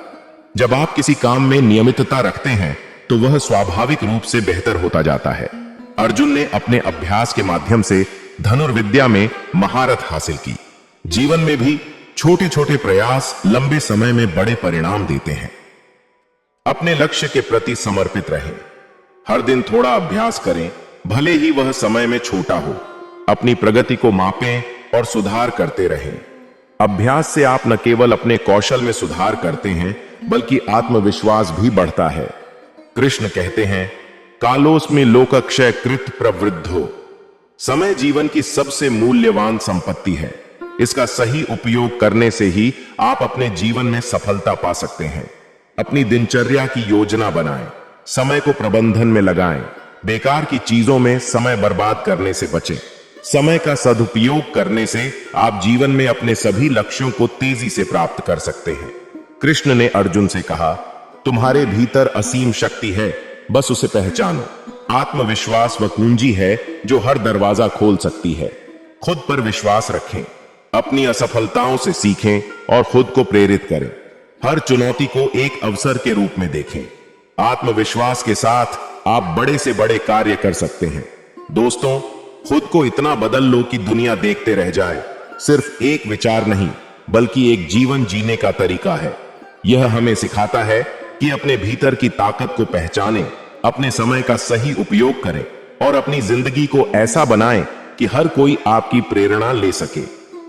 जब आप किसी काम में नियमितता रखते हैं तो वह स्वाभाविक रूप से बेहतर होता जाता है। अर्जुन ने अपने अभ्यास के माध्यम से धनुर्विद्या में महारत हासिल की। जीवन में भी छोटे छोटे प्रयास लंबे समय में बड़े परिणाम देते हैं। अपने लक्ष्य के प्रति समर्पित रहें। हर दिन थोड़ा अभ्यास करें, भले ही वह समय में छोटा हो। अपनी प्रगति को मापें और सुधार करते रहें। अभ्यास से आप न केवल अपने कौशल में सुधार करते हैं बल्कि आत्मविश्वास भी बढ़ता है। कृष्ण कहते हैं, कालोस्मि लोकक्षय कृत प्रवृद्धो। समय जीवन की सबसे मूल्यवान संपत्ति है। इसका सही उपयोग करने से ही आप अपने जीवन में सफलता पा सकते हैं। अपनी दिनचर्या की योजना बनाएं, समय को प्रबंधन में लगाएं, बेकार की चीजों में समय बर्बाद करने से बचें। समय का सदुपयोग करने से आप जीवन में अपने सभी लक्ष्यों को तेजी से प्राप्त कर सकते हैं। कृष्ण ने अर्जुन से कहा, तुम्हारे भीतर असीम शक्ति है, बस उसे पहचानो। आत्मविश्वास वह कुंजी है जो हर दरवाजा खोल सकती है। खुद पर विश्वास रखें, अपनी असफलताओं से सीखें और खुद को प्रेरित करें। हर चुनौती को एक अवसर के रूप में देखें। आत्मविश्वास के साथ आप बड़े से बड़े कार्य कर सकते हैं। दोस्तों, खुद को इतना बदल लो कि दुनिया देखते रह जाए। सिर्फ एक विचार नहीं बल्कि एक जीवन जीने का तरीका है। यह हमें सिखाता है कि अपने भीतर की ताकत को पहचानें, अपने समय का सही उपयोग करें और अपनी जिंदगी को ऐसा बनाएं कि हर कोई आपकी प्रेरणा ले सके।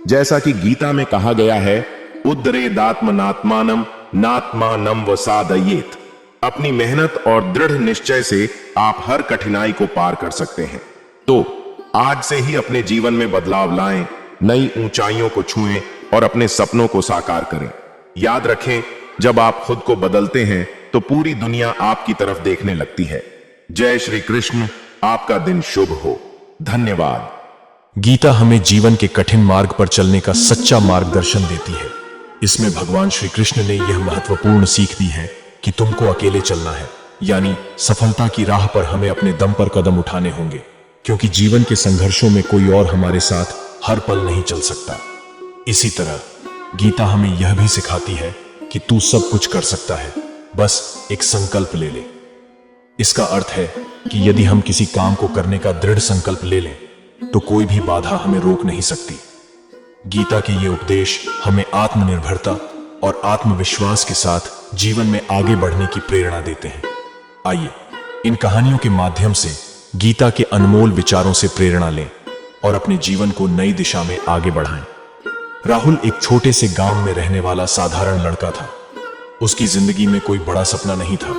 जैसा कि गीता में कहा गया है, उद्धरेदात्मनात्मानम नात्मानम वसादयेत। अपनी मेहनत और दृढ़ निश्चय से आप हर कठिनाई को पार कर सकते हैं। तो आज से ही अपने जीवन में बदलाव लाएं, नई ऊंचाइयों को छुएं और अपने सपनों को साकार करें। याद रखें, जब आप खुद को बदलते हैं तो पूरी दुनिया आपकी तरफ देखने लगती है। जय श्री कृष्ण। आपका दिन शुभ हो। धन्यवाद। गीता हमें जीवन के कठिन मार्ग पर चलने का सच्चा मार्गदर्शन देती है। इसमें भगवान श्री कृष्ण ने यह महत्वपूर्ण सीख दी है कि तुमको अकेले चलना है, यानी सफलता की राह पर हमें अपने दम पर कदम उठाने होंगे, क्योंकि जीवन के संघर्षों में कोई और हमारे साथ हर पल नहीं चल सकता। इसी तरह गीता हमें यह भी सिखाती है कि तू सब कुछ कर सकता है, बस एक संकल्प ले ले। इसका अर्थ है कि यदि हम किसी काम को करने का दृढ़ संकल्प ले लें तो कोई भी बाधा हमें रोक नहीं सकती। गीता के ये उपदेश हमें आत्मनिर्भरता और आत्मविश्वास के साथ जीवन में आगे बढ़ने की प्रेरणा देते हैं। आइए इन कहानियों के माध्यम से गीता के अनमोल विचारों से प्रेरणा लें और अपने जीवन को नई दिशा में आगे बढ़ाएं। राहुल एक छोटे से गांव में रहने वाला साधारण लड़का था। उसकी जिंदगी में कोई बड़ा सपना नहीं था,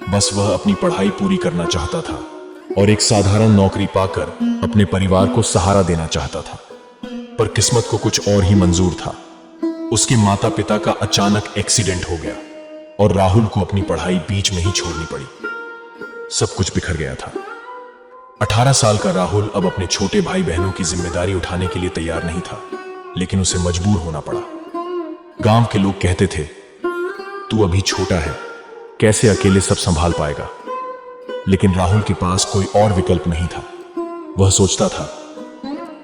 बस वह अपनी पढ़ाई पूरी करना चाहता था और एक साधारण नौकरी पाकर अपने परिवार को सहारा देना चाहता था। पर किस्मत को कुछ और ही मंजूर था। उसके माता पिता का अचानक एक्सीडेंट हो गया और राहुल को अपनी पढ़ाई बीच में ही छोड़नी पड़ी। सब कुछ बिखर गया था। 18 साल का राहुल अब अपने छोटे भाई बहनों की जिम्मेदारी उठाने के लिए तैयार नहीं था, लेकिन उसे मजबूर होना पड़ा। गांव के लोग कहते थे, तू अभी छोटा है, कैसे अकेले सब संभाल पाएगा। लेकिन राहुल के पास कोई और विकल्प नहीं था। वह सोचता था,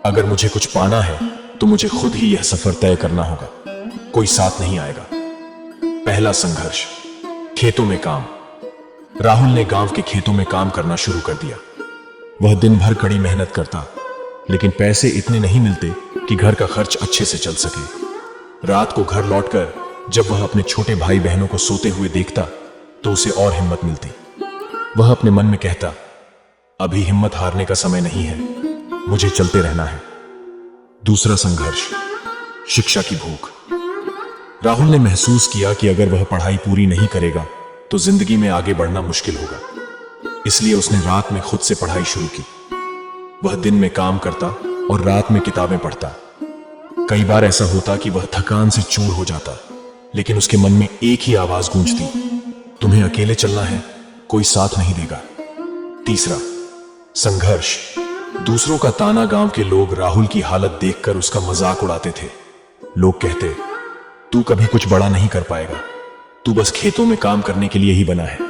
अगर मुझे कुछ पाना है तो मुझे खुद ही यह सफर तय करना होगा, कोई साथ नहीं आएगा। पहला संघर्ष, खेतों में काम। राहुल ने गांव के खेतों में काम करना शुरू कर दिया। वह दिन भर कड़ी मेहनत करता, लेकिन पैसे इतने नहीं मिलते कि घर का खर्च अच्छे से चल सके। रात को घर लौटकर जब वह अपने छोटे भाई बहनों को सोते हुए देखता तो उसे और हिम्मत मिलती। वह अपने मन में कहता, अभी हिम्मत हारने का समय नहीं है, मुझे चलते रहना है। दूसरा संघर्ष, शिक्षा की भूख। राहुल ने महसूस किया कि अगर वह पढ़ाई पूरी नहीं करेगा तो जिंदगी में आगे बढ़ना मुश्किल होगा। इसलिए उसने रात में खुद से पढ़ाई शुरू की। वह दिन में काम करता और रात में किताबें पढ़ता। कई बार ऐसा होता कि वह थकान से चूर हो जाता, लेकिन उसके मन में एक ही आवाज गूंजती, तुम्हें अकेले चलना है, कोई साथ नहीं देगा। तीसरा संघर्ष, दूसरों का ताना। गांव के लोग राहुल की हालत देखकर उसका मजाक उड़ाते थे। लोग कहते, तू कभी कुछ बड़ा नहीं कर पाएगा, तू बस खेतों में काम करने के लिए ही बना है।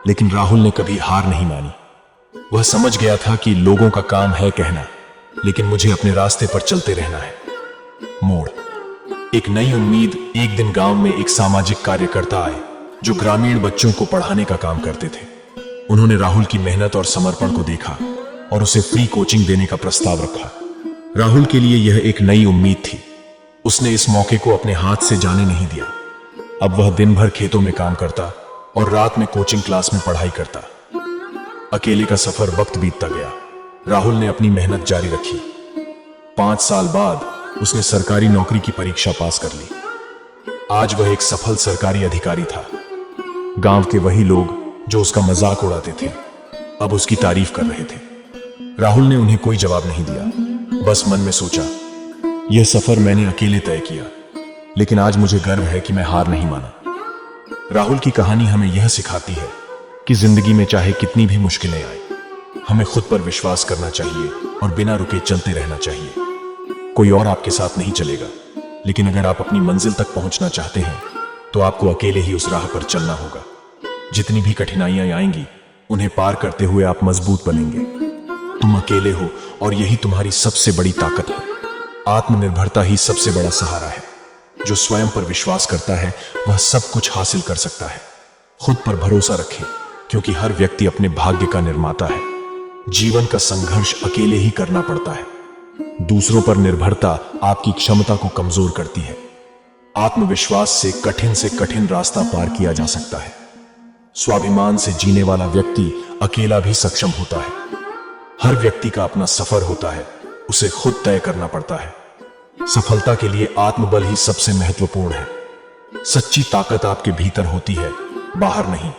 लेकिन राहुल ने कभी हार नहीं मानी। वह समझ गया था कि लोगों का काम है कहना, लेकिन मुझे अपने रास्ते पर चलते रहना है। मोड़, एक नई उम्मीद। एक दिन गांव में एक सामाजिक कार्यकर्ता आए जो ग्रामीण बच्चों को पढ़ाने का काम करते थे। उन्होंने राहुल की मेहनत और समर्पण को देखा और उसे फ्री कोचिंग देने का प्रस्ताव रखा। राहुल के लिए यह एक नई उम्मीद थी। उसने इस मौके को अपने हाथ से जाने नहीं दिया। अब वह दिन भर खेतों में काम करता और रात में कोचिंग क्लास में पढ़ाई करता। अकेले का सफर वक्त बीतता गया। राहुल ने अपनी मेहनत जारी रखी। 5 साल बाद उसने सरकारी नौकरी की परीक्षा पास कर ली। आज वह एक सफल सरकारी अधिकारी था। गांव के वही लोग जो उसका मजाक उड़ाते थे अब उसकी तारीफ कर रहे थे। राहुल ने उन्हें कोई जवाब नहीं दिया, बस मन में सोचा, यह सफर मैंने अकेले तय किया, लेकिन आज मुझे गर्व है कि मैं हार नहीं माना। राहुल की कहानी हमें यह सिखाती है कि जिंदगी में चाहे कितनी भी मुश्किलें आए, हमें खुद पर विश्वास करना चाहिए और बिना रुके चलते रहना चाहिए। कोई और आपके साथ नहीं चलेगा, लेकिन अगर आप अपनी मंजिल तक पहुंचना चाहते हैं तो आपको अकेले ही उस राह पर चलना होगा। जितनी भी कठिनाइयां आएंगी उन्हें पार करते हुए आप मजबूत बनेंगे। तुम अकेले हो और यही तुम्हारी सबसे बड़ी ताकत है। आत्मनिर्भरता ही सबसे बड़ा सहारा है। जो स्वयं पर विश्वास करता है वह सब कुछ हासिल कर सकता है। खुद पर भरोसा रखें, क्योंकि हर व्यक्ति अपने भाग्य का निर्माता है। जीवन का संघर्ष अकेले ही करना पड़ता है। दूसरों पर निर्भरता आपकी क्षमता को कमजोर करती है। आत्मविश्वास से कठिन रास्ता पार किया जा सकता है। स्वाभिमान से जीने वाला व्यक्ति अकेला भी सक्षम होता है। हर व्यक्ति का अपना सफर होता है, उसे खुद तय करना पड़ता है। सफलता के लिए आत्मबल ही सबसे महत्वपूर्ण है। सच्ची ताकत आपके भीतर होती है, बाहर नहीं।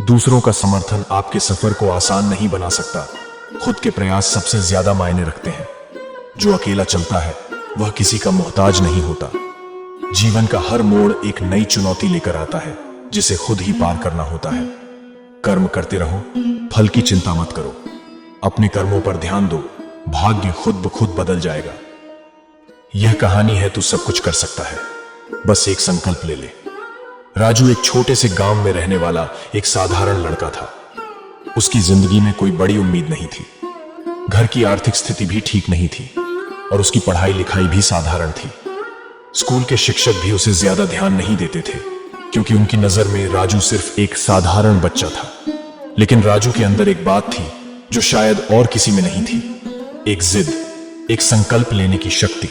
दूसरों का समर्थन आपके सफर को आसान नहीं बना सकता। खुद के प्रयास सबसे ज्यादा मायने रखते हैं। जो अकेला चलता है वह किसी का मोहताज नहीं होता। जीवन का हर मोड़ एक नई चुनौती लेकर आता है, जिसे खुद ही पार करना होता है। कर्म करते रहो, फल की चिंता मत करो। अपने कर्मों पर ध्यान दो, भाग्य खुद ब खुद बदल जाएगा। यह कहानी है तू सब कुछ कर सकता है, बस एक संकल्प ले ले। राजू एक छोटे से गांव में रहने वाला एक साधारण लड़का था। उसकी जिंदगी में कोई बड़ी उम्मीद नहीं थी। घर की आर्थिक स्थिति भी ठीक नहीं थी और उसकी पढ़ाई लिखाई भी साधारण थी। स्कूल के शिक्षक भी उसे ज्यादा ध्यान नहीं देते थे, क्योंकि उनकी नजर में राजू सिर्फ एक साधारण बच्चा था। लेकिन राजू के अंदर एक बात थी जो शायद और किसी में नहीं थी, एक जिद, एक संकल्प लेने की शक्ति।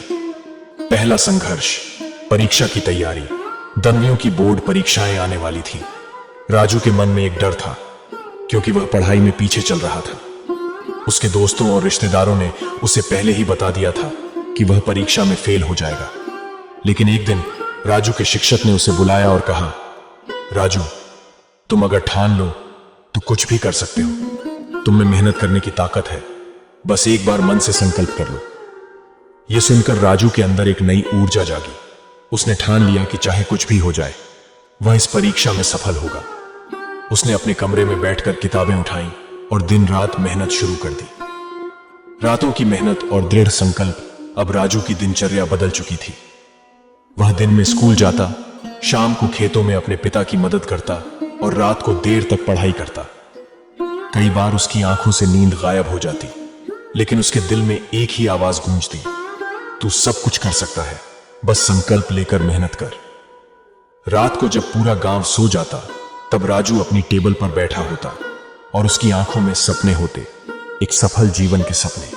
पहला संघर्ष, परीक्षा की तैयारी। 10वीं की बोर्ड परीक्षाएं आने वाली थी। राजू के मन में एक डर था, क्योंकि वह पढ़ाई में पीछे चल रहा था। उसके दोस्तों और रिश्तेदारों ने उसे पहले ही बता दिया था कि वह परीक्षा में फेल हो जाएगा। लेकिन एक दिन राजू के शिक्षक ने उसे बुलाया और कहा, राजू, तुम अगर ठान लो तो कुछ भी कर सकते हो। तुम में मेहनत करने की ताकत है, बस एक बार मन से संकल्प कर लो। यह सुनकर राजू के अंदर एक नई ऊर्जा जागी। उसने ठान लिया कि चाहे कुछ भी हो जाए, वह इस परीक्षा में सफल होगा। उसने अपने कमरे में बैठकर किताबें उठाईं और दिन रात मेहनत शुरू कर दी। रातों की मेहनत और दृढ़ संकल्प अब राजू की दिनचर्या बदल चुकी थी। वह दिन में स्कूल जाता, शाम को खेतों में अपने पिता की मदद करता और रात को देर तक पढ़ाई करता। कई बार उसकी आंखों से नींद गायब हो जाती, लेकिन उसके दिल में एक ही आवाज गूंजती, तू सब कुछ कर सकता है, बस संकल्प लेकर मेहनत कर। रात को जब पूरा गांव सो जाता, तब राजू अपनी टेबल पर बैठा होता और उसकी आंखों में सपने होते, एक सफल जीवन के सपने।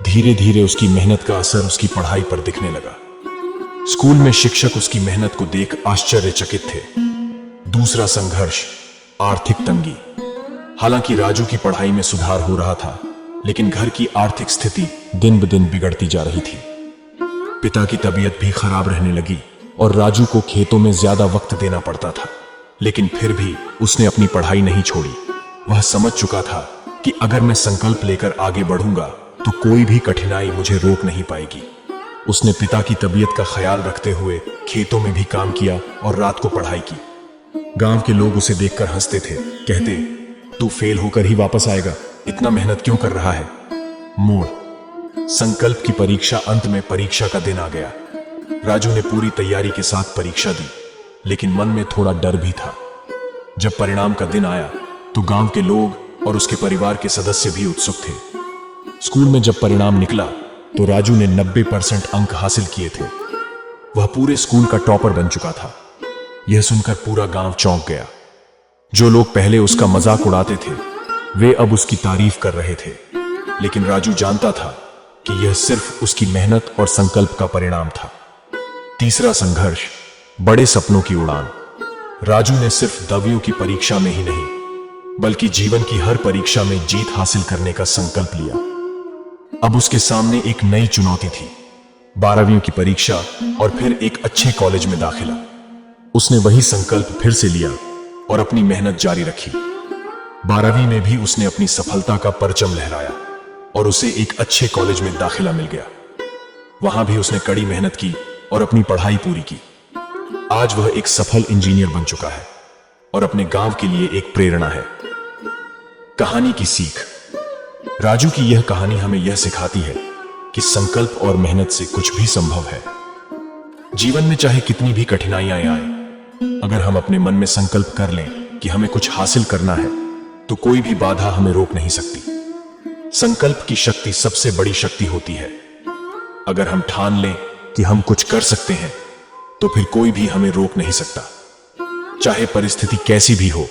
धीरे धीरे उसकी मेहनत का असर उसकी पढ़ाई पर दिखने लगा। स्कूल में शिक्षक उसकी मेहनत को देख आश्चर्यचकित थे। दूसरा संघर्ष, आर्थिक तंगी। हालांकि राजू की पढ़ाई में सुधार हो रहा था, लेकिन घर की आर्थिक स्थिति दिन ब दिन बिगड़ती जा रही थी। पिता की तबीयत भी खराब रहने लगी और राजू को खेतों में ज्यादा वक्त देना पड़ता था। लेकिन फिर भी उसने अपनी पढ़ाई नहीं छोड़ी। वह समझ चुका था कि अगर मैं संकल्प लेकर आगे बढ़ूंगा तो कोई भी कठिनाई मुझे रोक नहीं पाएगी। उसने पिता की तबीयत का ख्याल रखते हुए खेतों में भी काम किया और रात को पढ़ाई की। गांव के लोग उसे देखकर हंसते थे, कहते, तू फेल होकर ही वापस आएगा, इतना मेहनत क्यों कर रहा है। मोड़, संकल्प की परीक्षा। अंत में परीक्षा का दिन आ गया। राजू ने पूरी तैयारी के साथ परीक्षा दी, लेकिन मन में थोड़ा डर भी था। जब परिणाम का दिन आया तो गांव के लोग और उसके परिवार के सदस्य भी उत्सुक थे। स्कूल में जब परिणाम निकला तो राजू ने 90% अंक हासिल किए थे। वह पूरे स्कूल का टॉपर बन चुका था। यह सुनकर पूरा गांव चौंक गया। जो लोग पहले उसका मजाक उड़ाते थे, वे अब उसकी तारीफ कर रहे थे। लेकिन राजू जानता था कि यह सिर्फ उसकी मेहनत और संकल्प का परिणाम था। तीसरा संघर्ष, बड़े सपनों की उड़ान। राजू ने सिर्फ 10वीं की परीक्षा में ही नहीं, बल्कि जीवन की हर परीक्षा में जीत हासिल करने का संकल्प लिया। अब उसके सामने एक नई चुनौती थी, 12वीं की परीक्षा और फिर एक अच्छे कॉलेज में दाखिला। उसने वही संकल्प फिर से लिया और अपनी मेहनत जारी रखी। 12वीं में भी उसने अपनी सफलता का परचम लहराया और उसे एक अच्छे कॉलेज में दाखिला मिल गया। वहां भी उसने कड़ी मेहनत की और अपनी पढ़ाई पूरी की। आज वह एक सफल इंजीनियर बन चुका है और अपने गांव के लिए एक प्रेरणा है। कहानी की सीख। राजू की यह कहानी हमें यह सिखाती है कि संकल्प और मेहनत से कुछ भी संभव है। जीवन में चाहे कितनी भी कठिनाइयां आए, अगर हम अपने मन में संकल्प कर लें कि हमें कुछ हासिल करना है, तो कोई भी बाधा हमें रोक नहीं सकती। संकल्प की शक्ति सबसे बड़ी शक्ति होती है। अगर हम ठान लें कि हम कुछ कर सकते हैं, तो फिर कोई भी हमें रोक नहीं सकता। चाहे परिस्थिति कैसी भी हो,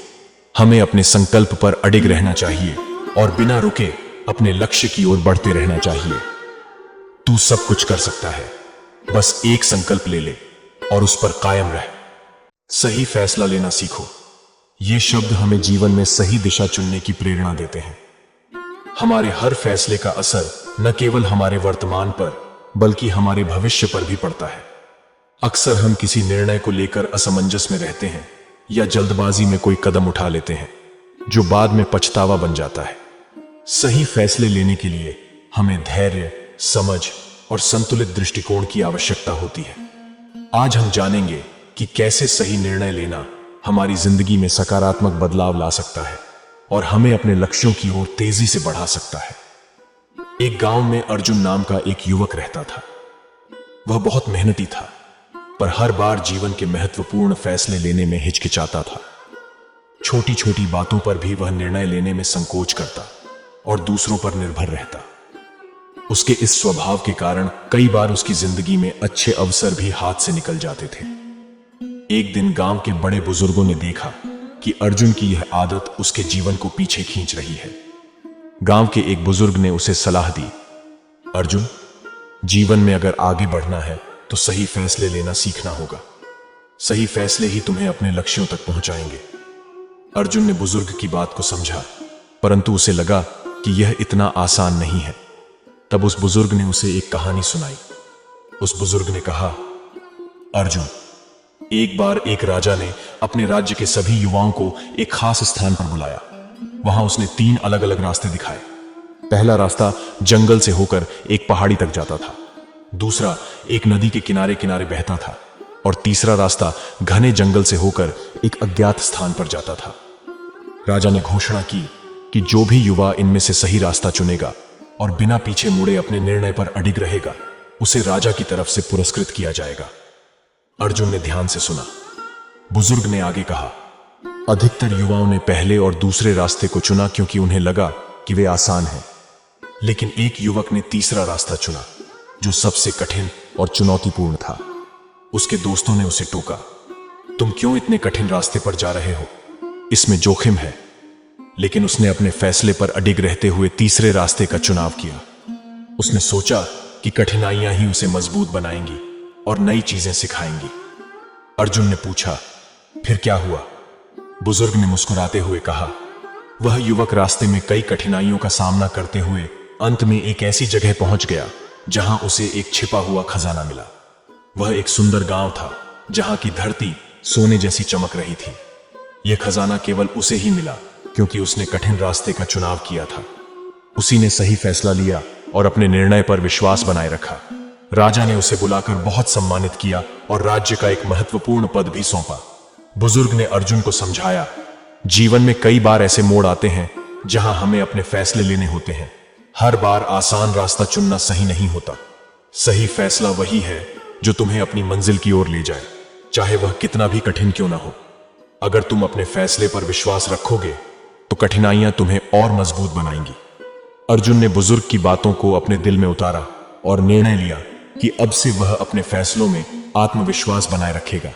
हमें अपने संकल्प पर अडिग रहना चाहिए और बिना रुके अपने लक्ष्य की ओर बढ़ते रहना चाहिए। तू सब कुछ कर सकता है, बस एक संकल्प ले ले और उस पर कायम रह। सही फैसला लेना सीखो। ये शब्द हमें जीवन में सही दिशा चुनने की प्रेरणा देते हैं। हमारे हर फैसले का असर न केवल हमारे वर्तमान पर, बल्कि हमारे भविष्य पर भी पड़ता है। अक्सर हम किसी निर्णय को लेकर असमंजस में रहते हैं या जल्दबाजी में कोई कदम उठा लेते हैं, जो बाद में पछतावा बन जाता है। सही फैसले लेने के लिए हमें धैर्य, समझ और संतुलित दृष्टिकोण की आवश्यकता होती है। आज हम जानेंगे कि कैसे सही निर्णय लेना हमारी जिंदगी में सकारात्मक बदलाव ला सकता है और हमें अपने लक्ष्यों की ओर तेजी से बढ़ा सकता है। एक गांव में अर्जुन नाम का एक युवक रहता था। वह बहुत मेहनती था, पर हर बार जीवन के महत्वपूर्ण फैसले लेने में हिचकिचाता था। छोटी छोटी बातों पर भी वह निर्णय लेने में संकोच करता और दूसरों पर निर्भर रहता। उसके इस स्वभाव के कारण कई बार उसकी जिंदगी में अच्छे अवसर भी हाथ से निकल जाते थे। एक दिन गांव के बड़े बुजुर्गों ने देखा कि अर्जुन की यह आदत उसके जीवन को पीछे खींच रही है। गांव के एक बुजुर्ग ने उसे सलाह दी, अर्जुन, जीवन में अगर आगे बढ़ना है तो सही फैसले लेना सीखना होगा। सही फैसले ही तुम्हें अपने लक्ष्यों तक पहुंचाएंगे। अर्जुन ने बुजुर्ग की बात को समझा, परंतु उसे लगा कि यह इतना आसान नहीं है। तब उस बुजुर्ग ने उसे एक कहानी सुनाई। उस बुजुर्ग ने कहा, अर्जुन, एक बार एक राजा ने अपने राज्य के सभी युवाओं को एक खास स्थान पर बुलाया। वहां उसने 3 अलग अलग रास्ते दिखाए। पहला रास्ता जंगल से होकर एक पहाड़ी तक जाता था, दूसरा एक नदी के किनारे किनारे बहता था, और तीसरा रास्ता घने जंगल से होकर एक अज्ञात स्थान पर जाता था। राजा ने घोषणा की कि जो भी युवा इनमें से सही रास्ता चुनेगा और बिना पीछे मुड़े अपने निर्णय पर अडिग रहेगा, उसे राजा की तरफ से पुरस्कृत किया जाएगा। अर्जुन ने ध्यान से सुना। बुजुर्ग ने आगे कहा, अधिकतर युवाओं ने पहले और दूसरे रास्ते को चुना क्योंकि उन्हें लगा कि वे आसान हैं, लेकिन एक युवक ने तीसरा रास्ता चुना जो सबसे कठिन और चुनौतीपूर्ण था। उसके दोस्तों ने उसे टोका, तुम क्यों इतने कठिन रास्ते पर जा रहे हो? इसमें जोखिम है। लेकिन उसने अपने फैसले पर अडिग रहते हुए तीसरे रास्ते का चुनाव किया। उसने सोचा कि कठिनाइयां ही उसे मजबूत बनाएंगी और नई चीजें सिखाएंगी। अर्जुन ने पूछा, फिर क्या हुआ? बुजुर्ग ने मुस्कुराते हुए कहा, वह युवक रास्ते में कई कठिनाइयों का सामना करते हुए अंत में एक ऐसी जगह पहुंच गया जहां उसे एक छिपा हुआ खजाना मिला। वह एक सुंदर गांव था जहां की धरती सोने जैसी चमक रही थी। यह खजाना केवल उसे ही मिला क्योंकि उसने कठिन रास्ते का चुनाव किया था। उसी ने सही फैसला लिया और अपने निर्णय पर विश्वास बनाए रखा। राजा ने उसे बुलाकर बहुत सम्मानित किया और राज्य का एक महत्वपूर्ण पद भी सौंपा। बुजुर्ग ने अर्जुन को समझाया, जीवन में कई बार ऐसे मोड़ आते हैं जहां हमें अपने फैसले लेने होते हैं। हर बार आसान रास्ता चुनना सही नहीं होता। सही फैसला वही है जो तुम्हें अपनी मंजिल की ओर ले जाए, चाहे वह कितना भी कठिन क्यों ना हो। अगर तुम अपने फैसले पर विश्वास रखोगे तो कठिनाइयां तुम्हें और मजबूत बनाएंगी। अर्जुन ने बुजुर्ग की बातों को अपने दिल में उतारा और निर्णय लिया कि अब से वह अपने फैसलों में आत्मविश्वास बनाए रखेगा।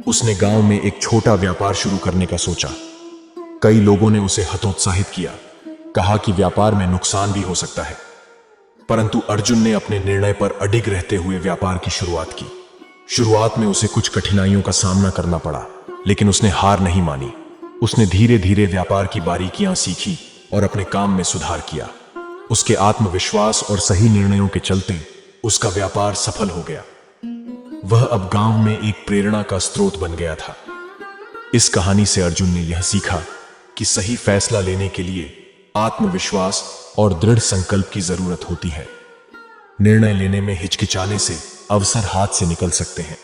उसने गांव में एक छोटा व्यापार शुरू करने का सोचा। कई लोगों ने उसे हतोत्साहित किया, कहा कि व्यापार में नुकसान भी हो सकता है, परंतु अर्जुन ने अपने निर्णय पर अडिग रहते हुए व्यापार की शुरुआत की। शुरुआत में उसे कुछ कठिनाइयों का सामना करना पड़ा, लेकिन उसने हार नहीं मानी। उसने धीरे धीरे व्यापार की बारीकियां सीखी और अपने काम में सुधार किया। उसके आत्मविश्वास और सही निर्णयों के चलते उसका व्यापार सफल हो गया। वह अब गांव में एक प्रेरणा का स्रोत बन गया था। इस कहानी से अर्जुन ने यह सीखा कि सही फैसला लेने के लिए आत्मविश्वास और दृढ़ संकल्प की जरूरत होती है। निर्णय लेने में हिचकिचाने से अवसर हाथ से निकल सकते हैं।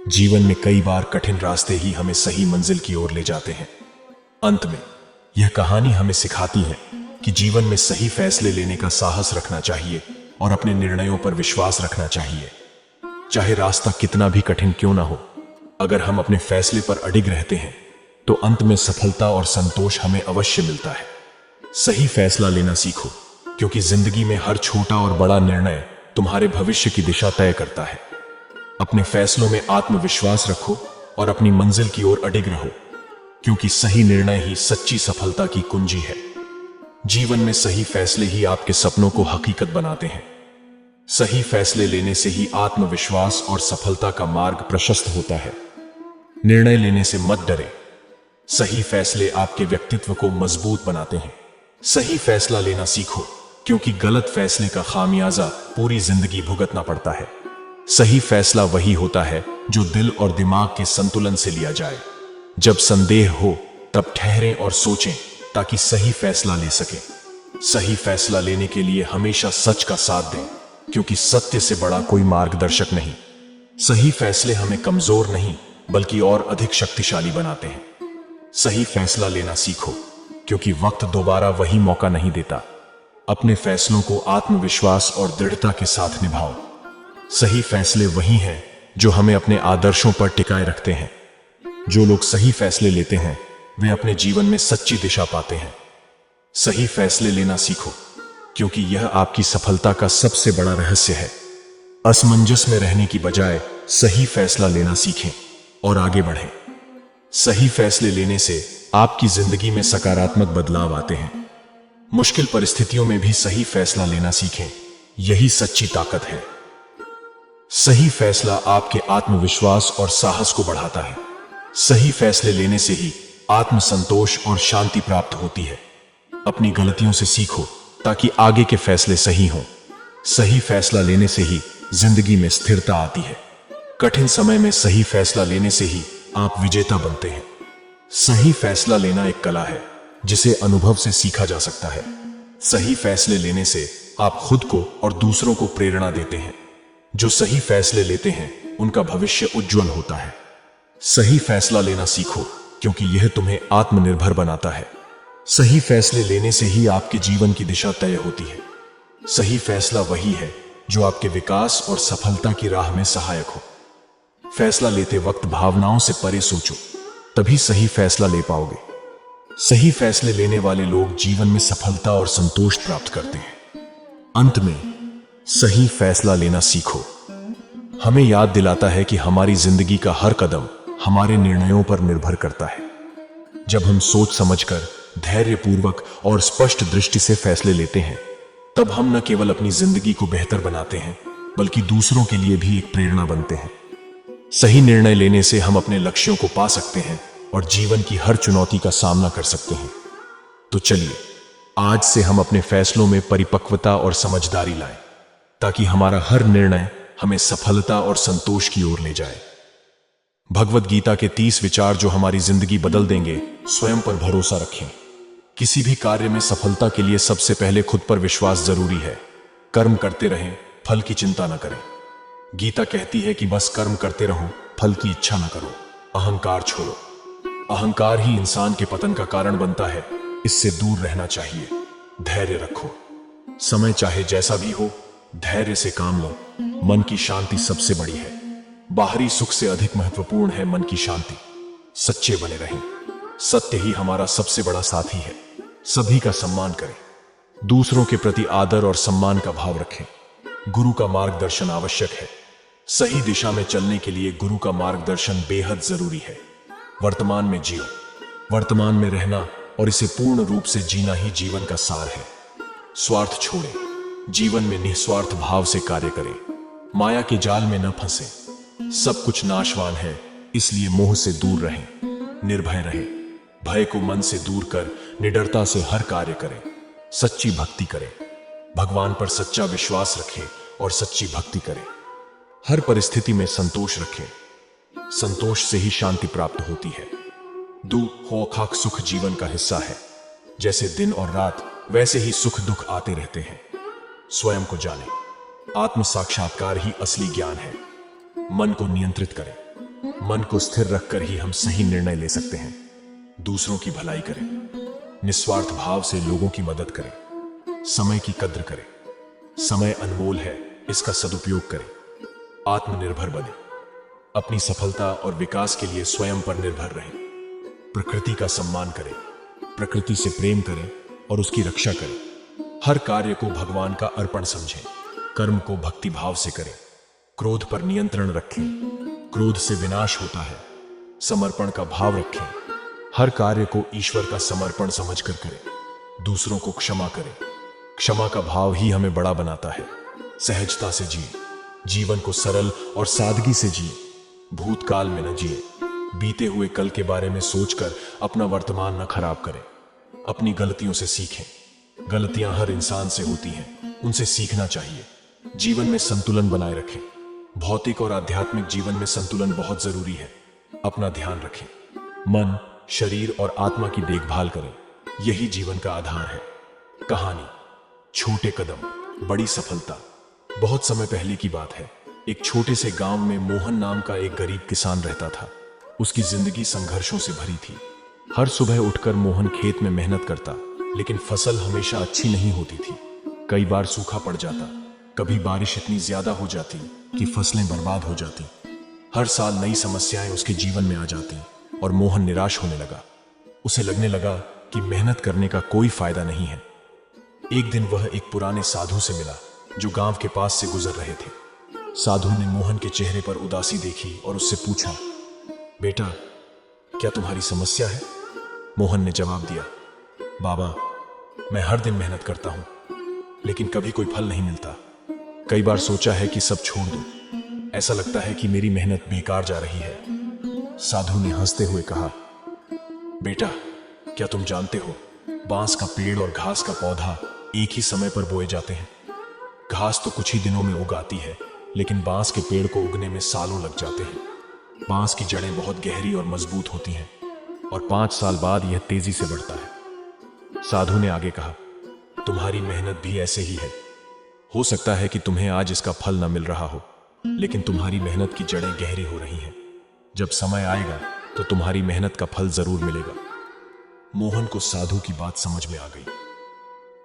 जीवन में कई बार कठिन रास्ते ही हमें सही मंजिल की ओर ले जाते हैं। अंत में यह कहानी हमें सिखाती है कि जीवन में सही फैसले लेने का साहस रखना चाहिए और अपने निर्णयों पर विश्वास रखना चाहिए। चाहे रास्ता कितना भी कठिन क्यों ना हो, अगर हम अपने फैसले पर अडिग रहते हैं तो अंत में सफलता और संतोष हमें अवश्य मिलता है। सही फैसला लेना सीखो, क्योंकि जिंदगी में हर छोटा और बड़ा निर्णय तुम्हारे भविष्य की दिशा तय करता है। अपने फैसलों में आत्मविश्वास रखो और अपनी मंजिल की ओर अडिग रहो, क्योंकि सही निर्णय ही सच्ची सफलता की कुंजी है। जीवन में सही फैसले ही आपके सपनों को हकीकत बनाते हैं। सही फैसले लेने से ही आत्मविश्वास और सफलता का मार्ग प्रशस्त होता है। निर्णय लेने से मत डरे। सही फैसले आपके व्यक्तित्व को मजबूत बनाते हैं। सही फैसला लेना सीखो, क्योंकि गलत फैसले का खामियाजा पूरी जिंदगी भुगतना पड़ता है। सही फैसला वही होता है जो दिल और दिमाग के संतुलन से लिया जाए। जब संदेह हो तब ठहरें और सोचें ताकि सही फैसला ले सकें। सही फैसला लेने के लिए हमेशा सच का साथ दें, क्योंकि सत्य से बड़ा कोई मार्गदर्शक नहीं। सही फैसले हमें कमजोर नहीं बल्कि और अधिक शक्तिशाली बनाते हैं। सही फैसला लेना सीखो, क्योंकि वक्त दोबारा वही मौका नहीं देता। अपने फैसलों को आत्मविश्वास और दृढ़ता के साथ निभाओ। सही फैसले वही हैं जो हमें अपने आदर्शों पर टिकाए रखते हैं। जो लोग सही फैसले लेते हैं वे अपने जीवन में सच्ची दिशा पाते हैं। सही फैसले लेना सीखो, क्योंकि यह आपकी सफलता का सबसे बड़ा रहस्य है। असमंजस में रहने की बजाय सही फैसला लेना सीखें। और आगे बढ़ें। सही फैसले लेने से आपकी जिंदगी में सकारात्मक बदलाव आते हैं। मुश्किल परिस्थितियों में भी सही फैसला लेना सीखें, यही सच्ची ताकत है। सही फैसला आपके आत्मविश्वास और साहस को बढ़ाता है। सही फैसले लेने से ही आत्मसंतोष और शांति प्राप्त होती है। अपनी गलतियों से सीखो ताकि आगे के फैसले सही हों। सही फैसला लेने से ही जिंदगी में स्थिरता आती है। कठिन समय में सही फैसला लेने से ही आप विजेता बनते हैं। सही फैसला लेना एक कला है जिसे अनुभव से सीखा जा सकता है। सही फैसले लेने से आप खुद को और दूसरों को प्रेरणा देते हैं। जो सही फैसले लेते हैं उनका भविष्य उज्जवल होता है। सही फैसला लेना सीखो क्योंकि यह तुम्हें आत्मनिर्भर बनाता है। सही फैसले लेने से ही आपके जीवन की दिशा तय होती है। सही फैसला वही है जो आपके विकास और सफलता की राह में सहायक हो। फैसला लेते वक्त भावनाओं से परे सोचो, तभी सही फैसला ले पाओगे। सही फैसले लेने वाले लोग जीवन में सफलता और संतोष प्राप्त करते हैं। अंत में सही फैसला लेना सीखो हमें याद दिलाता है कि हमारी जिंदगी का हर कदम हमारे निर्णयों पर निर्भर करता है। जब हम सोच समझकर, धैर्यपूर्वक और स्पष्ट दृष्टि से फैसले लेते हैं, तब हम न केवल अपनी जिंदगी को बेहतर बनाते हैं, बल्कि दूसरों के लिए भी एक प्रेरणा बनते हैं। सही निर्णय लेने से हम अपने लक्ष्यों को पा सकते हैं और जीवन की हर चुनौती का सामना कर सकते हैं। तो चलिए, आज से हम अपने फैसलों में परिपक्वता और समझदारी लाएं, ताकि हमारा हर निर्णय हमें सफलता और संतोष की ओर ले जाए। भगवद गीता के 30 विचार जो हमारी जिंदगी बदल देंगे। स्वयं पर भरोसा रखें। किसी भी कार्य में सफलता के लिए सबसे पहले खुद पर विश्वास जरूरी है। कर्म करते रहें, फल की चिंता न करें। गीता कहती है कि बस कर्म करते रहो, फल की इच्छा न करो। अहंकार छोड़ो। अहंकार ही इंसान के पतन का कारण बनता है। इससे दूर रहना चाहिए। धैर्य रखो। समय चाहे जैसा भी हो, धैर्य से काम लो। मन की शांति सबसे बड़ी है। बाहरी सुख से अधिक महत्वपूर्ण है मन की शांति। सच्चे बने रहें। सत्य ही हमारा सबसे बड़ा साथी है। सभी का सम्मान करें। दूसरों के प्रति आदर और सम्मान का भाव रखें। गुरु का मार्गदर्शन आवश्यक है। सही दिशा में चलने के लिए गुरु का मार्गदर्शन बेहद जरूरी है। वर्तमान में जियो। वर्तमान में रहना और इसे पूर्ण रूप से जीना ही जीवन का सार है। स्वार्थ छोड़ें। जीवन में निस्वार्थ भाव से कार्य करें। माया के जाल में न फंसे। सब कुछ नाशवान है, इसलिए मोह से दूर रहें। निर्भय रहें। भय को मन से दूर कर निडरता से हर कार्य करें। सच्ची भक्ति करें। भगवान पर सच्चा विश्वास रखें और सच्ची भक्ति करें। हर परिस्थिति में संतोष रखें। संतोष से ही शांति प्राप्त होती है। दुख हो खाक सुख जीवन का हिस्सा है। जैसे दिन और रात, वैसे ही सुख दुख आते रहते हैं। स्वयं को जानें। आत्म साक्षात्कार ही असली ज्ञान है। मन को नियंत्रित करें। मन को स्थिर रखकर ही हम सही निर्णय ले सकते हैं। दूसरों की भलाई करें। निस्वार्थ भाव से लोगों की मदद करें। समय की कद्र करें। समय अनमोल है, इसका सदुपयोग करें। आत्मनिर्भर बने। अपनी सफलता और विकास के लिए स्वयं पर निर्भर रहें। प्रकृति का सम्मान करें। प्रकृति से प्रेम करें और उसकी रक्षा करें। हर कार्य को भगवान का अर्पण समझें। कर्म को भक्ति भाव से करें। क्रोध पर नियंत्रण रखें। क्रोध से विनाश होता है। समर्पण का भाव रखें। हर कार्य को ईश्वर का समर्पण समझकर करें। दूसरों को क्षमा करें। क्षमा का भाव ही हमें बड़ा बनाता है। सहजता से जिए। जीवन को सरल और सादगी से जिए। भूतकाल में न जिए। बीते हुए कल के बारे में सोचकर अपना वर्तमान न खराब करें। अपनी गलतियों से सीखें। गलतियां हर इंसान से होती हैं, उनसे सीखना चाहिए। जीवन में संतुलन बनाए रखें। भौतिक और आध्यात्मिक जीवन में संतुलन बहुत जरूरी है। अपना ध्यान रखें। मन, शरीर और आत्मा की देखभाल करें। यही जीवन का आधार है। कहानी, छोटे कदम बड़ी सफलता। बहुत समय पहले की बात है। एक छोटे से गांव में मोहन नाम का एक गरीब किसान रहता था। उसकी जिंदगी संघर्षों से भरी थी। हर सुबह उठकर मोहन खेत में मेहनत करता, लेकिन फसल हमेशा अच्छी नहीं होती थी। कई बार सूखा पड़ जाता, कभी बारिश इतनी ज्यादा हो जाती कि फसलें बर्बाद हो जाती। हर साल नई समस्याएं उसके जीवन में आ जाती और मोहन निराश होने लगा। उसे लगने लगा कि मेहनत करने का कोई फायदा नहीं है। एक दिन वह एक पुराने साधु से मिला जो गांव के पास से गुजर रहे थे। साधु ने मोहन के चेहरे पर उदासी देखी और उससे पूछा, बेटा, क्या तुम्हारी समस्या है? मोहन ने जवाब दिया, बाबा, मैं हर दिन मेहनत करता हूं, लेकिन कभी कोई फल नहीं मिलता। कई बार सोचा है कि सब छोड़ दूं। ऐसा लगता है कि मेरी मेहनत बेकार जा रही है। साधु ने हंसते हुए कहा, बेटा, क्या तुम जानते हो, बांस का पेड़ और घास का पौधा एक ही समय पर बोए जाते हैं। घास तो कुछ ही दिनों में उग आती है, लेकिन बांस के पेड़ को उगने में सालों लग जाते हैं। बांस की जड़ें बहुत गहरी और मजबूत होती हैं और 5 साल बाद यह तेजी से बढ़ता है। साधु ने आगे कहा, तुम्हारी मेहनत भी ऐसे ही है। हो सकता है कि तुम्हें आज इसका फल न मिल रहा हो, लेकिन तुम्हारी मेहनत की जड़ें गहरी हो रही हैं। जब समय आएगा तो तुम्हारी मेहनत का फल जरूर मिलेगा। मोहन को साधु की बात समझ में आ गई।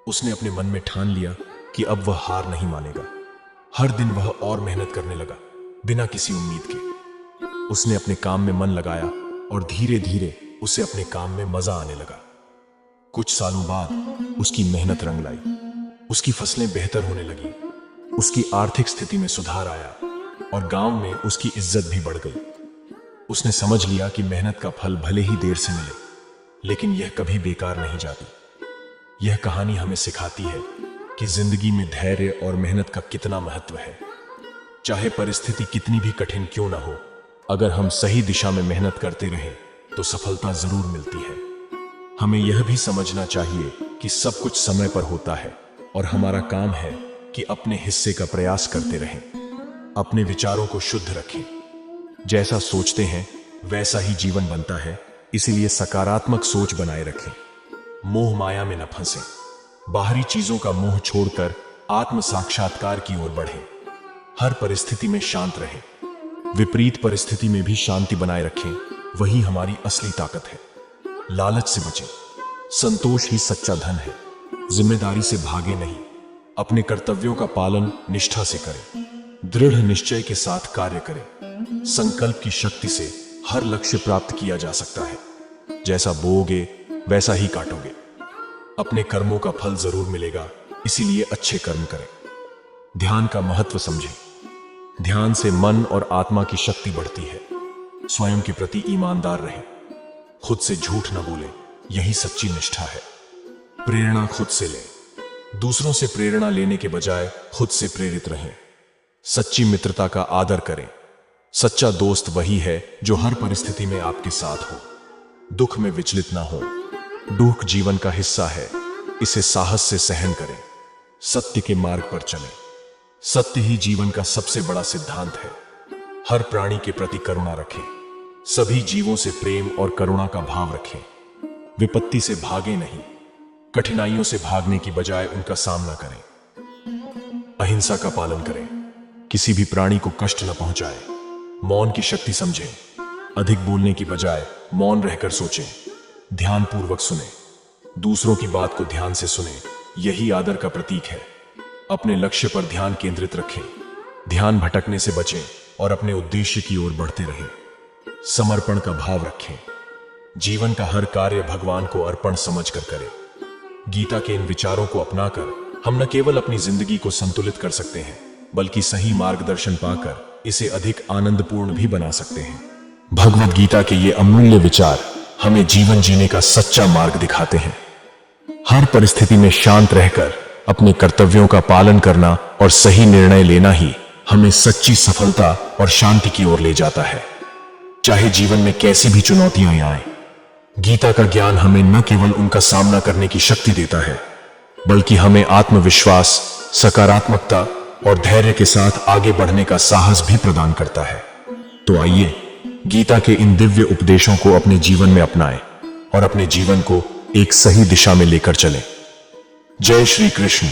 उसने अपने मन में ठान लिया कि अब वह हार नहीं मानेगा। हर दिन वह और मेहनत करने लगा, बिना किसी उम्मीद के। उसने अपने काम में मन लगाया और धीरे धीरे उसे अपने काम में मजा आने लगा। कुछ सालों बाद उसकी मेहनत रंग लाई। उसकी फसलें बेहतर होने लगी, उसकी आर्थिक स्थिति में सुधार आया और गांव में उसकी इज्जत भी बढ़ गई। उसने समझ लिया कि मेहनत का फल भले ही देर से मिले, लेकिन यह कभी बेकार नहीं जाती। यह कहानी हमें सिखाती है कि जिंदगी में धैर्य और मेहनत का कितना महत्व है। चाहे परिस्थिति कितनी भी कठिन क्यों ना हो, अगर हम सही दिशा में मेहनत करते रहें तो सफलता जरूर मिलती है। हमें यह भी समझना चाहिए कि सब कुछ समय पर होता है और हमारा काम है कि अपने हिस्से का प्रयास करते रहें। अपने विचारों को शुद्ध रखें। जैसा सोचते हैं वैसा ही जीवन बनता है, इसीलिए सकारात्मक सोच बनाए रखें। मोह माया में न फंसें। बाहरी चीजों का मोह छोड़कर आत्म साक्षात्कार की ओर बढ़ें। हर परिस्थिति में शांत रहें। विपरीत परिस्थिति में भी शांति बनाए रखें, वही हमारी असली ताकत है। लालच से बचें। संतोष ही सच्चा धन है। जिम्मेदारी से भागे नहीं, अपने कर्तव्यों का पालन निष्ठा से करें। दृढ़ निश्चय के साथ कार्य करें। संकल्प की शक्ति से हर लक्ष्य प्राप्त किया जा सकता है। जैसा बोओगे वैसा ही काटोगे। अपने कर्मों का फल जरूर मिलेगा, इसीलिए अच्छे कर्म करें। ध्यान का महत्व समझें। ध्यान से मन और आत्मा की शक्ति बढ़ती है। स्वयं के प्रति ईमानदार रहें। खुद से झूठ न बोलें, यही सच्ची निष्ठा है। प्रेरणा खुद से लें। दूसरों से प्रेरणा लेने के बजाय खुद से प्रेरित रहें। सच्ची मित्रता का आदर करें। सच्चा दोस्त वही है जो हर परिस्थिति में आपके साथ हो, दुख में विचलित ना हो। दुख जीवन का हिस्सा है, इसे साहस से सहन करें। सत्य के मार्ग पर चलें। सत्य ही जीवन का सबसे बड़ा सिद्धांत है। हर प्राणी के प्रति करुणा रखें। सभी जीवों से प्रेम और करुणा का भाव रखें। विपत्ति से भागे नहीं, कठिनाइयों से भागने की बजाय उनका सामना करें। अहिंसा का पालन करें। किसी भी प्राणी को कष्ट न पहुंचाएं। मौन की शक्ति समझें। अधिक बोलने की बजाय मौन रहकर सोचें। ध्यान पूर्वक सुने। दूसरों की बात को ध्यान से सुने, यही आदर का प्रतीक है। अपने लक्ष्य पर ध्यान केंद्रित रखें। ध्यान भटकने से बचें और अपने उद्देश्य की ओर बढ़ते रहें। समर्पण का भाव रखें। जीवन का हर कार्य भगवान को अर्पण समझकर करें। गीता के इन विचारों को अपनाकर हम न केवल अपनी जिंदगी को संतुलित कर सकते हैं, बल्कि सही मार्गदर्शन पाकर इसे अधिक आनंदपूर्ण भी बना सकते हैं। भगवद गीता के ये अमूल्य विचार हमें जीवन जीने का सच्चा मार्ग दिखाते हैं। हर परिस्थिति में शांत रहकर अपने कर्तव्यों का पालन करना और सही निर्णय लेना ही हमें सच्ची सफलता और शांति की ओर ले जाता है। चाहे जीवन में कैसी भी चुनौतियां आए, गीता का ज्ञान हमें न केवल उनका सामना करने की शक्ति देता है, बल्कि हमें आत्मविश्वास, सकारात्मकता और धैर्य के साथ आगे बढ़ने का साहस भी प्रदान करता है। तो आइए गीता के इन दिव्य उपदेशों को अपने जीवन में अपनाएं और अपने जीवन को एक सही दिशा में लेकर चलें। जय श्री कृष्ण।